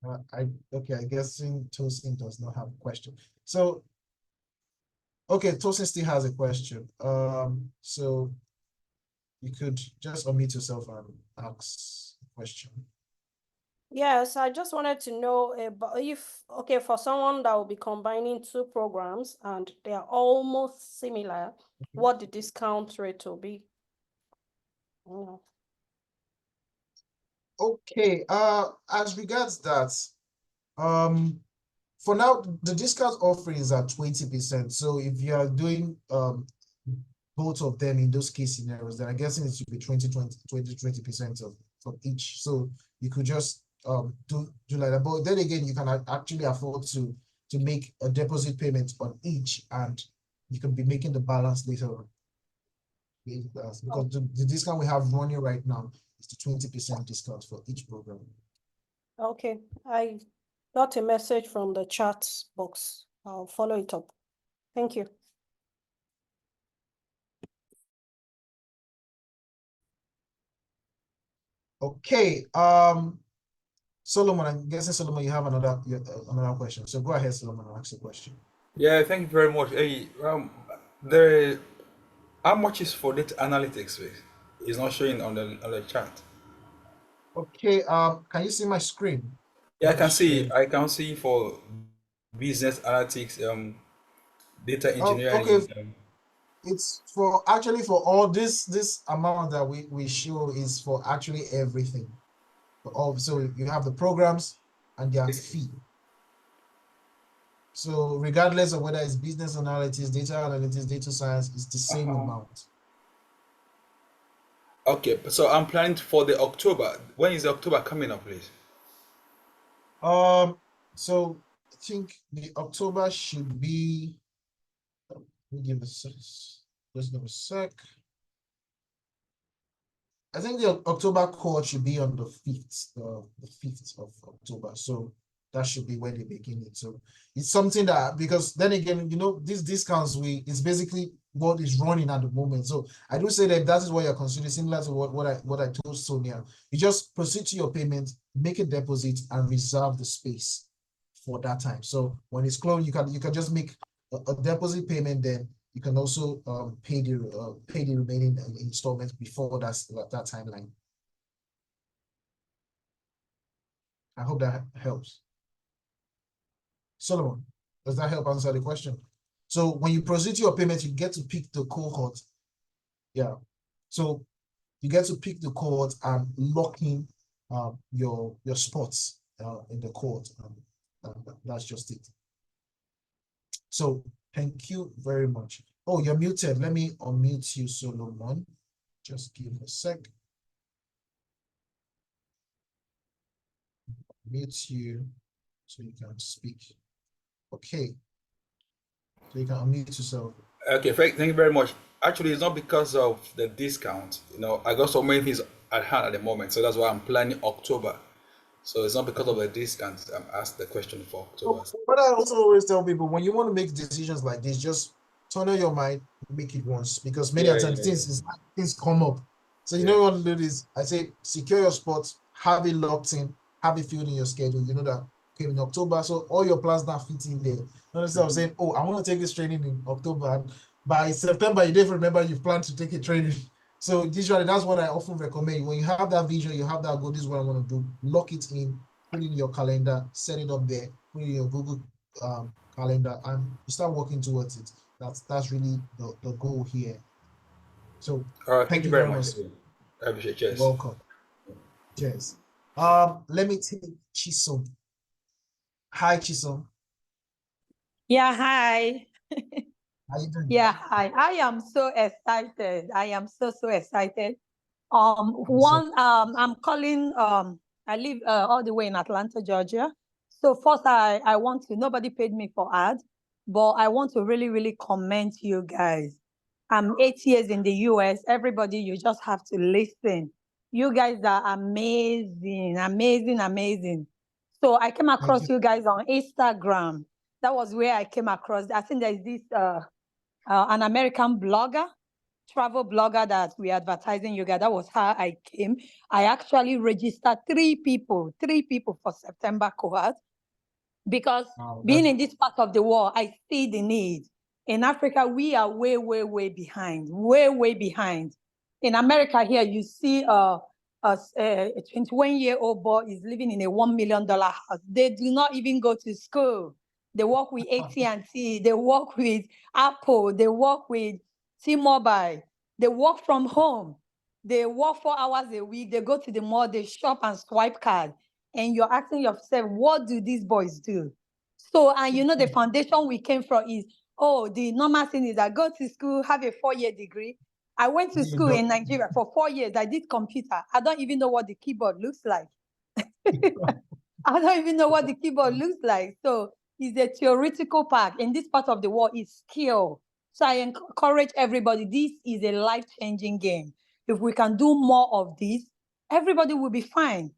up. I guess Tosin does not have a question. So, okay, Tosin still has a question. So you could just unmute yourself and ask a question. Yes, I just wanted to know about if, okay, for someone that will be combining two programs and they are almost similar, what the discount rate will be. Okay, as regards that, for now, the discount offering is at 20%. So if you are doing both of them in those case scenarios, then I'm guessing it should be 20% of each. So you could just do like that. But then again, you can actually afford to make a deposit payment on each, and you can be making the balance later on. Because the discount we have running right now is the 20% discount for each program. Okay, I got a message from the chat box. I'll follow it up. Thank you. Okay, Solomon, I'm guessing Solomon, you have another question. So go ahead, Solomon, and ask the question. Yeah, thank you very much. Hey, how much is for data analytics? It's not showing on the chat. Okay, can you see my screen? Yeah, I can see. I can see for business analytics, data engineering. Okay. It's for all this amount that we show is for actually everything. So you have the programs and their fee. So regardless of whether it's business analytics, data science, it's the same amount. Okay, so I'm planning for the October. When is the October coming up, please? So I think the October should be. Let me give a sec. Just give a sec. I think the October call should be on the 5th, the 5th of October. So that should be when they begin it. So it's something that, because then again, these discounts, it's basically what is running at the moment. So I do say that is what you're considering, similar to what I told Sonia. You just proceed to your payment, make a deposit, and reserve the space for that time. So when it's closed, you can just make a deposit payment, then you can also pay the remaining installments before that timeline. I hope that helps. Solomon, does that help answer the question? So when you proceed to your payment, you get to pick the cohort. Yeah. So you get to pick the cohort and lock in your spots in the cohort. That's just it. So thank you very much. Oh, you're muted. Let me unmute you, Solomon. Just give a sec. Mute you so you can speak. Okay. So you can unmute yourself. Okay, thank you very much. Actually, it's not because of the discount. I got so many things at hand at the moment, so that's why I'm planning October. So it's not because of the discount. I'm asked the question for October. But I also always tell people, when you want to make decisions like this, just turn on your mind, make it once, because many times things come up. So you know what to do this. I say secure your spots, have it locked in, have it filled in your schedule. You know that in October, so all your plans now fit in there. Instead of saying, oh, I want to take this training in October, and by September you didn't remember you planned to take a training. So usually that's what I often recommend. When you have that vision, you have that goal, this is what I want to do, lock it in, put it in your calendar, set it up there, put it in your Google calendar, and you start working towards it. That's really the goal here. So all right, thank you very much. I appreciate it. Welcome. Cheers. Let me take Chisom. Hi, Chisom. Yeah, hi. How you doing? Yeah, I am so excited. I am so excited. Awesome. I'm calling, I live all the way in Atlanta, Georgia. So first I want to, nobody paid me for ad, but I want to really commend you guys. I'm 8 years in the US. Everybody, you just have to listen. You guys are amazing, amazing. So I came Thank across you. you guys on Instagram. That was where I came across. I think there's this an American blogger, travel blogger that we advertising you guys. That was how I came. I actually registered three people for September cohort because Wow, being in this part of the world, I see the need. In Africa, we are way behind, way behind. In America here, you see a 21-year-old boy is living in a $1 million house. They do not even go to school. They work with AT&T, they work with Apple, they work with T-Mobile. They work from home. They work 4 hours a week. They go to the mall, they shop and swipe card. And you're asking yourself, what do these boys do? So, and you know, the foundation we came from is, oh, the normal thing is I go to school, have a 4-year degree. I went to You school know, in Nigeria for 4 years. I did computer. I don't even know what the keyboard looks like. I don't even know what the keyboard looks like. So it's a theoretical part. In this part of the world, it's skill. So I encourage everybody. This is a life-changing game. If we can do more of this, everybody will be fine.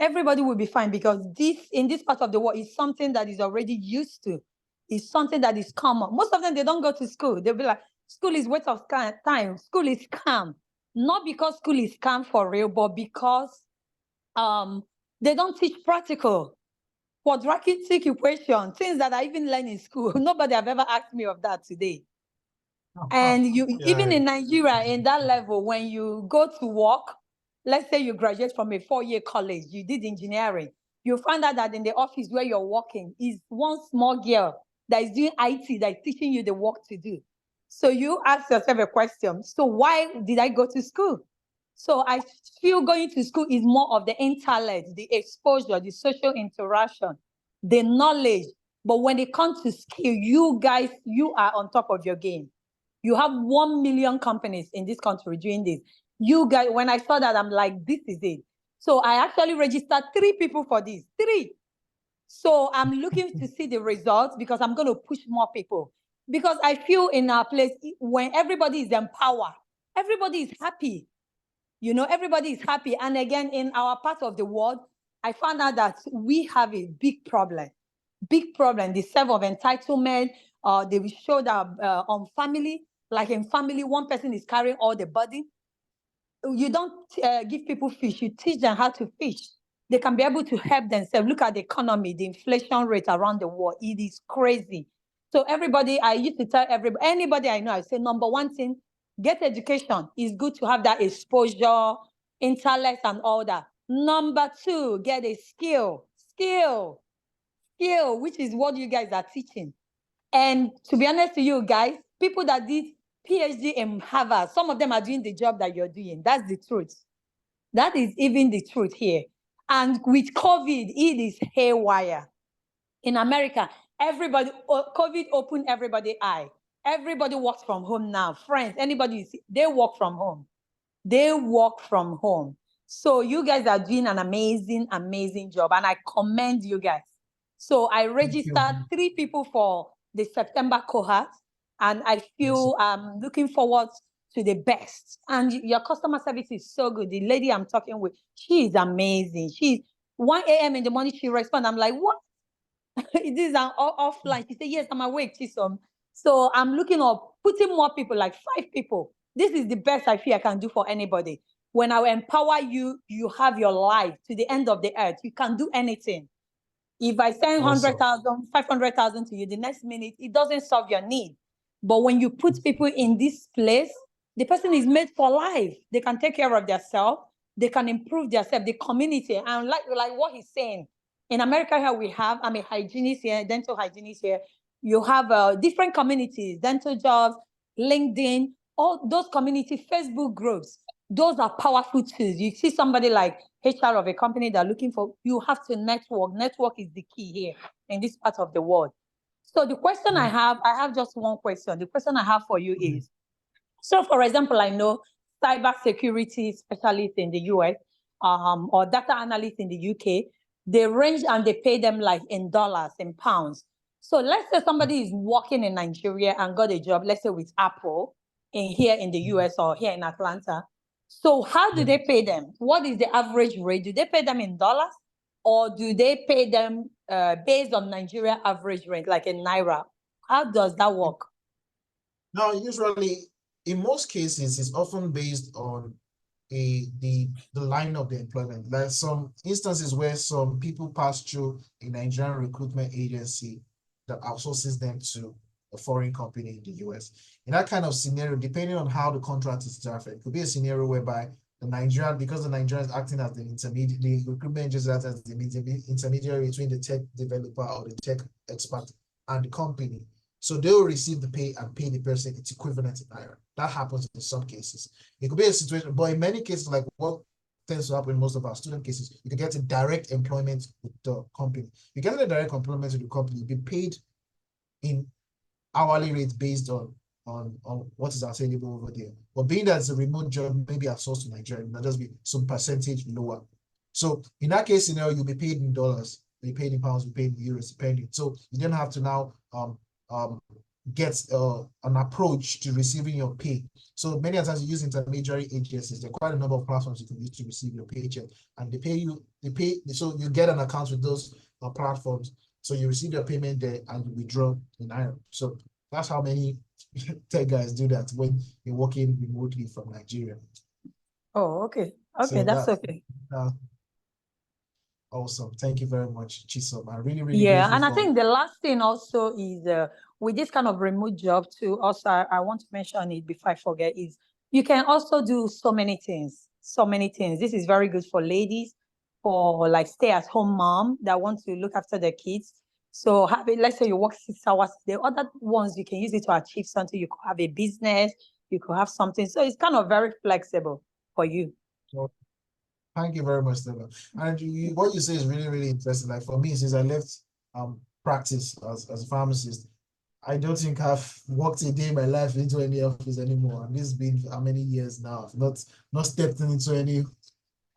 Everybody will be fine because this, in this part of the world, is something that is already used to. It's something that is common. Most of them, they don't go to school. They'll be like, school is waste of time. School is scam. Not because school is scam for real, but because they don't teach practical quadratic equation, things that I even learned in school. Nobody have ever asked me of that today. And you, even in Nigeria, in that level, when you go to work, let's say you graduate from a 4-year college, you did engineering, you find out that in the office where you're working is one small girl that is doing IT, that is teaching you the work to do. So you ask yourself a question. So why did I go to school? So I feel going to school is more of the intellect, the exposure, the social interaction, the knowledge. But when it comes to skill, you guys, you are on top of your game. You have 1 million companies in this country doing this. You guys, when I saw that, I'm like, this is it. So I actually registered 3 people for this, 3. So I'm looking to see the results because I'm going to push more people. Because I feel in our place, when everybody is empowered, everybody is happy. You know, everybody is happy. And again, in our part of the world, I found out that we have a big problem. Big problem. The self of entitlement. They will show that on family, like in family, one person is carrying all the burden. You don't give people fish. You teach them how to fish. They can be able to help themselves. Look at the economy, the inflation rate around the world. It is crazy. So everybody, I used to tell everybody, anybody I know, I say, number one thing, get education. It's good to have that exposure, intellect, and all that. Number 2, get a skill, which is what you guys are teaching. And to be honest to you guys, people that did PhD in Harvard, some of them are doing the job that you're doing. That's the truth. That is even the truth here. And with COVID, it is haywire. In America, everybody, COVID opened everybody's eye. Everybody works from home now. Friends, anybody, they work from home. They work from home. So you guys are doing an amazing job. And I commend you guys. So I registered 3 people for the September cohort. And I feel I'm looking forward to the best. And your customer service is so good. The lady I'm talking with, she is amazing. She's 1 a.m. in the morning, she responds. I'm like, what? This is an offline. She said, yes, I'm awake, Chisom. So I'm looking up, putting more people, like 5 people. This is the best I feel I can do for anybody. When I empower you, you have your life to the end of the earth. You can do anything. If I send 100,000, 500,000 to you, the next minute, it doesn't solve your need. But when you put people in this place, the person is made for life. They can take care of themselves. They can improve themselves, the community. And like what he's saying, in America here we have, I'm a hygienist here, dental hygienist here. You have different communities, dental jobs, LinkedIn, all those community Facebook groups. Those are powerful tools. You see somebody like HR of a company that are looking for, you have to network. Network is the key here in this part of the world. So the question I have just one question. The question I have for you is, so for example, I know cybersecurity specialists in the US or data analysts in the UK, they range and they pay them like in dollars, in pounds. So let's say somebody is working in Nigeria and got a job, let's say with Apple here in the US or here in Atlanta. So how do they pay them? What is the average rate? Do they pay them in dollars or do they pay them based on Nigeria average rate, like in Naira? How does that work? Now, usually, in most cases, it's often based on the line of the employment. There are some instances where some people pass through a Nigerian recruitment agency that outsources them to a foreign company in the US. In that kind of scenario, depending on how the contract is drafted, it could be a scenario whereby because the Nigerian is acting as the intermediate, the recruitment agency acts as the intermediary between the tech developer or the tech expert and the company. So they'll receive the pay and pay the person its equivalent in Naira. That happens in some cases. It could be a situation, but in many cases, like what tends to happen in most of our student cases, you can get a direct employment with the company. You get a direct employment with the company, you'll be paid in hourly rates based on what is available over there. But being that it's a remote job, maybe outsourced to Nigeria, that'll just be some percentage lower. So in that case scenario, you'll be paid in dollars, you'll be paid in pounds, you'll be paid in euros, depending. So you don't have to now get an approach to receiving your pay. So many times you use intermediary agencies. There are quite a number of platforms you can use to receive your paycheck, and so you get an account with those platforms. So you receive your payment there and you withdraw in Ireland. So that's how many tech guys do that when you're working remotely from Nigeria. Oh, okay. Okay, So that's okay. Awesome. Thank you very much, Chisom. I really Yeah, and I think the last thing also is with this kind of remote job too, also I want to mention it before I forget, is you can also do so many things. This is very good for ladies, for like stay-at-home mom that want to look after their kids. So let's say you work 6 hours. The other ones you can use it to achieve something. You could have a business, you could have something. So it's kind of very flexible for you. Thank you very much, Stella. And what you say is really interesting. Like for me, since I left practice as a pharmacist, I don't think I've worked a day in my life into any office anymore. And this has been how many years now? I've not stepped into any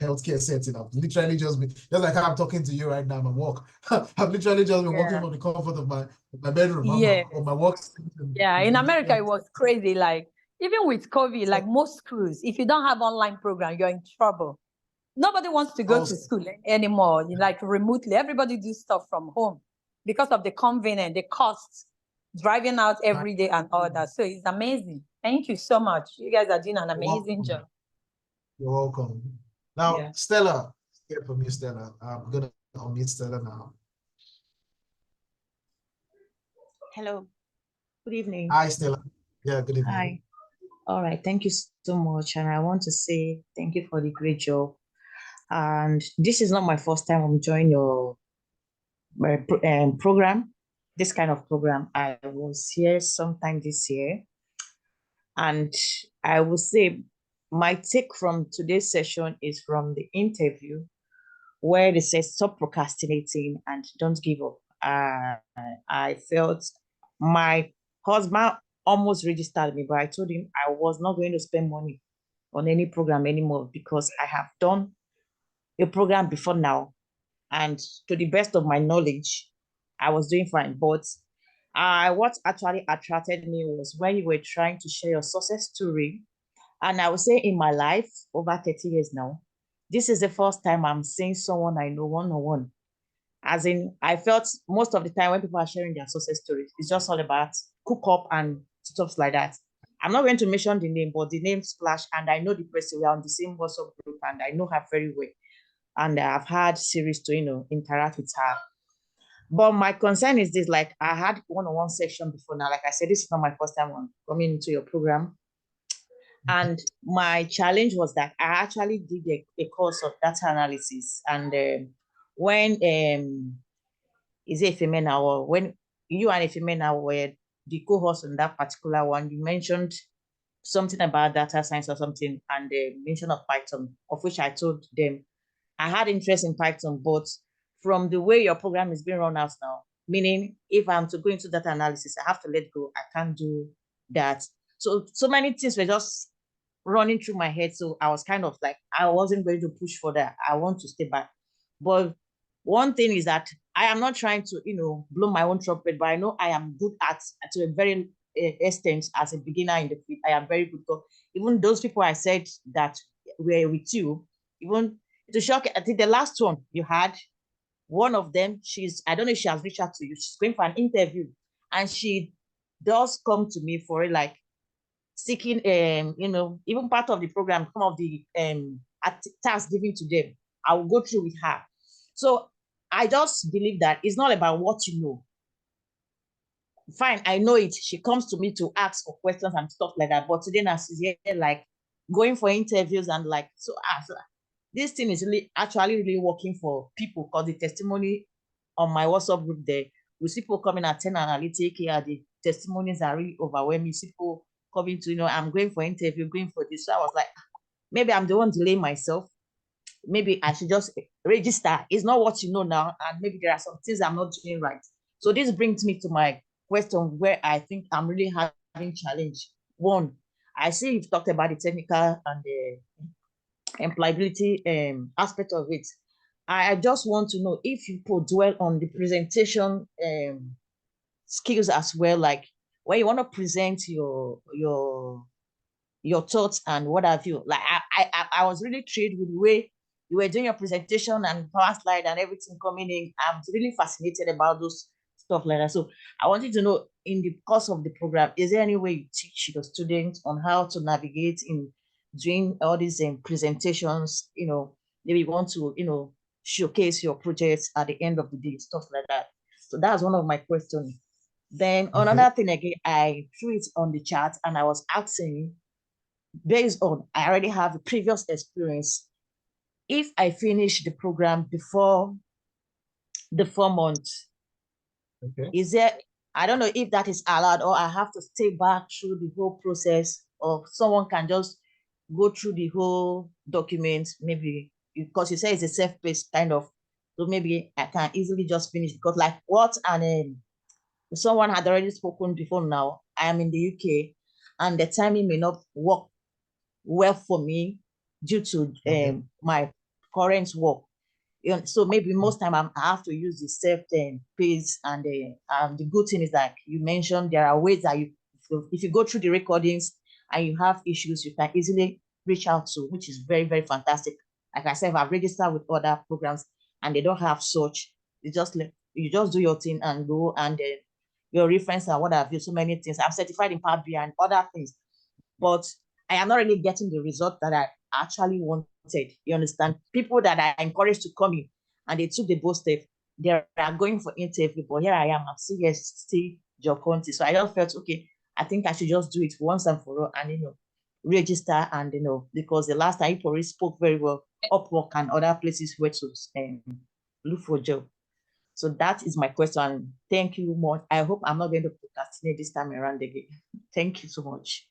healthcare setting. I've literally just like how I'm talking to you right now, my work. I've literally just been working from the comfort of my bedroom or my workstation. Yeah, in America, it was crazy. Like, even with COVID, like most schools, if you don't have online program, you're in trouble. Nobody wants to go to school anymore, like remotely. Everybody do stuff from home because of the convenience, the costs, driving out every day and all that. So it's amazing. Thank you so much. You guys are doing an amazing job. You're welcome. Now, Stella, hear from you, Stella. I'm going to unmute Stella now. Hello. Good evening. Hi, Stella. Yeah, good evening. Hi. All right. Thank you so much. And I want to say thank you for the great job. And this is not my first time I'm joining your program, this kind of program. I was here sometime this year. And I will say my take from today's session is from the interview where they say stop procrastinating and don't give up. I felt my husband almost registered me, but I told him I was not going to spend money on any program anymore because I have done a program before now, and to the best of my knowledge, I was doing fine. But what actually attracted me was when you were trying to share your success story. And I would say in my life, over 30 years now, this is the first time I'm seeing someone I know one-on-one. As in, I felt most of the time when people are sharing their success stories, it's just all about cook up and stuff like that. I'm not going to mention the name, but the name splash, and I know the person. We are on the same WhatsApp group, and I know her very well. And I've had series to, interact with her. But my concern is this, like I had one-on-one section before now. Like I said, this is not my first time on coming into your program. And my challenge was that I actually did a course of data analysis. And when is it Femena, or when you and Femena were the co-host on that particular one, you mentioned something about data science or something, and the mention of Python, of which I told them I had interest in Python, but from the way your program is being run out now, Meaning, if I'm to go into data analysis, I have to let go. I can't do that. So many things were just running through my head. So I was kind of like, I wasn't going to push for that. I want to stay back. But one thing is that I am not trying to, blow my own trumpet, but I know I am good at to a very extent as a beginner in the field. I am very good. So even those people I said that were with you, even to shock, I think the last one you had, one of them, I don't know if she has reached out to you. She's going for an interview, and she does come to me for it, like seeking, even part of the program, some of the tasks given to them, I will go through with her. So I just believe that it's not about what you know. Fine, I know it. She comes to me to ask for questions and stuff like that. But today, now she's here, like going for interviews and like, so this thing is actually really working for people, because the testimony on my WhatsApp group there, with people coming at 10Alytics here, the testimonies are really overwhelming. People coming to, I'm going for interview, going for this. So I was like, maybe I'm the one delaying myself. Maybe I should just register. It's not what you know now, and maybe there are some things I'm not doing right. So this brings me to my question, where I think I'm really having challenge. One, I see you've talked about the technical and the employability aspect of it. I just want to know if you could dwell on the presentation skills as well, like when you want to present your thoughts and what have you. Like I was really thrilled with the way you were doing your presentation and power slide and everything coming in. I'm really fascinated about those stuff like that. So I wanted to know, in the course of the program, is there any way you teach the students on how to navigate in doing all these presentations? Maybe you want to, showcase your projects at the end of the day, stuff like that. So that's one of my questions. Then another thing again, I threw it on the chat and I was asking, based on, I already have a previous experience, if I finish the program before the 4 months, is there, I don't know if that is allowed, or I have to stay back through the whole process, or someone can just go through the whole document, maybe, because you say it's a self-paced kind of, so maybe I can easily just finish, because like what, and someone had already spoken before now, I am in the UK, and the timing may not work well for me due to my current work. So maybe most time I have to use the self-paced, and the good thing is that you mentioned there are ways that if you go through the recordings and you have issues, you can easily reach out to, which is very, very fantastic. Like I said, I've registered with other programs and they don't have such. You just do your thing and go, and your reference and what have you, so many things. I'm certified in Power BI and other things, but I am not really getting the result that I actually wanted. You understand? People that I encouraged to come in and they took the bold step, they are going for interview, but here I am, I'm still job hunting. So I just felt, okay, I think I should just do it once and for all, and register, and because the last time you already spoke very well, Upwork and other places where to look for a job. So that is my question. Thank you much. I hope I'm not going to procrastinate this time around again. Thank you so much.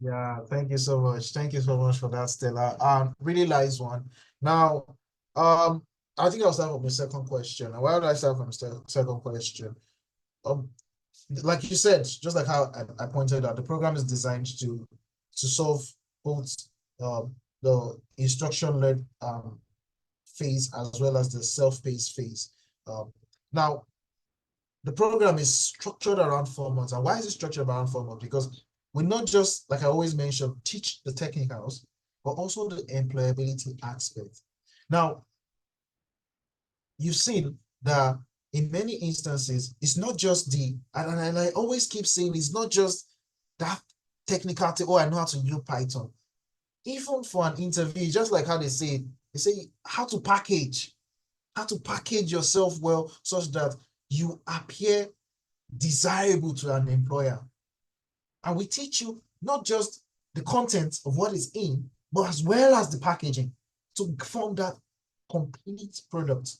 Yeah, thank you so much. Thank you so much for that, Stella. Really nice one. Now, I think I'll start with my second question. And why would I start from the second question? Like you said, just like how I pointed out, the program is designed to solve both the instruction-led phase as well as the self-paced phase. Now, the program is structured around 4 months. And why is it structured around 4 months? Because we not just, like I always mention, teach the technicals, but also the employability aspect. Now, you've seen that in many instances, it's not just and I always keep saying, it's not just that technical, oh, I know how to use Python. Even for an interview, just like how they say how to package yourself well, such that you appear desirable to an employer. And we teach you not just the content of what is in, but as well as the packaging to form that complete product.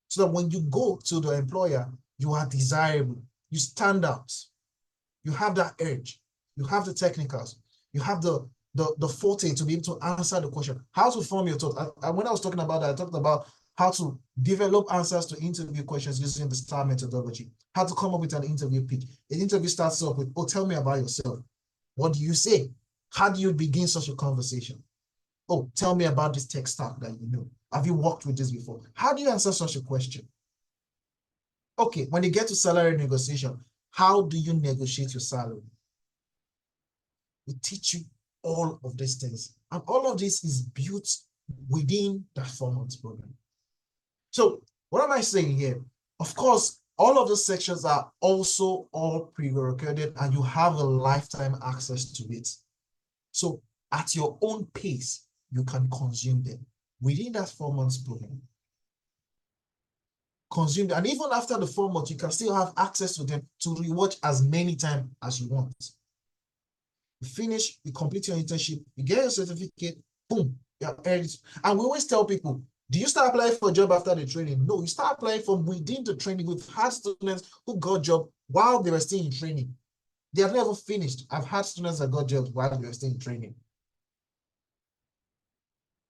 So that when you go to the employer, you are desirable, you stand out, you have that edge, you have the technicals, you have the forte to be able to answer the question, how to form your thought. When I was talking about that, I talked about how to develop answers to interview questions using the STAR methodology, how to come up with an interview pitch. An interview starts off with, oh, tell me about yourself. What do you say? How do you begin such a conversation? Oh, tell me about this tech stack that you know. Have you worked with this before? How do you answer such a question? Okay, when you get to salary negotiation, how do you negotiate your salary? We teach you all of these things. And all of this is built within that 4-month program. So what am I saying here? Of course, all of those sections are also all pre-recorded and you have a lifetime access to it. So at your own pace, you can consume them within that 4-month program. Consume them. And even after the 4 months, you can still have access to them to rewatch as many times as you want. You finish, you complete your internship, you get your certificate, boom, you are earned. And we always tell people, do you start applying for a job after the training? No, you start applying from within the training. We've had students who got job while they were still in training. They have never finished. I've had students that got jobs while they were still in training.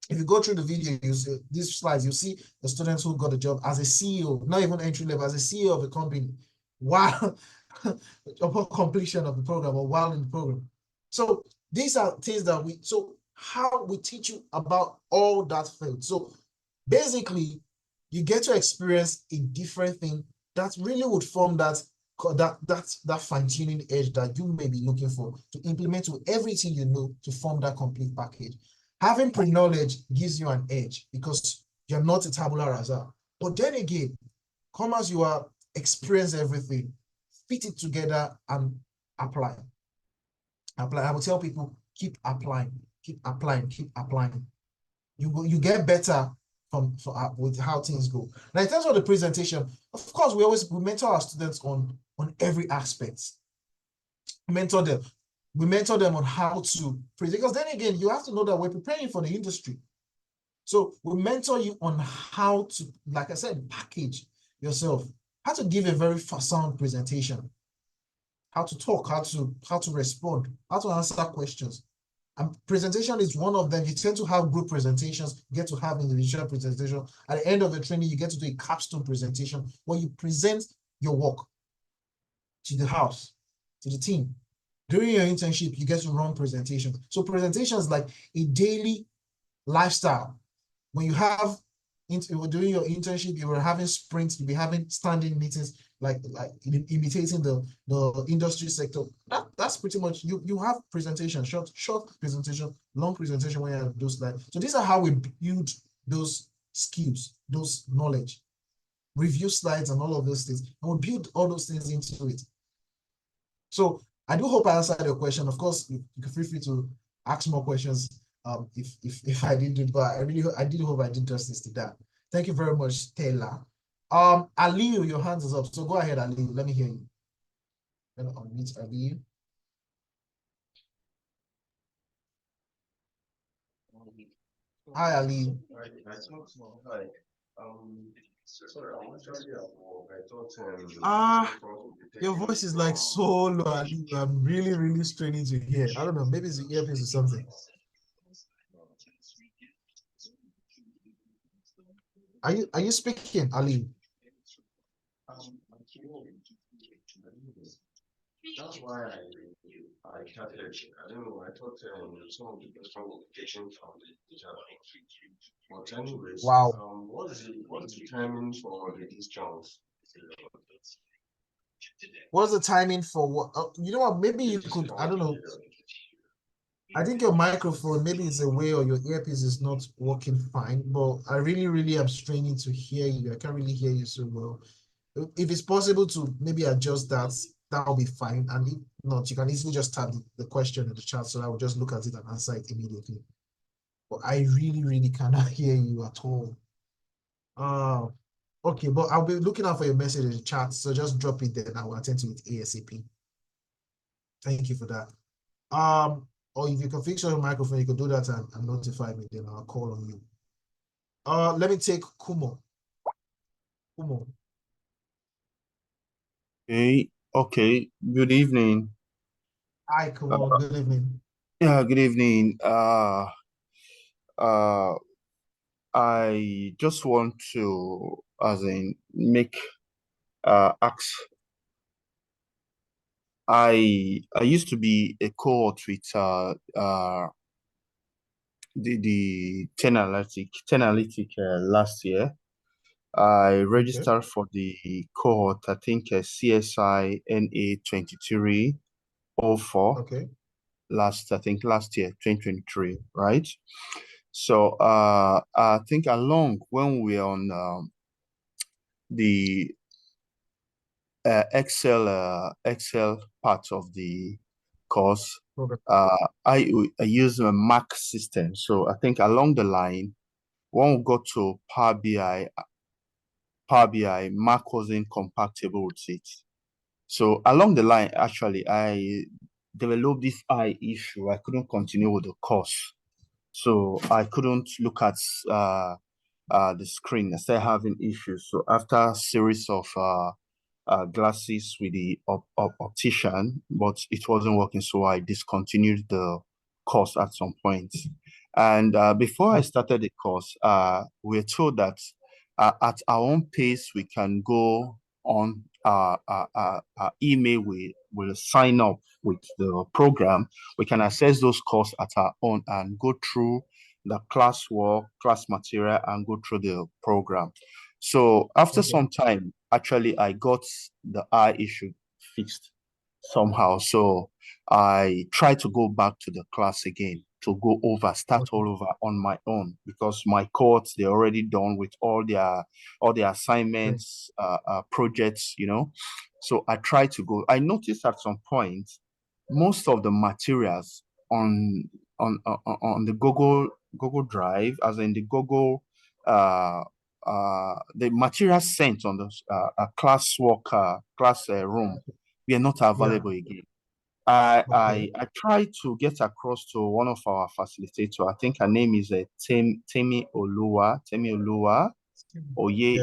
If you go through the video, you see these slides, you see the students who got a job as a CEO, not even entry level, as a CEO of a company, while upon completion of the program or while in the program. So these are things that so how we teach you about all that field. So basically, you get to experience a different thing that really would form that fine-tuning edge that you may be looking for to implement to everything you know to form that complete package. Having pre-knowledge gives you an edge because you're not a tabula rasa. But then again, come as you are, experience everything, fit it together and apply. Apply. I will tell people, keep applying, keep applying, keep applying. You get better with how things go. Now, in terms of the presentation, of course, we mentor our students on every aspect. Mentor them. We mentor them on how to present, because then again, you have to know that we're preparing for the industry. So we mentor you on how to, like I said, package yourself, how to give a very sound presentation, how to talk, how to respond, how to answer questions. And presentation is one of them. You tend to have group presentations, you get to have individual presentation. At the end of the training, you get to do a capstone presentation where you present your work to the house, to the team. During your internship, you get to run presentations. So presentations like a daily lifestyle. When you have, during your internship, you were having sprints, you'll be having standing meetings, like imitating the industry sector. That's pretty much, you have presentation, short presentation, long presentation when you have those slides. So these are how we build those skills, those knowledge, review slides and all of those things. And we build all those things into it. So I do hope I answered your question. Of course, you can feel free to ask more questions if I didn't do it, but I did hope I did justice to that. Thank you very much, Taylor. Aliyu, your hands is up. So go ahead, Aliyu. Let me hear you. I'm gonna unmute Aliyu. Hi, Aliyu. Your voice is like so low, Aliyu. I'm really, really straining to hear. I don't know, maybe it's the earpiece or something. Are you speaking, Ali? That's why I started. I don't know. I thought some of the question was getting from the teacher. But anyways, wow. What's the timing for the discounts? What's the timing for what? You know what? Maybe you could. I don't know. I think your microphone, maybe it's a way, or your earpiece is not working fine, but I really, really am straining to hear you. I can't really hear you so well. If it's possible to maybe adjust that, that'll be fine. And if not, you can easily just type the question in the chat, so I will just look at it and answer it immediately. But I really, really cannot hear you at all. Okay, but I'll be looking out for your message in the chat, so just drop it there and I will attend to it ASAP. Thank you for that. Or if you can fix your microphone, you can do that and notify me, then I'll call on you. Let me take Kumo. Kumo. Hey, okay. Good evening. Hi, Kumo. Good evening. Yeah, good evening. I just want to, as in, make ask. I used to be a cohort with the 10 Alytic last year. I registered for the cohort, I think CSI NA 2304 last year, 2023, right? So I think along when we're on the Excel part of the course, I use a Mac system. So I think along the line, when we got to Power BI, Mac wasn't compatible with it. So along the line, actually, I developed this eye issue. I couldn't continue with the course. So I couldn't look at the screen. I started having issues. So after a series of glasses with the optician, but it wasn't working. So I discontinued the course at some point. And before I started the course, we were told that at our own pace, we can go on email. We will sign up with the program. We can access those courses at our own and go through the classwork, class material, and go through the program. So after some time, actually, I got the eye issue fixed somehow. So I tried to go back to the class again to go over, start all over on my own, because my cohorts, they're already done with all their assignments, projects, you know. So I tried to go. I noticed at some point, most of the materials on the Google Drive, as in the Google the materials sent on the class room, we are not available again. I tried to get across to one of our facilitators. I think her name is Temi Oluwa, Oye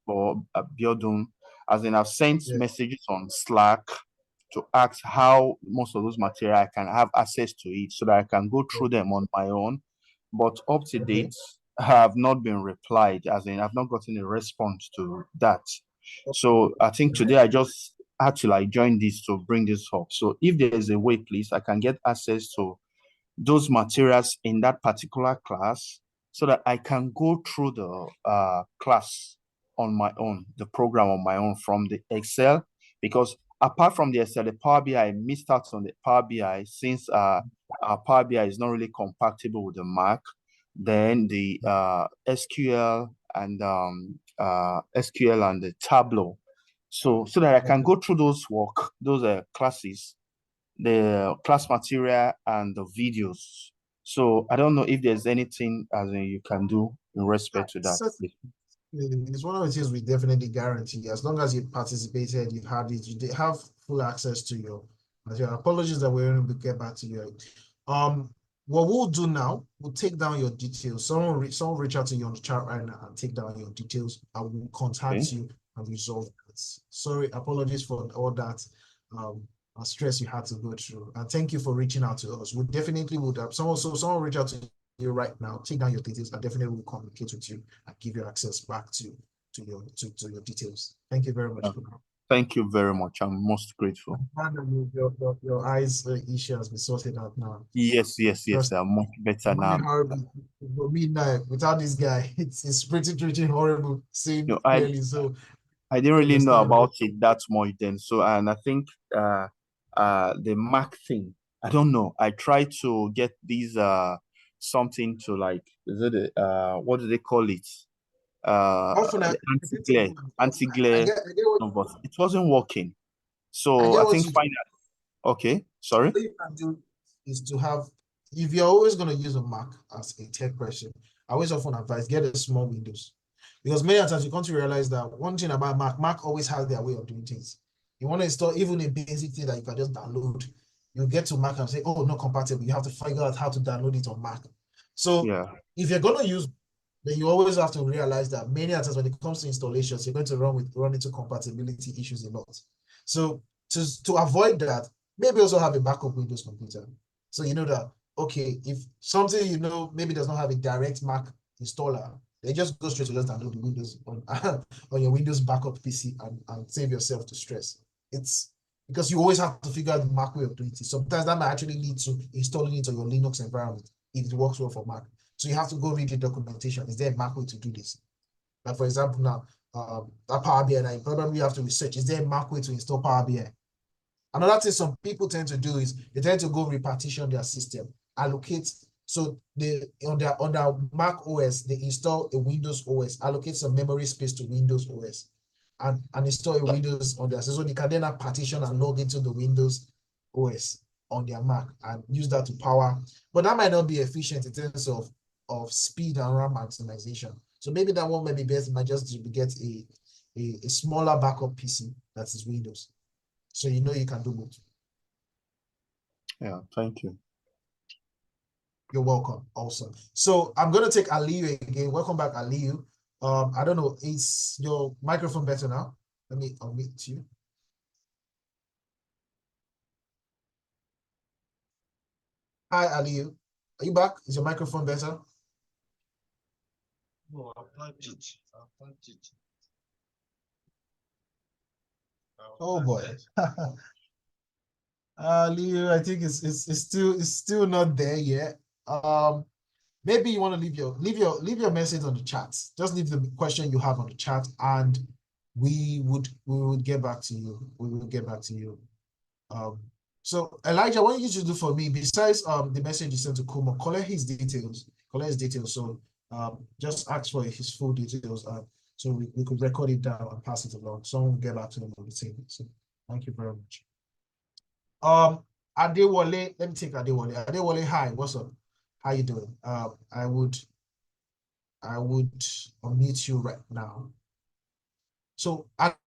or Biodun. As in, I've sent messages on Slack to ask how most of those material I can have access to it so that I can go through them on my own. But up to date, have not been replied, as in I've not gotten a response to that. So I think today I just had to like join this to bring this up. So if there is a way, please, I can get access to those materials in that particular class so that I can go through the class on my own, the program on my own from the Excel, because apart from the Excel, the Power BI, I missed out on the Power BI since our Power BI is not really compatible with the Mac. Then the SQL and the Tableau. So that I can go through those classes, the class material and the videos. So I don't know if there's anything as in you can do in respect to that. It's one of the things we definitely guarantee. As long as you participated, you had it, you have full access to your material. Apologies that we're able to get back to you. What we'll do now, we'll take down your details. Someone reach out to you on the chat right now and take down your details. I will contact you and resolve it. Sorry, apologies for all that stress you had to go through. And thank you for reaching out to us. We definitely would have someone reach out to you right now, take down your details, and definitely will communicate with you and give you access back to your details. Thank you very much. Thank you very much. I'm most grateful. Your eyes issue has been sorted out now. Yes. I'm much better now. For me now, without this guy, it's pretty horrible seeing clearly. So I didn't really know about it that much then. So, and I think the Mac thing, I don't know. I tried to get these something to like, is it what do they call it? Anti-glare, but it wasn't working. So I think finally, okay, sorry. What you can do is to have, if you're always going to use a Mac as a tech person, I always often advise get a small Windows, because many times you come to realize that one thing about Mac always has their way of doing things. You want to install even a basic thing that you can just download, you get to Mac and say, oh, not compatible. You have to figure out how to download it on Mac. So if you're going to use, then you always have to realize that many times when it comes to installations, you're going to run into compatibility issues a lot. So to avoid that, maybe also have a backup Windows computer. So you know that, okay, if something maybe does not have a direct Mac installer, they just go straight to just download the Windows on, on your Windows backup PC and save yourself to stress. It's because you always have to figure out the Mac way of doing it. Sometimes that might actually lead to installing it on your Linux environment if it works well for Mac. So you have to go read the documentation. Is there a Mac way to do this? Like for example, now that Power BI, now you probably have to research, is there a Mac way to install Power BI? Another thing some people tend to do is they tend to go repartition their system, allocate. So they on their Mac OS, they install a Windows OS, allocate some memory space to Windows OS, and install a Windows on their system. So they can then have partition and log into the Windows OS on their Mac and use that to power. But that might not be efficient in terms of speed and RAM maximization. So maybe that one might be best, might just get a smaller backup PC that is Windows. So you know you can do both. Yeah, thank you. You're welcome. Awesome. So I'm going to take Aliyu again. Welcome back, Aliyu. I don't know, is your microphone better now? Let me unmute you. Hi, Aliyu. Are you back? Is your microphone better? No, I've plugged it. I've plugged it. Oh boy. Leo, I think it's still not there yet. Maybe you want to leave your message on the chat. Just leave the question you have on the chat, and we would get back to you. We will get back to you. So Elijah, what you should do for me, besides the message you sent to Kumo, collect his details. So just ask for his full details, so we could record it down and pass it along. Someone will get back to them on the team. So thank you very much. Adewale, let me take Adewale. Adewale, hi, what's up? How you doing? I would unmute you right now. So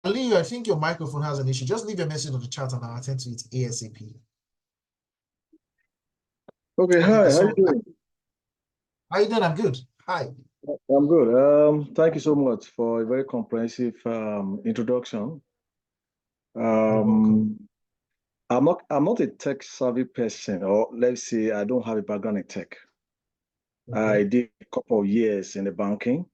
Ali, I think your microphone has an issue. Just leave a message on the chat and I'll attend to it ASAP. Okay, hi, how you doing? How you doing? I'm good. Hi. I'm good. Thank you so much for a very comprehensive introduction. I'm not a tech savvy person, or let's say I don't have a background in tech. Okay. I did a couple of years in banking,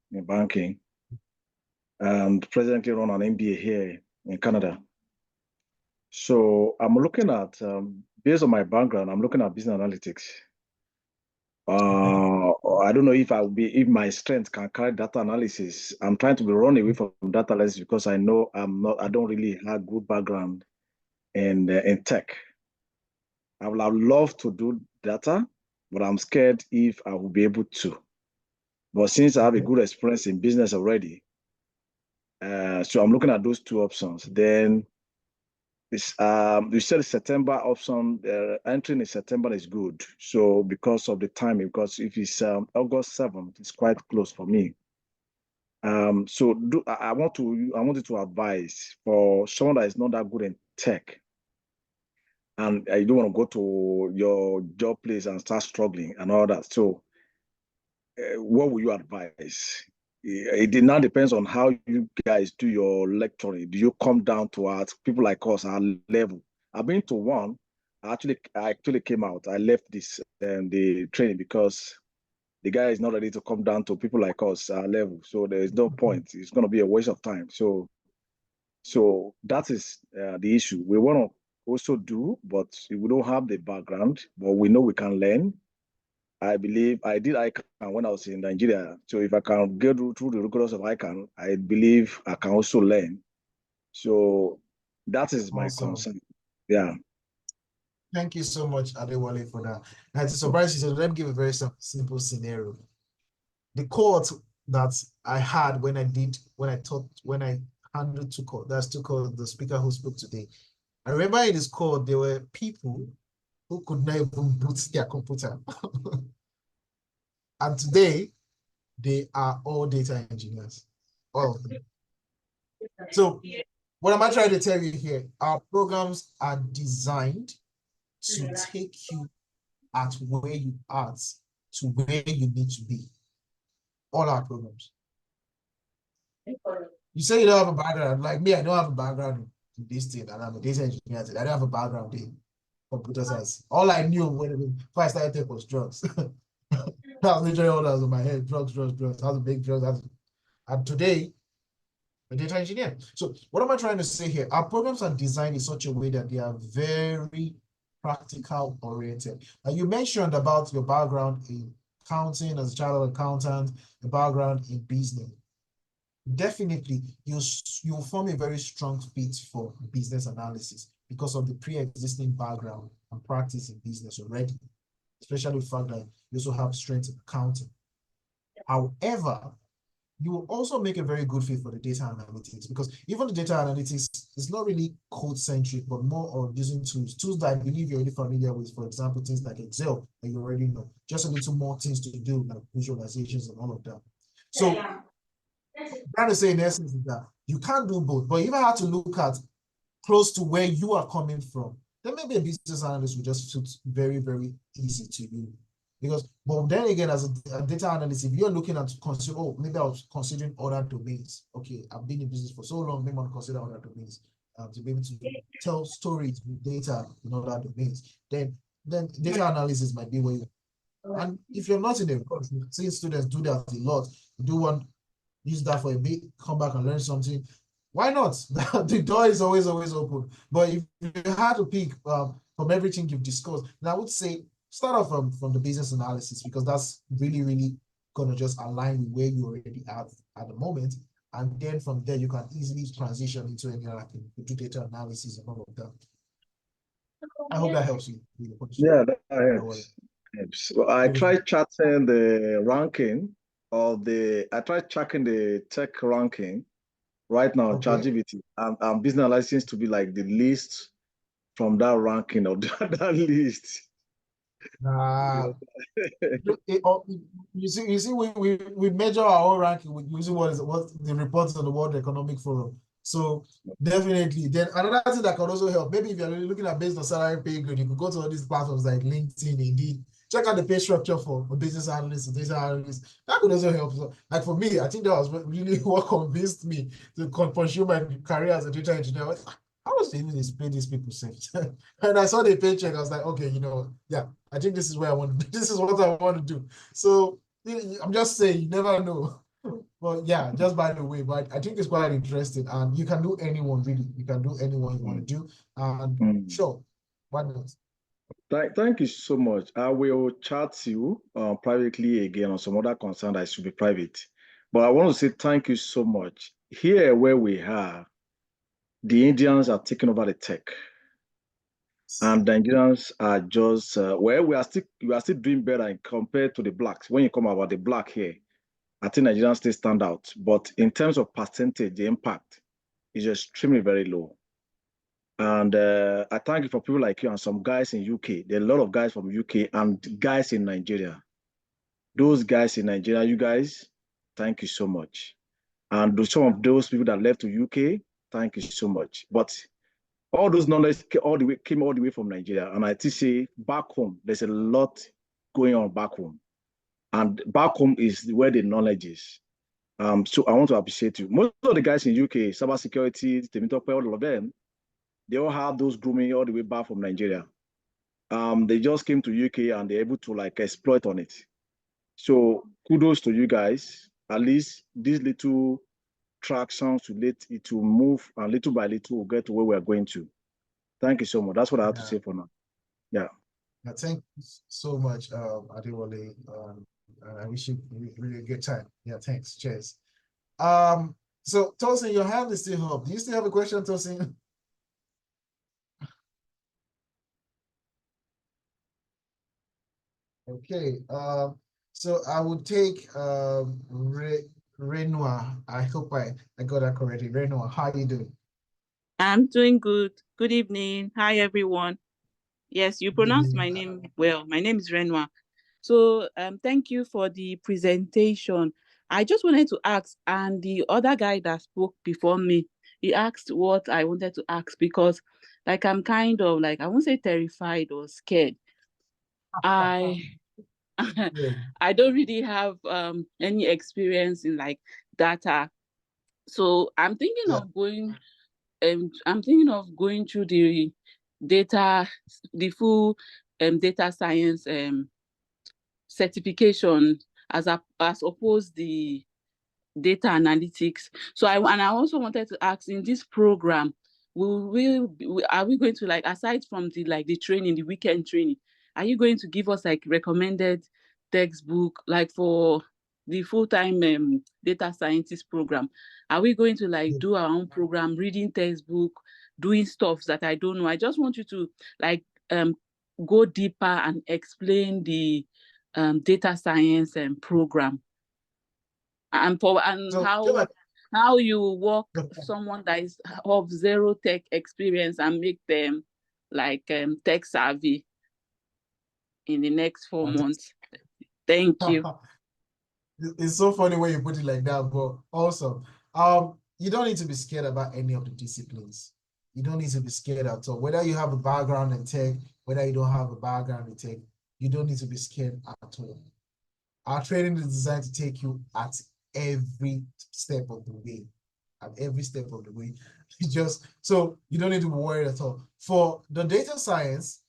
and presently run an MBA here in Canada. So I'm looking at, based on my background, I'm looking at business analytics. I don't know if my strength can carry data analysis. I'm trying to run away from data analysis because I know I don't really have good background in tech. I would have loved to do data, but I'm scared if I will be able to. But since I have a good experience in business already, so I'm looking at those two options. Then you said September option, entering in September is good. So because of the timing, because if it's August 7th, it's quite close for me. So I wanted to advise for someone that is not that good in tech, and you don't want to go to your job place and start struggling and all that. So what will you advise? It now depends on how you guys do your lecturing. Do you come down to ask people like us our level? I've been to one. I actually came out. I left the training because the guy is not ready to come down to people like us our level. So there is no point. It's going to be a waste of time. So that is the issue. We want to also do, but we don't have the background, but we know we can learn. I believe I did ICANN when I was in Nigeria. So if I can get through the rigorous of ICANN, I believe I can also learn. So that is my concern. Yeah. Thank you so much, Adewale, for that. And to surprise you, so let me give a very simple scenario. The cohort that I had when I handled two cohorts, the speaker who spoke today. I remember in this cohort, there were people who could not even boot their computer. And today, they are all data engineers, all of them. So what am I trying to tell you here? Our programs are designed to take you at where you are to where you need to be. All our programs. You say you don't have a background. Like me, I don't have a background in this thing, and I'm a data engineer. I don't have a background in computer science. All I knew before I started tech was drugs. That's literally all that was in my head. Drugs. How to make drugs. And today, a data engineer. So what am I trying to say here? Our programs are designed in such a way that they are very practical oriented. And you mentioned about your background in accounting as a child accountant, the background in business. Definitely, you'll form a very strong fit for business analysis because of the pre-existing background and practice in business already, especially the fact that you also have strength in accounting. However, you will also make a very good fit for the data analytics because even the data analytics is not really code-centric, but more on using tools that I believe you're already familiar with, for example, things like Excel that you already know, just a little more things to do, like visualizations and all of that. So trying to say in essence is that you can't do both, but if I had to look at close to where you are coming from, then maybe a business analyst would just fit very, very easy to you. Because, but then again, as a data analyst, if you're looking at consider, oh, maybe I was considering other domains. Okay, I've been in business for so long, maybe I want to consider other domains to be able to tell stories with data in other domains. Then data analysis might be where you. And if you're not in a course, seeing students do that a lot, you do want use that for a bit, come back and learn something. Why not? The door is always open. But if you had to pick from everything you've discussed, then I would say start off from the business analysis because that's really gonna just align with where you already are at the moment. And then from there, you can easily transition into any other thing, do data analysis and all of that. I hope that helps you. Yeah, that helps. Well, I tried chatting the ranking I tried tracking the tech ranking right now on ChatGPT, and business analysis seems to be like the least from that ranking or that list. You see, we measure our own ranking with using what the reports on the World Economic Forum. So definitely, then another thing that can also help, maybe if you're looking at based on salary pay grade, you could go to all these platforms like LinkedIn, Indeed, check out the pay structure for a business analyst and data analyst. That could also help. So, like for me, I think that was really what convinced me to pursue my career as a data engineer. How much do you pay these people since? And I saw the paycheck, I was like, okay, yeah, I think this is where I want to do. This is what I want to do. So I'm just saying, you never know. But yeah, just by the way, but I think it's quite interesting. And you can do anyone really. You can do anyone you want to do. And sure, why not? Thank you so much. I will chat you privately again on some other concern that should be private. But I want to say thank you so much. Here where we are, the Indians are taking over the tech. And the Nigerians are just, we are still doing better compared to the blacks. When you come about the black here, I think Nigerians still stand out. But in terms of percentage, the impact is extremely very low. And I thank you for people like you and some guys in UK. There are a lot of guys from UK and guys in Nigeria. Those guys in Nigeria, you guys, thank you so much. And some of those people that left to UK, thank you so much. But all those knowledge came all the way from Nigeria. And I say back home, there's a lot going on back home. And back home is where the knowledge is. So I want to appreciate you. Most of the guys in UK, cybersecurity, all of them, they all have those grooming all the way back from Nigeria. They just came to UK and they're able to like exploit on it. So kudos to you guys. At least these little tractions to let it to move, and little by little we'll get to where we're going to. Thank you so much. That's what I have to say for now. Yeah. Thank you so much, Adewale. I wish you really a good time. Yeah, thanks. Cheers. So Tosin, your hand is still up. Do you still have a question, Tosin? Okay. So I would take Renoir. I hope I got that correctly. Renoir, how are you doing? I'm doing good. Good evening. Hi, everyone. Yes, you pronounced my name well. My name is Renoir. So thank you for the presentation. I just wanted to ask, and the other guy that spoke before me, he asked what I wanted to ask because like I'm kind of like, I won't say terrified or scared. I don't really have any experience in like data. So I'm thinking of going through the full data science certification as opposed the data analytics. So I also wanted to ask, in this program, are we going to, like, aside from the training, the weekend training, are you going to give us like recommended textbook, like for the full-time data scientist program? Are we going to like do our own program, reading textbook, doing stuff that I don't know? I just want you to like go deeper and explain the data science program, and how you work someone that is of zero tech experience and make them like tech savvy in the next 4 months. Thank you. It's so funny when you put it like that, but also, you don't need to be scared about any of the disciplines. You don't need to be scared at all. Whether you have a background in tech, whether you don't have a background in tech, you don't need to be scared at all. Our training is designed to take you at every step of the way. At every step of the way. So you don't need to be worried at all. For the data science,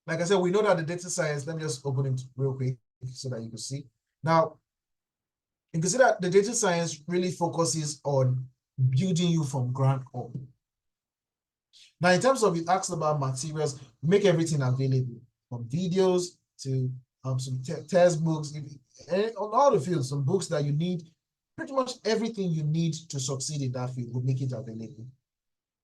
like I said, we know that the data science, let me just open it real quick so that you can see. Now, you can see that the data science really focuses on building you from ground up. Now, in terms of, you asked about materials, make everything available, from videos to some textbooks, on all the fields, some books that you need, pretty much everything you need to succeed in that field, we'll make it available.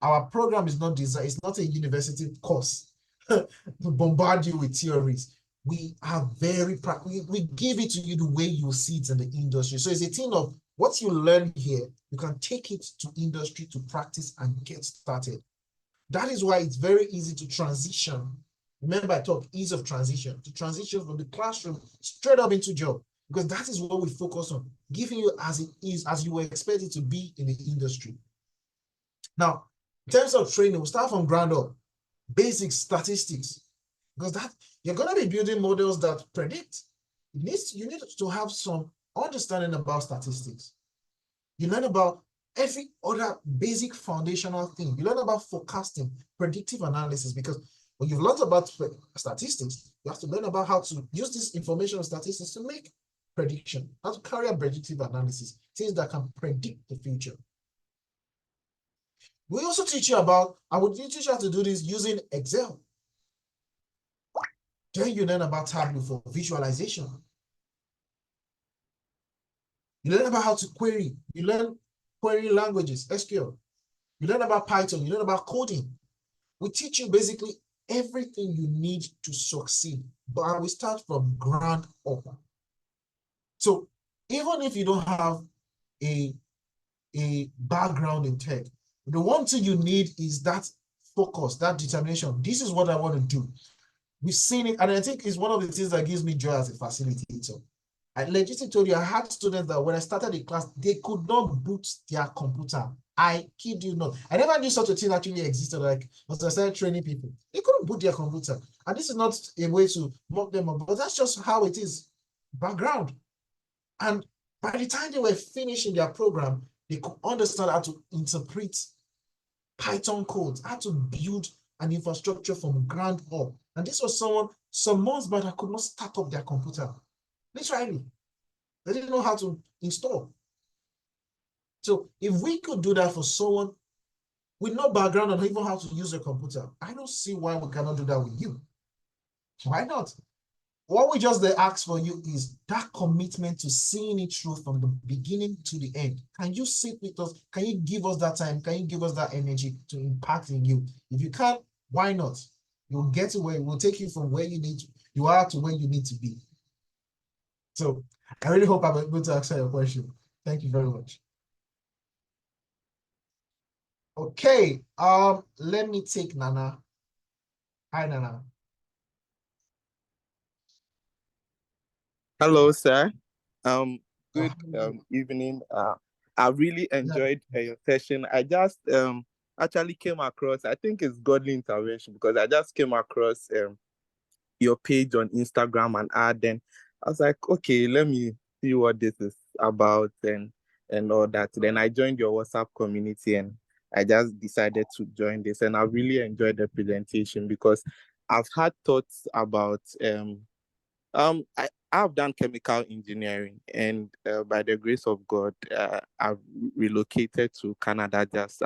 Our program is not designed, it's not a university course to bombard you with theories. We are very practical. We give it to you the way you see it in the industry. So it's a thing of what you learn here, you can take it to industry to practice and get started. That is why it's very easy to transition. Remember, I talk ease of transition, to transition from the classroom straight up into job, because that is what we focus on, giving you as it is, as you were expected to be in the industry. Now, in terms of training, we'll start from ground up, basic statistics, because that you're going to be building models that predict. You need to have some understanding about statistics. You learn about every other basic foundational thing. You learn about forecasting, predictive analysis, because when you've learned about statistics, you have to learn about how to use this information of statistics to make prediction, how to carry out predictive analysis, things that can predict the future. We also teach you about, I would teach you how to do this using Excel. Then you learn about Tableau for visualization. You learn about how to query. You learn query languages, SQL. You learn about Python. You learn about coding. We teach you basically everything you need to succeed, but we start from ground up. So even if you don't have a background in tech, the one thing you need is that focus, that determination. This is what I want to do. We've seen it, and I think it's one of the things that gives me joy as a facilitator. I legitimately told you, I had students that when I started the class, they could not boot their computer. I kid you not. I never knew such a thing actually existed. Like, as I started training people, they couldn't boot their computer. And this is not a way to mock them up, but that's just how it is. Background. And by the time they were finishing their program, they could understand how to interpret Python codes, how to build an infrastructure from ground up. And this was someone some months back that could not start up their computer. Literally, they didn't know how to install. So if we could do that for someone with no background on even how to use a computer, I don't see why we cannot do that with you. Why not? What we just ask for you is that commitment to seeing it through from the beginning to the end. Can you sit with us? Can you give us that time? Can you give us that energy to impact in you? If you can't, why not? You'll get to where we'll take you from where you are to where you need to be. So I really hope I'm able to answer your question. Thank you very much. Okay, let me take Nana. Hi, Nana. Hello, sir. Good evening. I really enjoyed your session. I just actually came across, I think it's godly intervention, because I just came across your page on Instagram and then I was like, okay, let me see what this is about and all that. Then I joined your WhatsApp community and I just decided to join this, and I really enjoyed the presentation because I've had thoughts about I've done chemical engineering, and by the grace of God, I've relocated to Canada just